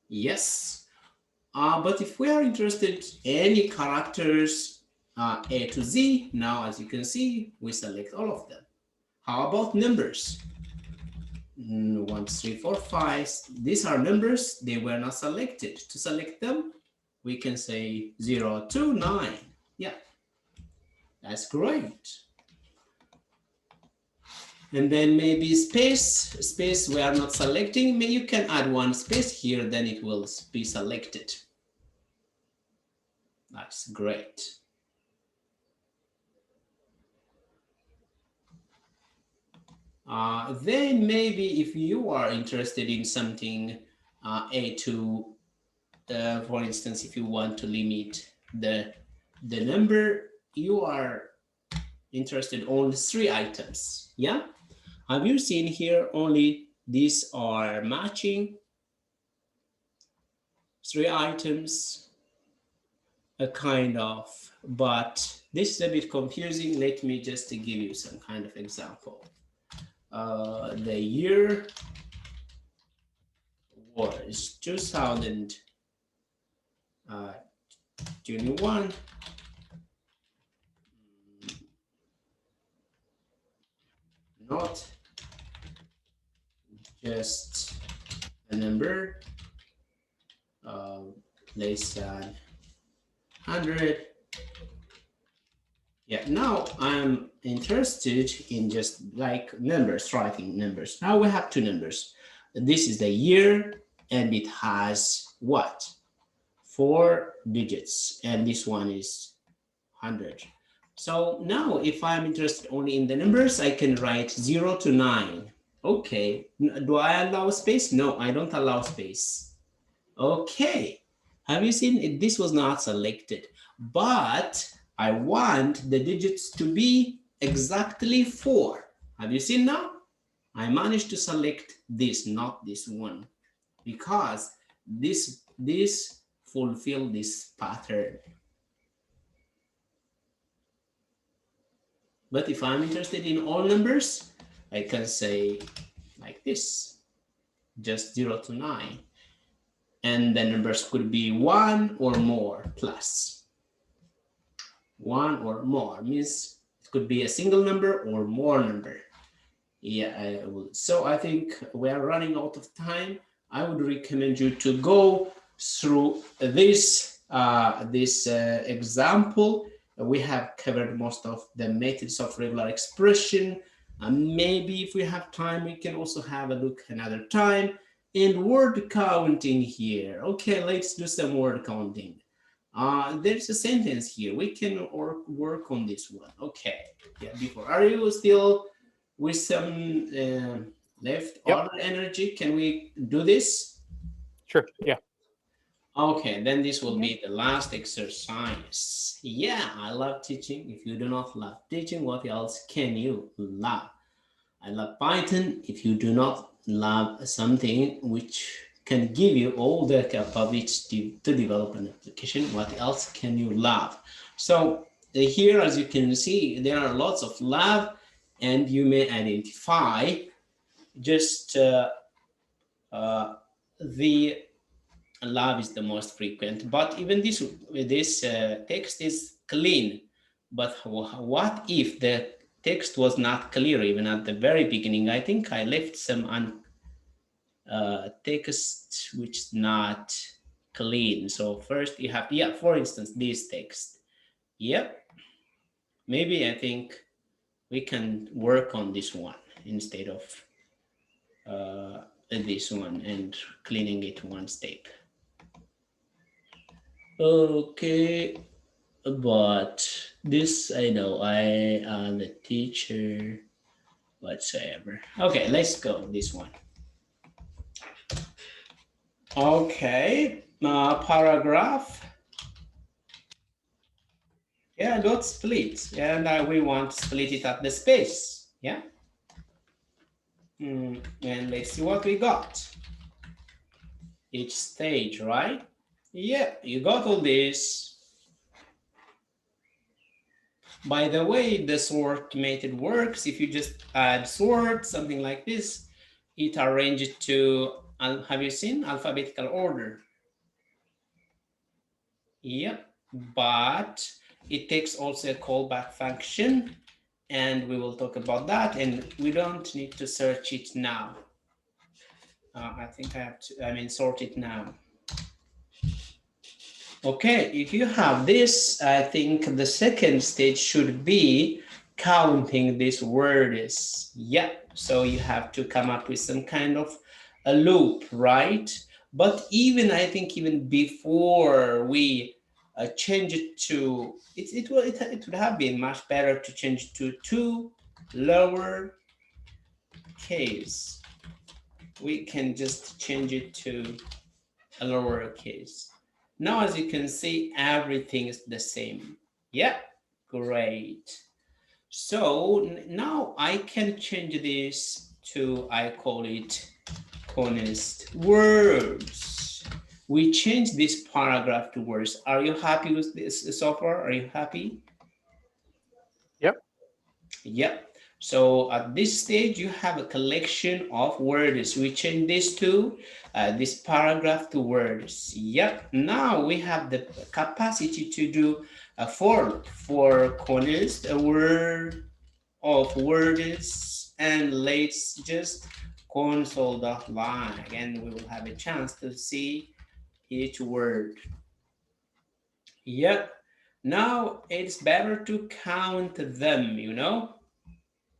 Yes. But if we are interested in any characters A to Z, now as you can see, we select all of them. How about numbers? 1, 2, 3, 4, 5. These are numbers. They were not selected. To select them, we can say 0 to 9. Yeah, that's great. And then maybe space we are not selecting. Maybe you can add one space here, then it will be selected. That's great. Then maybe if you are interested in something A to, for instance, if you want to limit the number, you are interested on 3 items. Yeah, have you seen here only these are matching 3 items, a kind of, but this is a bit confusing. Let me just give you some kind of example. The year was 2021. Not just a number less than 100. Yeah, now I'm interested in just like numbers, writing numbers. Now we have 2 numbers. This is the year, and it has what? 4 digits, and this one is 100. So now if I'm interested only in the numbers, I can write 0 to 9. Okay, do I allow space? No, I don't allow space. Okay, have you seen it? This was not selected, but I want the digits to be exactly 4. Have you seen now? I managed to select this, not this one, because this fulfill this pattern. But if I'm interested in all numbers, I can say like this, just 0 to 9. And the numbers could be 1 or more plus. 1 or more means it could be a single number or more number. Yeah, so I think we are running out of time. I would recommend you to go through this example. We have covered most of the methods of regular expression. Maybe if we have time, we can also have a look another time. And word counting here. Okay, let's do some word counting. There's a sentence here. We can work on this one. Okay, yeah, before. Are you still with some Left Yep. order energy. Can we do this? Sure. Yeah. Okay, then this will be the last exercise. Yeah, I love teaching. If you do not love teaching, what else can you love? I love Python. If you do not love something which can give you all the capability to develop an application, what else can you love? So here, as you can see, there are lots of love, and you may identify just the love is the most frequent, but even this text is clean. But what if the text was not clear even at the very beginning? I think I left some text which is not clean. So first you have, yeah, for instance, this text. Yep. Maybe I think we can work on this one instead of this one and cleaning it one step. Okay, but this I know I am the teacher whatsoever. Okay, let's go this one. Okay, paragraph. Yeah, dot split, and we want to split it at the space. Yeah. And let's see what we got. Each stage, right? Yeah, you got all this. By the way, the sort method works. If you just add sort, something like this, it arranges to, have you seen alphabetical order? Yep, but it takes also a callback function, and we will talk about that, and we don't need to search it now. I think I have to, sort it now. Okay, if you have this, I think the second stage should be counting these words. Yeah, so you have to come up with some kind of a loop, right? But even, I think even before we change it to, it would have been much better to change it to 2 lower case. We can just change it to a lower case. Now, as you can see, everything is the same. Yeah, great. So now I can change this to, I call it honest words. We change this paragraph to words. Are you happy with this so far? Are you happy? Yep. Yep. So at this stage, you have a collection of words. We change this to this paragraph to words. Yep. Now we have the capacity to do a for honest, a word of words, and let's just console.log, and we will have a chance to see each word. Yep. Now it's better to count them, you know.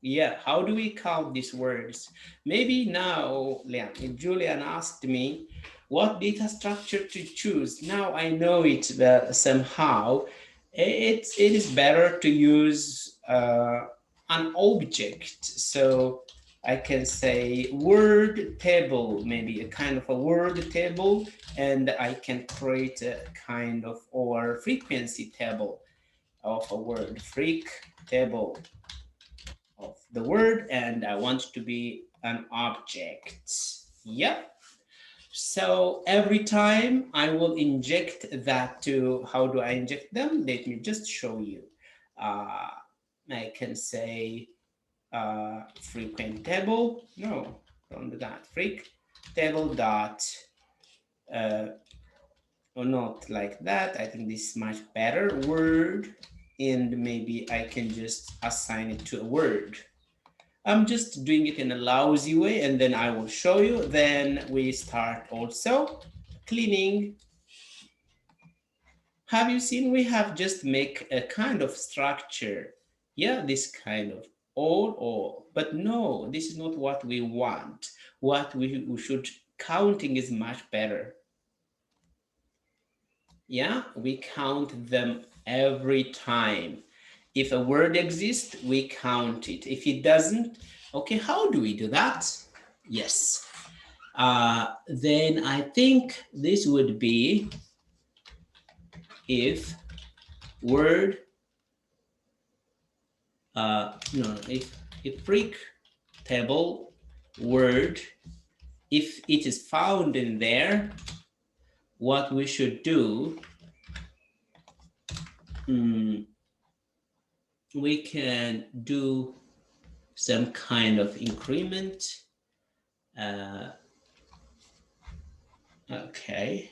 Yeah, how do we count these words? Maybe now, if Julian asked me what data structure to choose, now I know it somehow. It is better to use an object. So I can say word table, maybe a kind of a word table, and I can create a kind of, or frequency table of a word, freq table of the word, and I want it to be an object. Yep. So every time I will inject that to, how do I inject them? Let me just show you. I can say frequent table. No, don't do that. Freq table dot, or not like that. I think this is much better. Word, and maybe I can just assign it to a word. I'm just doing it in a lousy way, and then I will show you. Then we start also cleaning. Have you seen we have just make a kind of structure? Yeah, this kind of all, but no, this is not what we want. What we should, counting is much better. Yeah, we count them every time. If a word exists, we count it. If it doesn't, okay, how do we do that? Yes. Then I think this would be if word, no, if freak table word, if it is found in there, what we should do, we can do some kind of increment. Okay.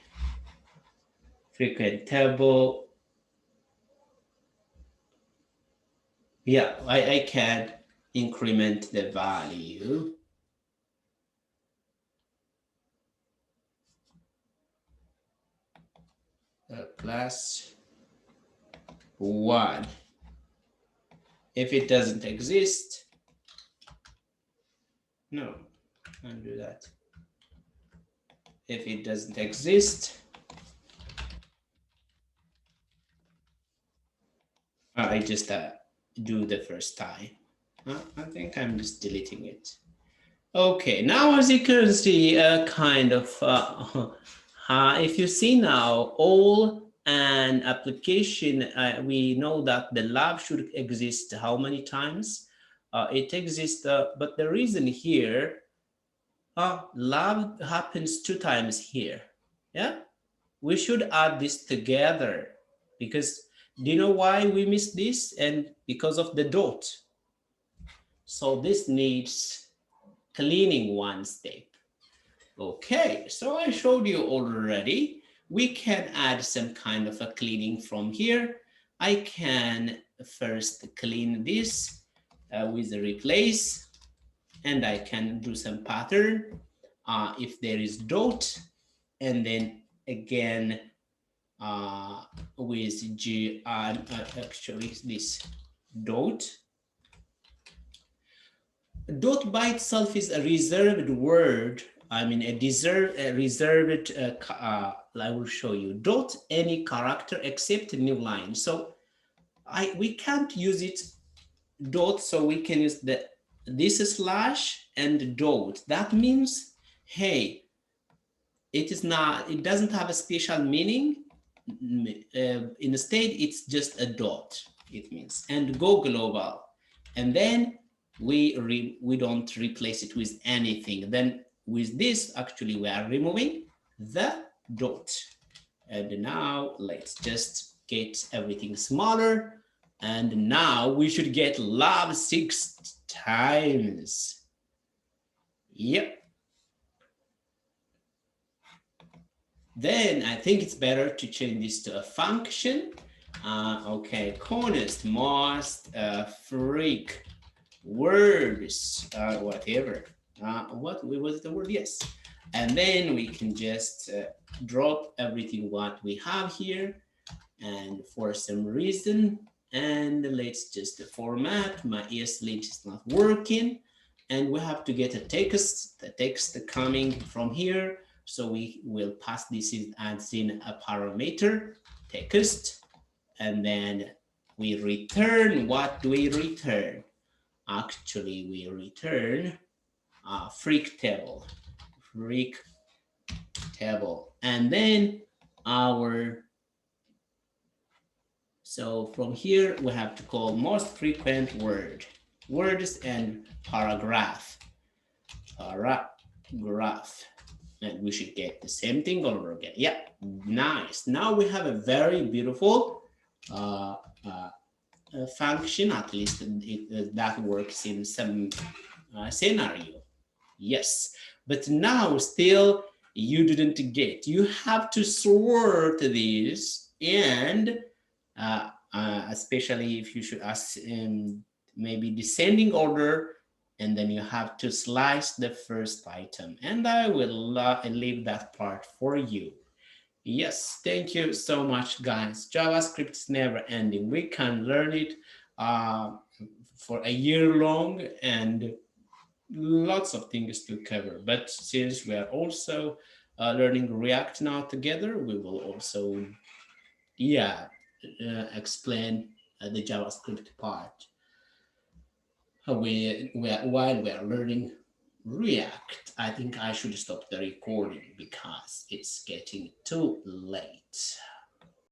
Frequent table. Yeah, I can increment the value. Plus 1. If it doesn't exist, no, I'll do that. If it doesn't exist, I just do the first time. I think I'm just deleting it. Okay, now as you can see, kind of, if you see now all an application, we know that the lab should exist how many times? It exists, but the reason here, lab happens 2 times here. Yeah, we should add this together because do you know why we missed this? And because of the dot. So this needs cleaning one step. Okay, so I showed you already. We can add some kind of a cleaning from here. I can first clean this with the replace, and I can do some pattern if there is dot, and then again with G, actually this dot. Dot by itself is a reserved word. I mean, a reserved, I will show you. Dot any character except new line. So we can't use it dot, so we can use this slash and dot. That means, hey, it doesn't have a special meaning. Instead, it's just a dot, it means, and go global. And then we don't replace it with anything. Then with this, actually, we are removing the dot. And now let's just get everything smaller. And now we should get lab 6 times. Yep. Then I think it's better to change this to a function. Okay, const most freak words, whatever. What was the word? Yes. And then we can just drop everything what we have here. And for some reason, and let's just format, my ESLint is not working. And we have to get a text, the text coming from here. So we will pass this as in a parameter, text, and then we return, what do we return? Actually, we return freak table, and then so from here, we have to call most frequent words and paragraph. And we should get the same thing all over again. Yeah, nice. Now we have a very beautiful function, at least that works in some scenario. Yes, but now still you didn't get. You have to sort these, and especially if you should ask maybe descending order, and then you have to slice the first item, and I will leave that part for you. Yes, thank you so much, guys. JavaScript is never ending. We can learn it for a year long and lots of things to cover. But since we are also learning React now together, we will also, explain the JavaScript part while we are learning react, I think I should stop the recording because it's getting too late.